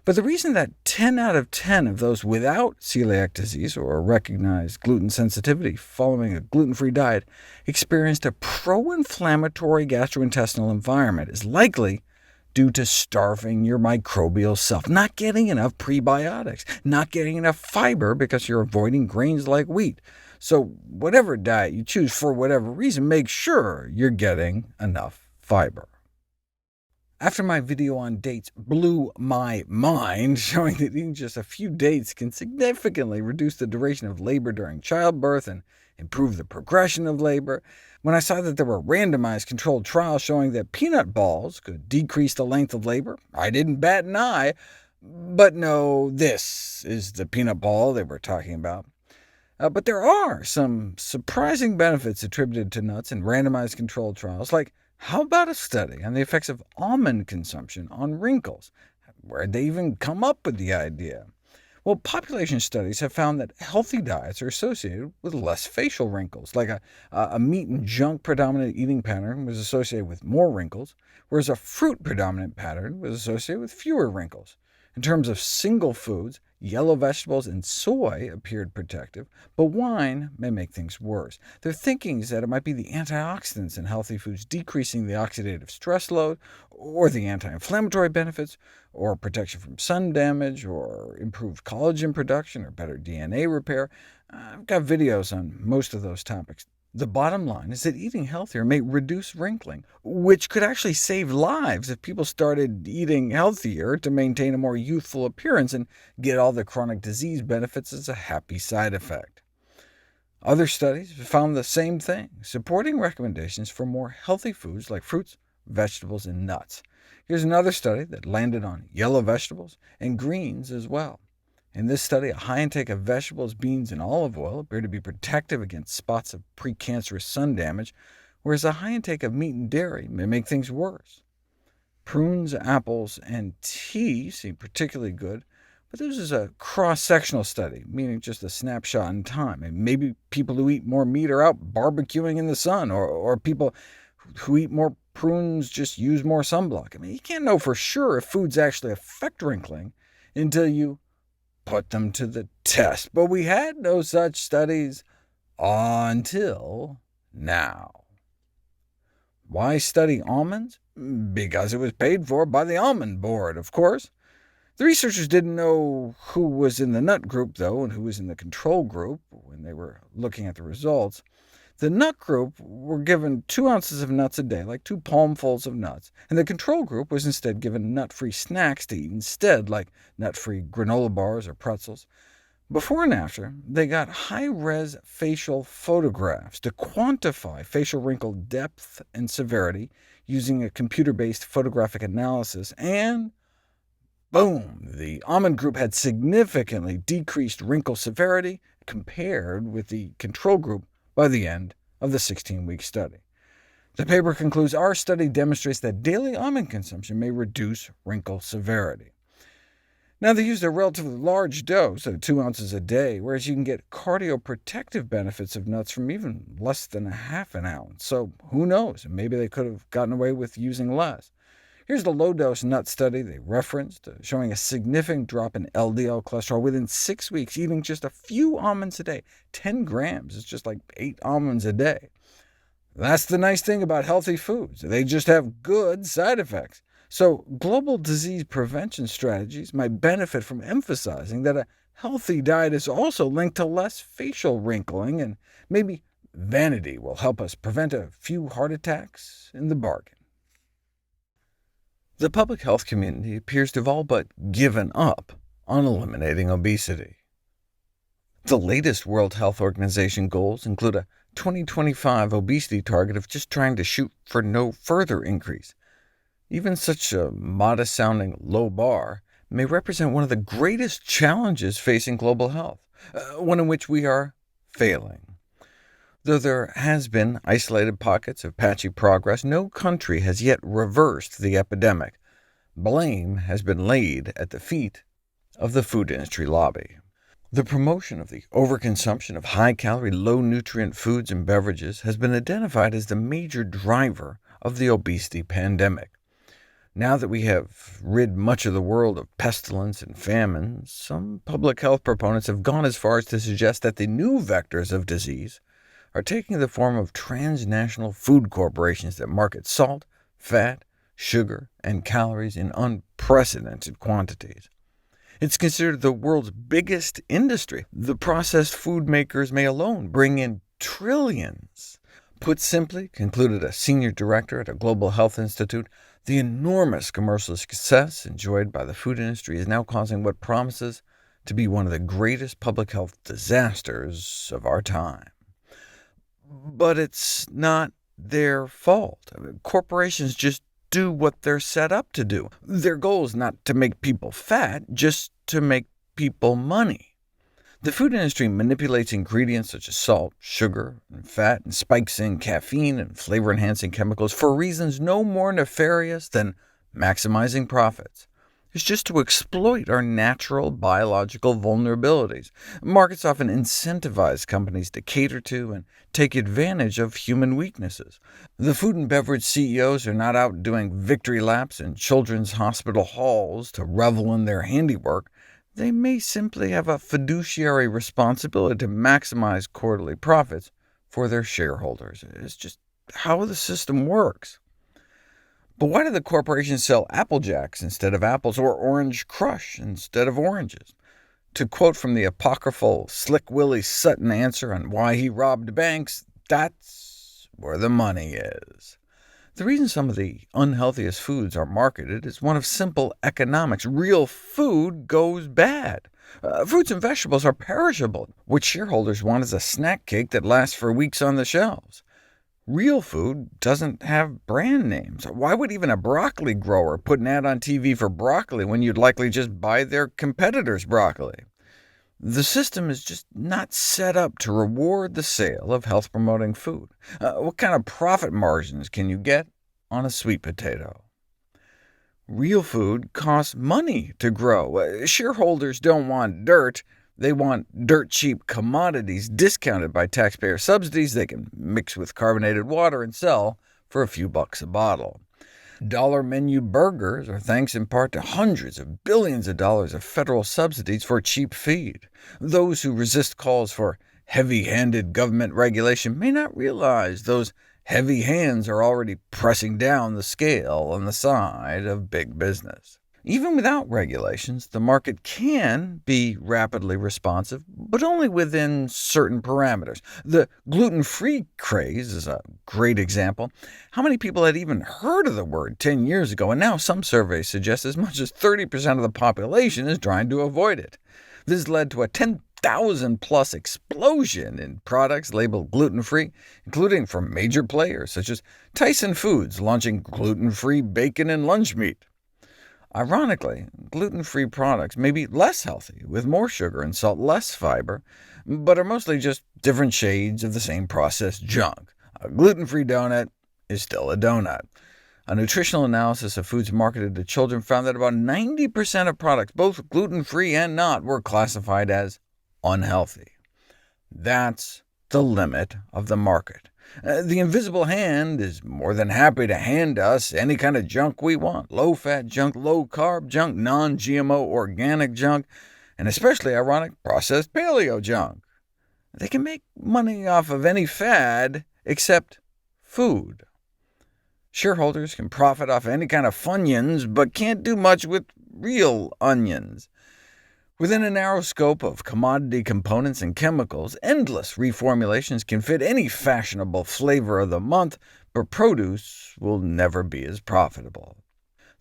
But the reason that 10 out of 10 of those without celiac disease or recognized gluten sensitivity following a gluten-free diet experienced a pro-inflammatory gastrointestinal environment is likely due to starving your microbial self, not getting enough prebiotics, not getting enough fiber because you're avoiding grains like wheat. So whatever diet you choose for whatever reason, make sure you're getting enough fiber. After my video on dates blew my mind, showing that eating just a few dates can significantly reduce the duration of labor during childbirth and improve the progression of labor. When I saw that there were randomized controlled trials showing that peanut balls could decrease the length of labor, I didn't bat an eye. But no, this is the peanut ball they were talking about. But there are some surprising benefits attributed to nuts in randomized controlled trials, like how about a study on the effects of almond consumption on wrinkles? Where'd they even come up with the idea? Well, population studies have found that healthy diets are associated with less facial wrinkles, like a meat and junk predominant eating pattern was associated with more wrinkles, whereas a fruit predominant pattern was associated with fewer wrinkles. In terms of single foods, yellow vegetables and soy appeared protective, but wine may make things worse. Their thinking is that it might be the antioxidants in healthy foods decreasing the oxidative stress load, or the anti-inflammatory benefits, or protection from sun damage, or improved collagen production, or better DNA repair. I've got videos on most of those topics. The bottom line is that eating healthier may reduce wrinkling, which could actually save lives if people started eating healthier to maintain a more youthful appearance and get all the chronic disease benefits as a happy side effect. Other studies found the same thing, supporting recommendations for more healthy foods like fruits, vegetables, and nuts. Here's another study that landed on yellow vegetables and greens as well. In this study, a high intake of vegetables, beans, and olive oil appeared to be protective against spots of precancerous sun damage, whereas a high intake of meat and dairy may make things worse. Prunes, apples, and tea seem particularly good, but this is a cross-sectional study, meaning just a snapshot in time. And maybe people who eat more meat are out barbecuing in the sun, or people who eat more prunes just use more sunblock. I mean, you can't know for sure if foods actually affect wrinkling until you put them to the test, but we had no such studies until now. Why study almonds? Because it was paid for by the Almond Board, of course. The researchers didn't know who was in the nut group, though, and who was in the control group when they were looking at the results. The nut group were given 2 ounces of nuts a day, like 2 palmfuls of nuts, and the control group was instead given nut-free snacks to eat instead, like nut-free granola bars or pretzels. Before and after, they got high-res facial photographs to quantify facial wrinkle depth and severity using a computer-based photographic analysis, and boom! The almond group had significantly decreased wrinkle severity compared with the control group by the end of the 16-week study. The paper concludes, our study demonstrates that daily almond consumption may reduce wrinkle severity. Now, they used a relatively large dose of 2 ounces a day, whereas you can get cardioprotective benefits of nuts from even less than a half an ounce. So who knows? Maybe they could have gotten away with using less. Here's the low-dose nut study they referenced, showing a significant drop in LDL cholesterol within 6 weeks, eating just a few almonds a day. 10 grams is just like 8 almonds a day. That's the nice thing about healthy foods. They just have good side effects. So global disease prevention strategies might benefit from emphasizing that a healthy diet is also linked to less facial wrinkling, and maybe vanity will help us prevent a few heart attacks in the bargain. The public health community appears to have all but given up on eliminating obesity. The latest World Health Organization goals include a 2025 obesity target of just trying to shoot for no further increase. Even such a modest-sounding low bar may represent one of the greatest challenges facing global health, one in which we are failing. Though there has been isolated pockets of patchy progress, no country has yet reversed the epidemic. Blame has been laid at the feet of the food industry lobby. The promotion of the overconsumption of high-calorie, low-nutrient foods and beverages has been identified as the major driver of the obesity pandemic. Now that we have rid much of the world of pestilence and famine, some public health proponents have gone as far as to suggest that the new vectors of disease are taking the form of transnational food corporations that market salt, fat, sugar, and calories in unprecedented quantities. It's considered the world's biggest industry. The processed food makers may alone bring in trillions. Put simply, concluded a senior director at a global health institute, the enormous commercial success enjoyed by the food industry is now causing what promises to be one of the greatest public health disasters of our time. But it's not their fault. Corporations just do what they're set up to do. Their goal is not to make people fat, just to make people money. The food industry manipulates ingredients such as salt, sugar, and fat, and spikes in caffeine and flavor-enhancing chemicals for reasons no more nefarious than maximizing profits. It's just to exploit our natural biological vulnerabilities. Markets often incentivize companies to cater to and take advantage of human weaknesses. The food and beverage CEOs are not out doing victory laps in children's hospital halls to revel in their handiwork. They may simply have a fiduciary responsibility to maximize quarterly profits for their shareholders. It's just how the system works. But why do the corporations sell Apple Jacks instead of apples, or Orange Crush instead of oranges? To quote from the apocryphal Slick Willie Sutton answer on why he robbed banks, that's where the money is. The reason some of the unhealthiest foods are marketed is one of simple economics. Real food goes bad. Fruits and vegetables are perishable. What shareholders want is a snack cake that lasts for weeks on the shelves. Real food doesn't have brand names. Why would even a broccoli grower put an ad on TV for broccoli when you'd likely just buy their competitor's broccoli? The system is just not set up to reward the sale of health-promoting food. What kind of profit margins can you get on a sweet potato? Real food costs money to grow. Shareholders don't want dirt. They want dirt-cheap commodities discounted by taxpayer subsidies they can mix with carbonated water and sell for a few bucks a bottle. Dollar menu burgers are thanks in part to hundreds of billions of dollars of federal subsidies for cheap feed. Those who resist calls for heavy-handed government regulation may not realize those heavy hands are already pressing down the scale on the side of big business. Even without regulations, the market can be rapidly responsive, but only within certain parameters. The gluten-free craze is a great example. How many people had even heard of the word 10 years ago, and now some surveys suggest as much as 30% of the population is trying to avoid it. This has led to a 10,000-plus explosion in products labeled gluten-free, including from major players such as Tyson Foods launching gluten-free bacon and lunch meat. Ironically, gluten-free products may be less healthy, with more sugar and salt, less fiber, but are mostly just different shades of the same processed junk. A gluten-free donut is still a donut. A nutritional analysis of foods marketed to children found that about 90% of products, both gluten-free and not, were classified as unhealthy. That's the limit of the market. The invisible hand is more than happy to hand us any kind of junk we want— low-fat junk, low-carb junk, non-GMO organic junk, and especially ironic, processed paleo junk. They can make money off of any fad except food. Shareholders can profit off any kind of Funyuns, but can't do much with real onions. Within a narrow scope of commodity components and chemicals, endless reformulations can fit any fashionable flavor of the month, but produce will never be as profitable.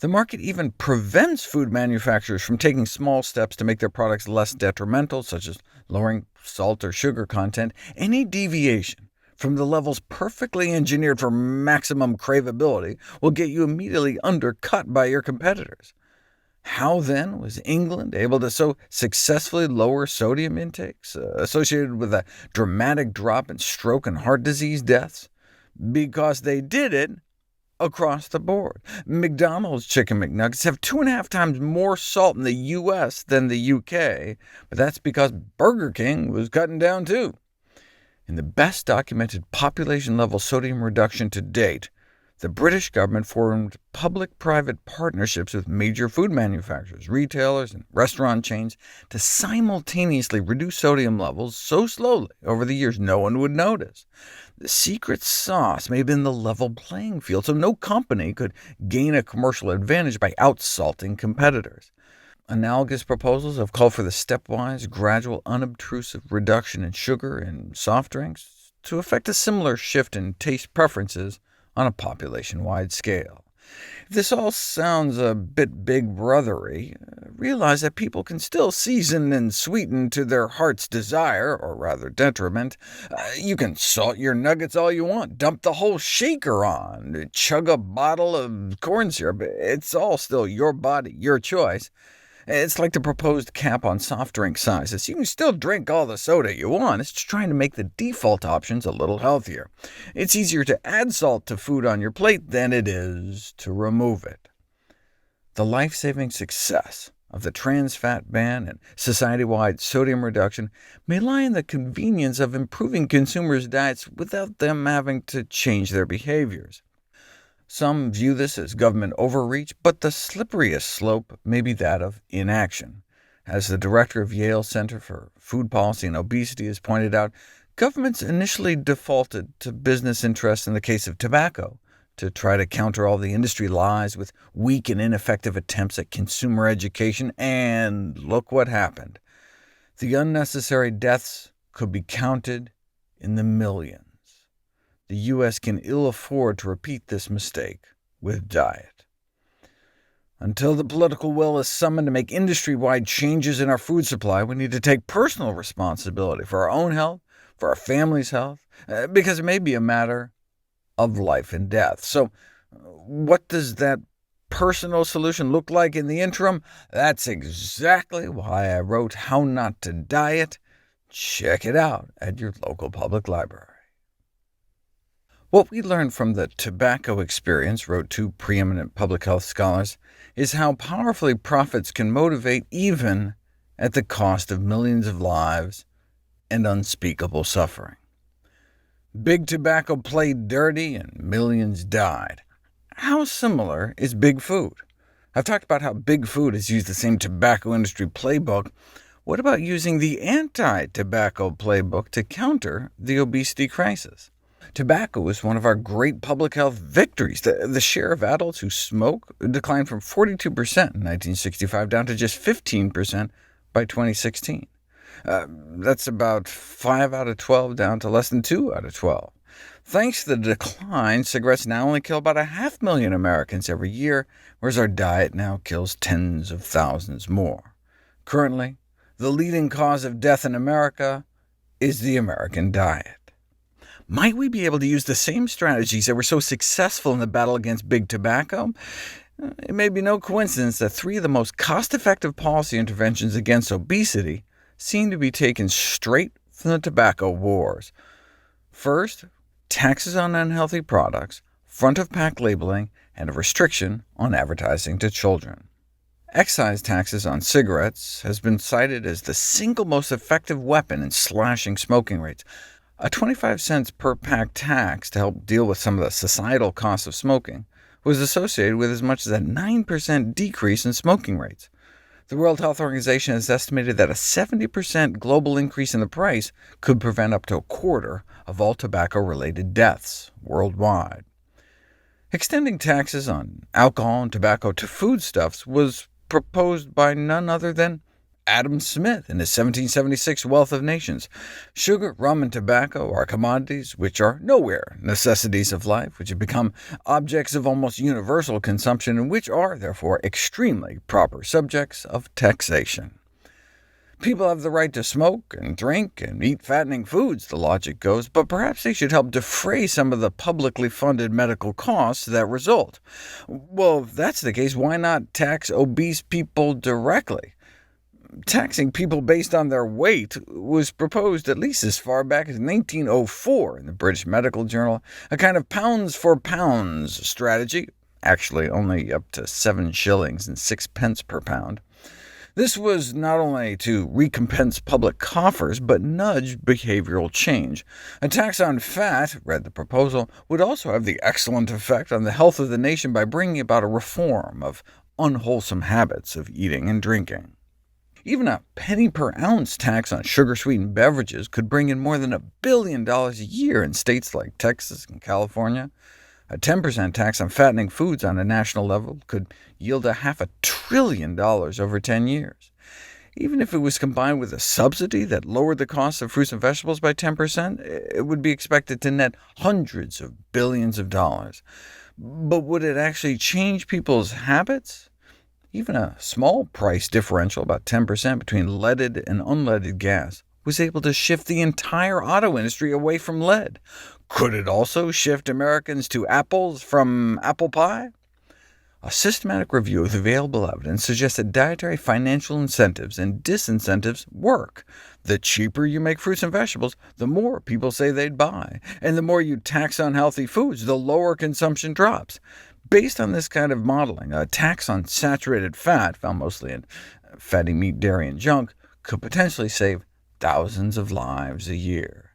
The market even prevents food manufacturers from taking small steps to make their products less detrimental, such as lowering salt or sugar content. Any deviation from the levels perfectly engineered for maximum craveability will get you immediately undercut by your competitors. How, then, was England able to so successfully lower sodium intakes, associated with a dramatic drop in stroke and heart disease deaths? Because they did it across the board. McDonald's Chicken McNuggets have 2.5 times more salt in the U.S. than the U.K., but that's because Burger King was cutting down too. In the best documented population-level sodium reduction to date, the British government formed public-private partnerships with major food manufacturers, retailers, and restaurant chains to simultaneously reduce sodium levels so slowly over the years no one would notice. The secret sauce may have been the level playing field, so no company could gain a commercial advantage by outsalting competitors. Analogous proposals have called for the stepwise, gradual, unobtrusive reduction in sugar in soft drinks to effect a similar shift in taste preferences on a population-wide scale. If this all sounds a bit big brothery, realize that people can still season and sweeten to their heart's desire, or rather detriment. You can salt your nuggets all you want, dump the whole shaker on, chug a bottle of corn syrup. It's all still your body, your choice. It's like the proposed cap on soft drink sizes. You can still drink all the soda you want, it's just trying to make the default options a little healthier. It's easier to add salt to food on your plate than it is to remove it. The life-saving success of the trans fat ban and society-wide sodium reduction may lie in the convenience of improving consumers' diets without them having to change their behaviors. Some view this as government overreach, but the slipperiest slope may be that of inaction. As the director of Yale Center for Food Policy and Obesity has pointed out, governments initially defaulted to business interests in the case of tobacco, to try to counter all the industry lies with weak and ineffective attempts at consumer education, and look what happened. The unnecessary deaths could be counted in the millions. The U.S. can ill afford to repeat this mistake with diet. Until the political will is summoned to make industry-wide changes in our food supply, we need to take personal responsibility for our own health, for our family's health, because it may be a matter of life and death. So what does that personal solution look like in the interim? That's exactly why I wrote How Not to Diet. Check it out at your local public library. What we learned from the tobacco experience, wrote two preeminent public health scholars, is how powerfully profits can motivate even at the cost of millions of lives and unspeakable suffering. Big tobacco played dirty and millions died. How similar is big food? I've talked about how big food has used the same tobacco industry playbook. What about using the anti-tobacco playbook to counter the obesity crisis? Tobacco is one of our great public health victories. The share of adults who smoke declined from 42% in 1965 down to just 15% by 2016. That's about 5 out of 12 down to less than 2 out of 12. Thanks to the decline, cigarettes now only kill about 500,000 Americans every year, whereas our diet now kills tens of thousands more. Currently, the leading cause of death in America is the American diet. Might we be able to use the same strategies that were so successful in the battle against big tobacco? It may be no coincidence that 3 of the most cost-effective policy interventions against obesity seem to be taken straight from the tobacco wars. First, taxes on unhealthy products, front-of-pack labeling, and a restriction on advertising to children. Excise taxes on cigarettes has been cited as the single most effective weapon in slashing smoking rates. A 25 cents per pack tax to help deal with some of the societal costs of smoking was associated with as much as a 9% decrease in smoking rates. The World Health Organization has estimated that a 70% global increase in the price could prevent up to a quarter of all tobacco-related deaths worldwide. Extending taxes on alcohol and tobacco to foodstuffs was proposed by none other than Adam Smith in his 1776 Wealth of Nations. Sugar, rum, and tobacco are commodities which are nowhere necessities of life, which have become objects of almost universal consumption, and which are, therefore, extremely proper subjects of taxation. People have the right to smoke and drink and eat fattening foods, the logic goes, but perhaps they should help defray some of the publicly funded medical costs that result. Well, if that's the case, why not tax obese people directly? Taxing people based on their weight was proposed at least as far back as 1904 in the British Medical Journal, a kind of pounds-for-pounds strategy, actually only up to 7 shillings and 6 pence per pound. This was not only to recompense public coffers, but nudge behavioral change. A tax on fat, read the proposal, would also have the excellent effect on the health of the nation by bringing about a reform of unwholesome habits of eating and drinking. Even a penny-per-ounce tax on sugar-sweetened beverages could bring in more than $1 billion a year in states like Texas and California. A 10% tax on fattening foods on a national level could yield $500 billion over 10 years. Even if it was combined with a subsidy that lowered the cost of fruits and vegetables by 10%, it would be expected to net hundreds of billions of dollars. But would it actually change people's habits? Even a small price differential, about 10% between leaded and unleaded gas, was able to shift the entire auto industry away from lead. Could it also shift Americans to apples from apple pie? A systematic review of the available evidence suggests that dietary financial incentives and disincentives work. The cheaper you make fruits and vegetables, the more people say they'd buy, and the more you tax unhealthy foods, the lower consumption drops. Based on this kind of modeling, a tax on saturated fat, found mostly in fatty meat, dairy, and junk, could potentially save thousands of lives a year.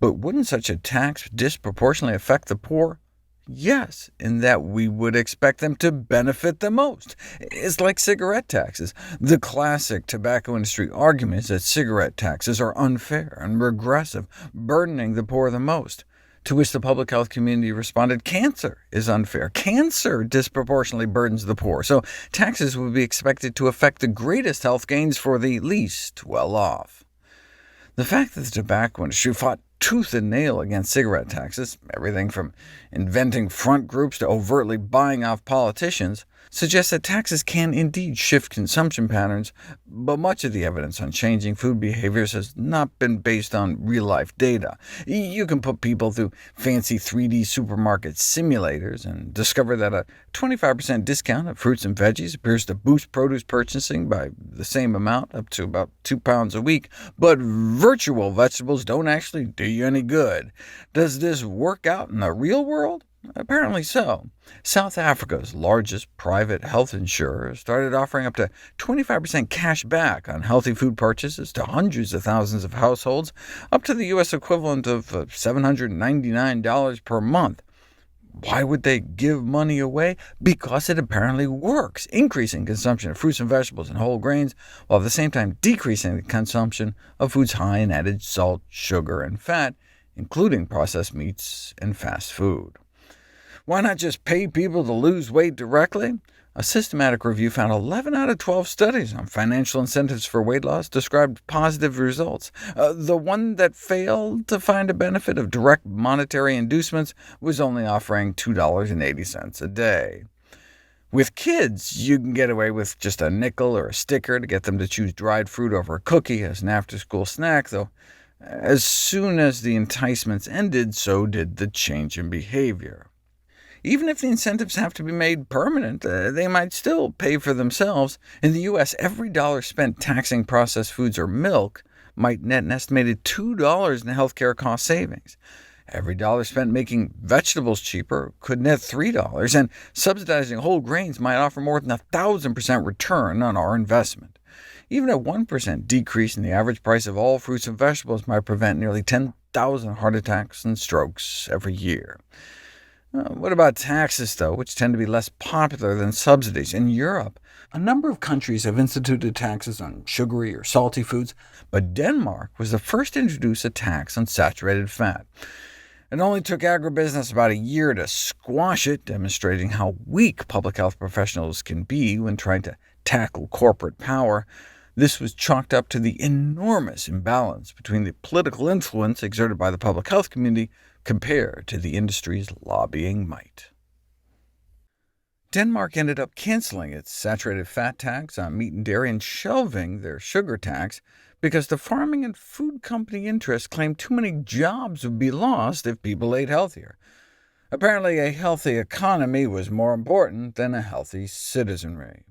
But wouldn't such a tax disproportionately affect the poor? Yes, in that we would expect them to benefit the most. It's like cigarette taxes. The classic tobacco industry argument is that cigarette taxes are unfair and regressive, burdening the poor the most. To which the public health community responded, cancer is unfair. Cancer disproportionately burdens the poor, so taxes would be expected to affect the greatest health gains for the least well-off. The fact that the tobacco industry fought tooth and nail against cigarette taxes, everything from inventing front groups to overtly buying off politicians, suggests that taxes can indeed shift consumption patterns, but much of the evidence on changing food behaviors has not been based on real-life data. You can put people through fancy 3D supermarket simulators and discover that a 25% discount of fruits and veggies appears to boost produce purchasing by the same amount, up to about 2 pounds a week, but virtual vegetables don't actually do you any good. Does this work out in the real world? Apparently so. South Africa's largest private health insurer started offering up to 25% cash back on healthy food purchases to hundreds of thousands of households, up to the U.S. equivalent of $799 per month. Why would they give money away? Because it apparently works, increasing consumption of fruits and vegetables and whole grains, while at the same time decreasing the consumption of foods high in added salt, sugar, and fat, including processed meats and fast food. Why not just pay people to lose weight directly? A systematic review found 11 out of 12 studies on financial incentives for weight loss described positive results. The one that failed to find a benefit of direct monetary inducements was only offering $2.80 a day. With kids, you can get away with just a nickel or a sticker to get them to choose dried fruit over a cookie as an after-school snack, though as soon as the enticements ended, so did the change in behavior. Even if the incentives have to be made permanent, they might still pay for themselves. In the U.S., every dollar spent taxing processed foods or milk might net an estimated $2 in healthcare cost savings. Every dollar spent making vegetables cheaper could net $3, and subsidizing whole grains might offer more than 1,000% return on our investment. Even a 1% decrease in the average price of all fruits and vegetables might prevent nearly 10,000 heart attacks and strokes every year. What about taxes, though, which tend to be less popular than subsidies? In Europe, a number of countries have instituted taxes on sugary or salty foods, but Denmark was the first to introduce a tax on saturated fat. It only took agribusiness about a year to squash it, demonstrating how weak public health professionals can be when trying to tackle corporate power. This was chalked up to the enormous imbalance between the political influence exerted by the public health community compared to the industry's lobbying might. Denmark ended up canceling its saturated fat tax on meat and dairy and shelving their sugar tax because the farming and food company interests claimed too many jobs would be lost if people ate healthier. Apparently, a healthy economy was more important than a healthy citizenry.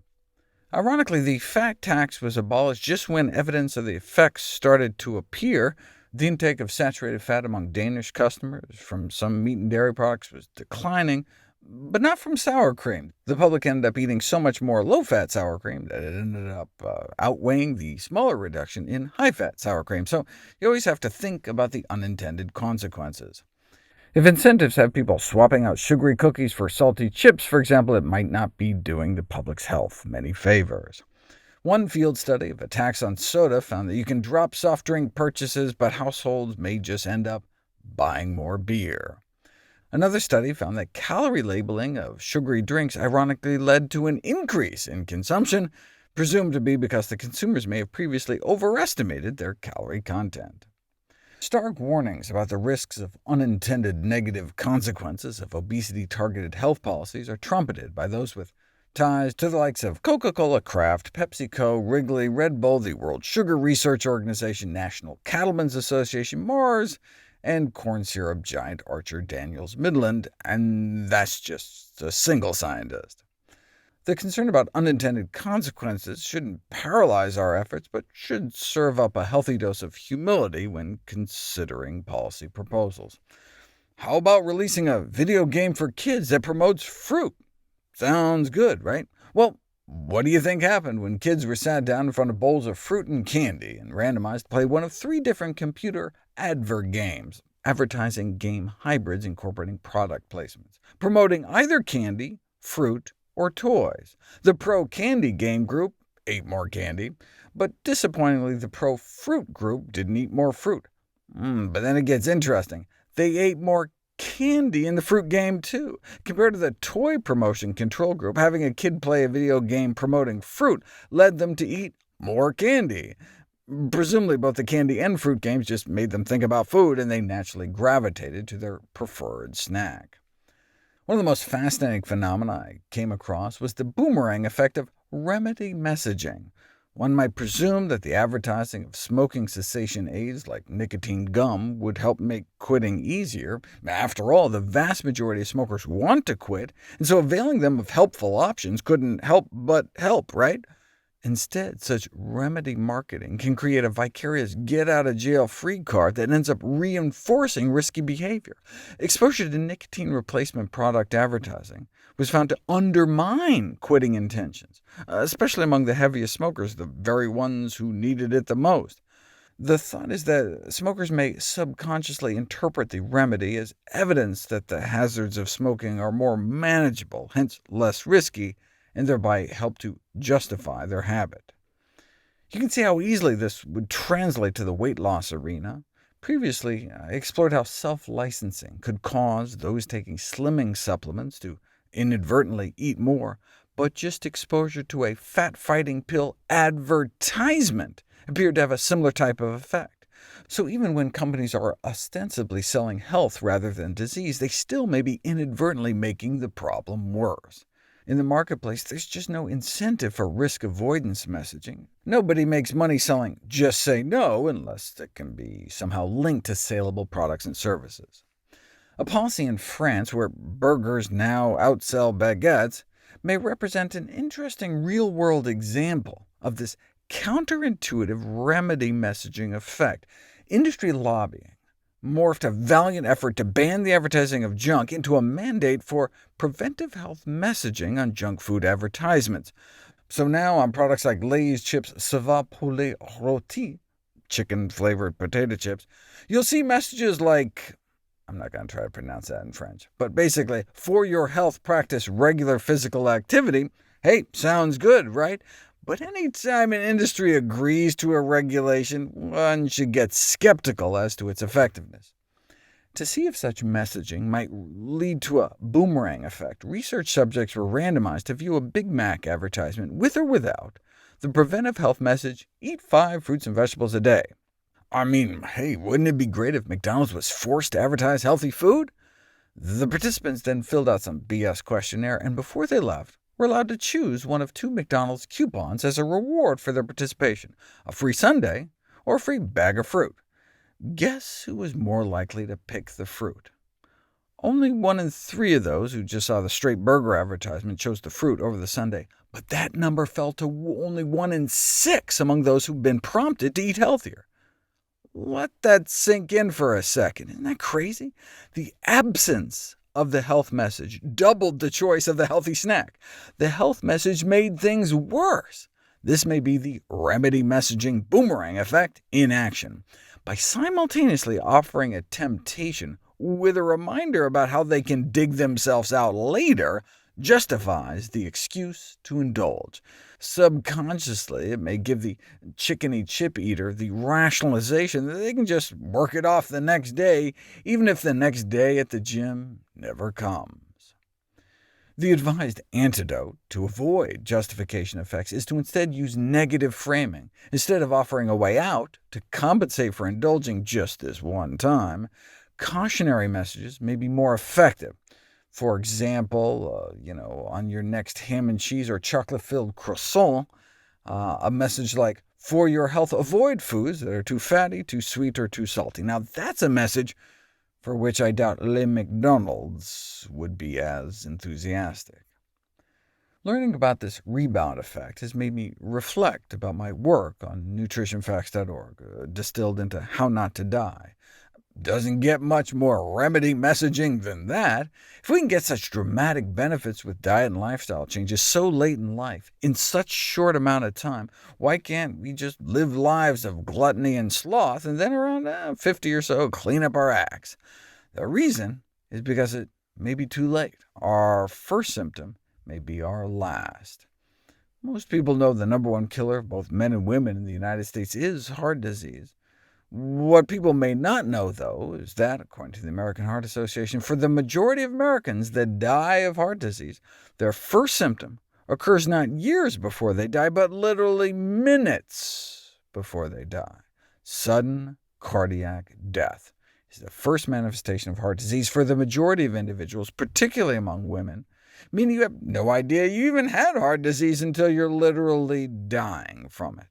Ironically, the fat tax was abolished just when evidence of the effects started to appear. The intake of saturated fat among Danish customers from some meat and dairy products was declining, but not from sour cream. The public ended up eating so much more low-fat sour cream that it ended up outweighing the smaller reduction in high-fat sour cream, so you always have to think about the unintended consequences. If incentives have people swapping out sugary cookies for salty chips, for example, it might not be doing the public's health many favors. One field study of a tax on soda found that you can drop soft drink purchases, but households may just end up buying more beer. Another study found that calorie labeling of sugary drinks ironically led to an increase in consumption, presumed to be because the consumers may have previously overestimated their calorie content. Stark warnings about the risks of unintended negative consequences of obesity-targeted health policies are trumpeted by those with ties to the likes of Coca-Cola, Kraft, PepsiCo, Wrigley, Red Bull, the World Sugar Research Organization, National Cattlemen's Association, Mars, and corn syrup giant Archer Daniels Midland, and that's just a single scientist. The concern about unintended consequences shouldn't paralyze our efforts, but should serve up a healthy dose of humility when considering policy proposals. How about releasing a video game for kids that promotes fruit? Sounds good, right? Well, what do you think happened when kids were sat down in front of bowls of fruit and candy and randomized to play one of 3 different computer advert games, advertising game hybrids incorporating product placements, promoting either candy, fruit, or toys? The pro-candy game group ate more candy, but disappointingly the pro-fruit group didn't eat more fruit. But then it gets interesting. They ate more candy in the fruit game, too. Compared to the toy promotion control group, having a kid play a video game promoting fruit led them to eat more candy. Presumably both the candy and fruit games just made them think about food, and they naturally gravitated to their preferred snack. One of the most fascinating phenomena I came across was the boomerang effect of remedy messaging. One might presume that the advertising of smoking cessation aids like nicotine gum would help make quitting easier. After all, the vast majority of smokers want to quit, and so availing them of helpful options couldn't help but help, right? Instead, such remedy marketing can create a vicarious get-out-of-jail-free card that ends up reinforcing risky behavior. Exposure to nicotine replacement product advertising was found to undermine quitting intentions, especially among the heaviest smokers, the very ones who needed it the most. The thought is that smokers may subconsciously interpret the remedy as evidence that the hazards of smoking are more manageable, hence less risky, and thereby help to justify their habit. You can see how easily this would translate to the weight loss arena. Previously, I explored how self-licensing could cause those taking slimming supplements to inadvertently eat more, but just exposure to a fat-fighting pill advertisement appeared to have a similar type of effect. So even when companies are ostensibly selling health rather than disease, they still may be inadvertently making the problem worse. In the marketplace, there's just no incentive for risk avoidance messaging. Nobody makes money selling "just say no" unless it can be somehow linked to saleable products and services. A policy in France where burgers now outsell baguettes may represent an interesting real-world example of this counterintuitive remedy messaging effect. Industry lobbying morphed a valiant effort to ban the advertising of junk into a mandate for preventive health messaging on junk food advertisements. So now on products like Lay's chips Ça va poulet rôti, chicken-flavored potato chips, you'll see messages like, I'm not going to try to pronounce that in French, but basically, for your health, practice regular physical activity. Hey, sounds good, right? But any time an industry agrees to a regulation, one should get skeptical as to its effectiveness. To see if such messaging might lead to a boomerang effect, research subjects were randomized to view a Big Mac advertisement with or without the preventive health message, "Eat 5 fruits and vegetables a day." I mean, hey, wouldn't it be great if McDonald's was forced to advertise healthy food? The participants then filled out some BS questionnaire, and before they left, were allowed to choose one of 2 McDonald's coupons as a reward for their participation, a free sundae or a free bag of fruit. Guess who was more likely to pick the fruit? Only 1 in 3 of those who just saw the straight burger advertisement chose the fruit over the sundae, but that number fell to only 1 in 6 among those who've been prompted to eat healthier. Let that sink in for a second. Isn't that crazy? The absence of the health message doubled the choice of the healthy snack. The health message made things worse. This may be the remedy messaging boomerang effect in action. By simultaneously offering a temptation with a reminder about how they can dig themselves out later, justifies the excuse to indulge. Subconsciously, it may give the chickeny chip eater the rationalization that they can just work it off the next day, even if the next day at the gym never comes. The advised antidote to avoid justification effects is to instead use negative framing. Instead of offering a way out to compensate for indulging just this one time, cautionary messages may be more effective. For example, on your next ham and cheese or chocolate-filled croissant, a message like, "For your health, avoid foods that are too fatty, too sweet, or too salty." Now that's a message for which I doubt Le McDonald's would be as enthusiastic. Learning about this rebound effect has made me reflect about my work on nutritionfacts.org, distilled into How Not to Die. Doesn't get much more remedy messaging than that. If we can get such dramatic benefits with diet and lifestyle changes so late in life, in such short amount of time, why can't we just live lives of gluttony and sloth, and then around 50 or so clean up our acts? The reason is because it may be too late. Our first symptom may be our last. Most people know the #1 killer of both men and women in the United States is heart disease. What people may not know, though, is that, according to the American Heart Association, for the majority of Americans that die of heart disease, their first symptom occurs not years before they die, but literally minutes before they die. Sudden cardiac death is the first manifestation of heart disease for the majority of individuals, particularly among women, meaning you have no idea you even had heart disease until you're literally dying from it.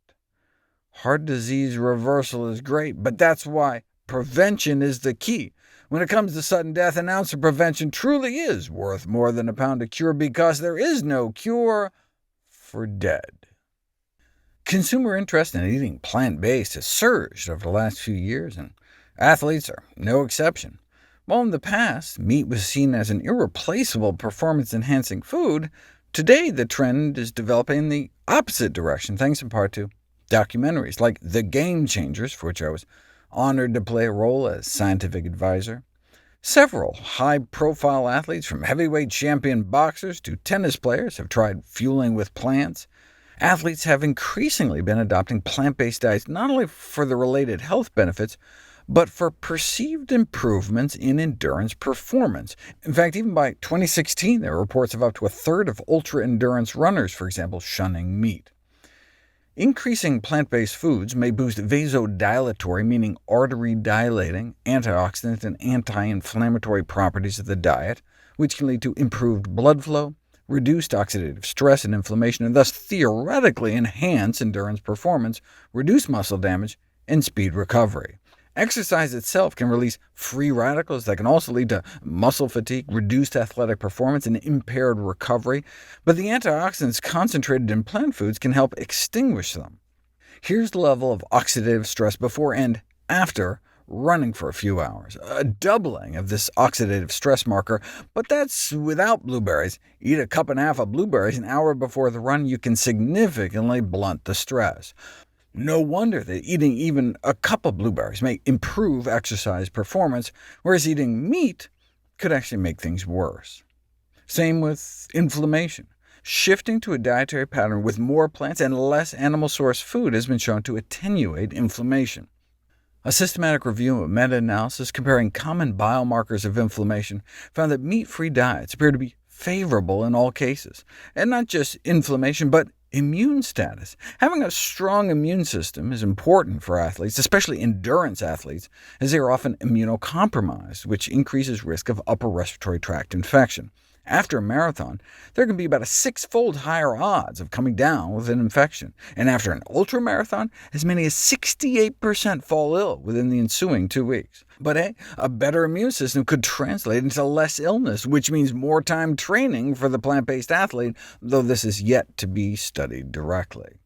Heart disease reversal is great, but that's why prevention is the key. When it comes to sudden death, an ounce of prevention truly is worth more than a pound of cure, because there is no cure for dead. Consumer interest in eating plant-based has surged over the last few years, and athletes are no exception. While in the past, meat was seen as an irreplaceable performance-enhancing food, today the trend is developing in the opposite direction, thanks in part to documentaries like The Game Changers, for which I was honored to play a role as scientific advisor. Several high-profile athletes, from heavyweight champion boxers to tennis players, have tried fueling with plants. Athletes have increasingly been adopting plant-based diets not only for the related health benefits, but for perceived improvements in endurance performance. In fact, even by 2016, there were reports of up to a third of ultra-endurance runners, for example, shunning meat. Increasing plant-based foods may boost vasodilatory, meaning artery-dilating, antioxidant and anti-inflammatory properties of the diet, which can lead to improved blood flow, reduced oxidative stress and inflammation, and thus theoretically enhance endurance performance, reduce muscle damage, and speed recovery. Exercise itself can release free radicals that can also lead to muscle fatigue, reduced athletic performance, and impaired recovery, but the antioxidants concentrated in plant foods can help extinguish them. Here's the level of oxidative stress before and after running for a few hours, a doubling of this oxidative stress marker, but that's without blueberries. Eat a cup and a half of blueberries an hour before the run, you can significantly blunt the stress. No wonder that eating even a cup of blueberries may improve exercise performance, whereas eating meat could actually make things worse. Same with inflammation. Shifting to a dietary pattern with more plants and less animal-sourced food has been shown to attenuate inflammation. A systematic review of meta-analysis comparing common biomarkers of inflammation found that meat-free diets appear to be favorable in all cases, and not just inflammation, but immune status. Having a strong immune system is important for athletes, especially endurance athletes, as they are often immunocompromised, which increases risk of upper respiratory tract infection. After a marathon, there can be about a 6-fold higher odds of coming down with an infection, and after an ultramarathon, as many as 68% fall ill within the ensuing 2 weeks. But hey, a better immune system could translate into less illness, which means more time training for the plant-based athlete, though this is yet to be studied directly.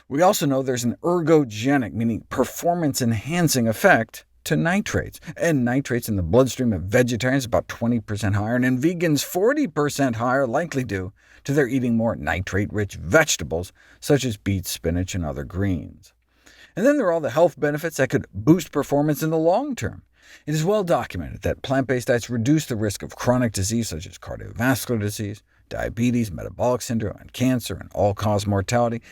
We also know there's an ergogenic, meaning performance-enhancing effect, to nitrates, and nitrates in the bloodstream of vegetarians is about 20% higher, and in vegans 40% higher, likely due to their eating more nitrate-rich vegetables, such as beets, spinach, and other greens. And then there are all the health benefits that could boost performance in the long term. It is well documented that plant-based diets reduce the risk of chronic disease such as cardiovascular disease, diabetes, metabolic syndrome, and cancer, and all-cause mortality,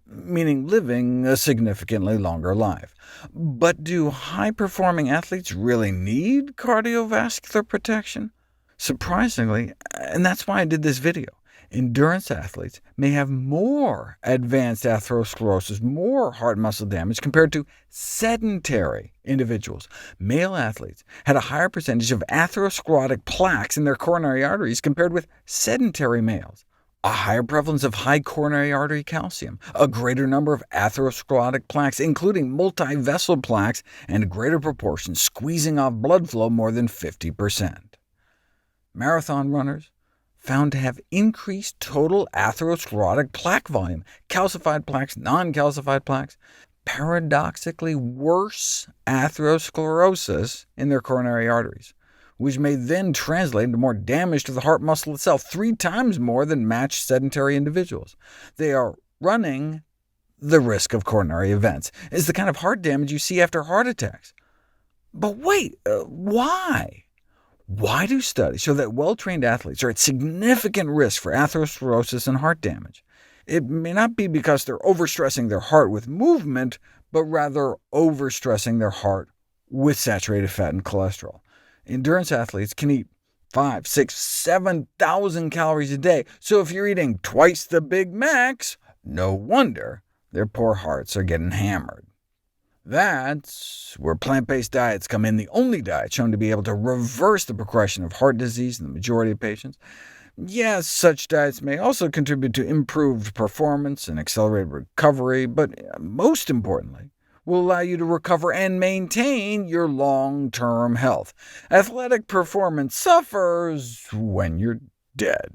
meaning living a significantly longer life. But do high-performing athletes really need cardiovascular protection? Surprisingly, and that's why I did this video, Endurance athletes may have more advanced atherosclerosis, more heart muscle damage, compared to sedentary individuals. Male athletes had a higher percentage of atherosclerotic plaques in their coronary arteries compared with sedentary males, a higher prevalence of high coronary artery calcium, a greater number of atherosclerotic plaques, including multi-vessel plaques, and a greater proportion squeezing off blood flow more than 50%. Marathon runners found to have increased total atherosclerotic plaque volume, calcified plaques, non-calcified plaques, paradoxically worse atherosclerosis in their coronary arteries, which may then translate into more damage to the heart muscle itself, 3 times more than matched sedentary individuals. They are running the risk of coronary events. It's the kind of heart damage you see after heart attacks. But wait, why? Why do studies show that well-trained athletes are at significant risk for atherosclerosis and heart damage? It may not be because they're overstressing their heart with movement, but rather overstressing their heart with saturated fat and cholesterol. Endurance athletes can eat 5, 6, 7,000 calories a day, so if you're eating twice the Big Macs, no wonder their poor hearts are getting hammered. That's where plant-based diets come in, the only diet shown to be able to reverse the progression of heart disease in the majority of patients. Yes, such diets may also contribute to improved performance and accelerated recovery, but most importantly, will allow you to recover and maintain your long-term health. Athletic performance suffers when you're dead.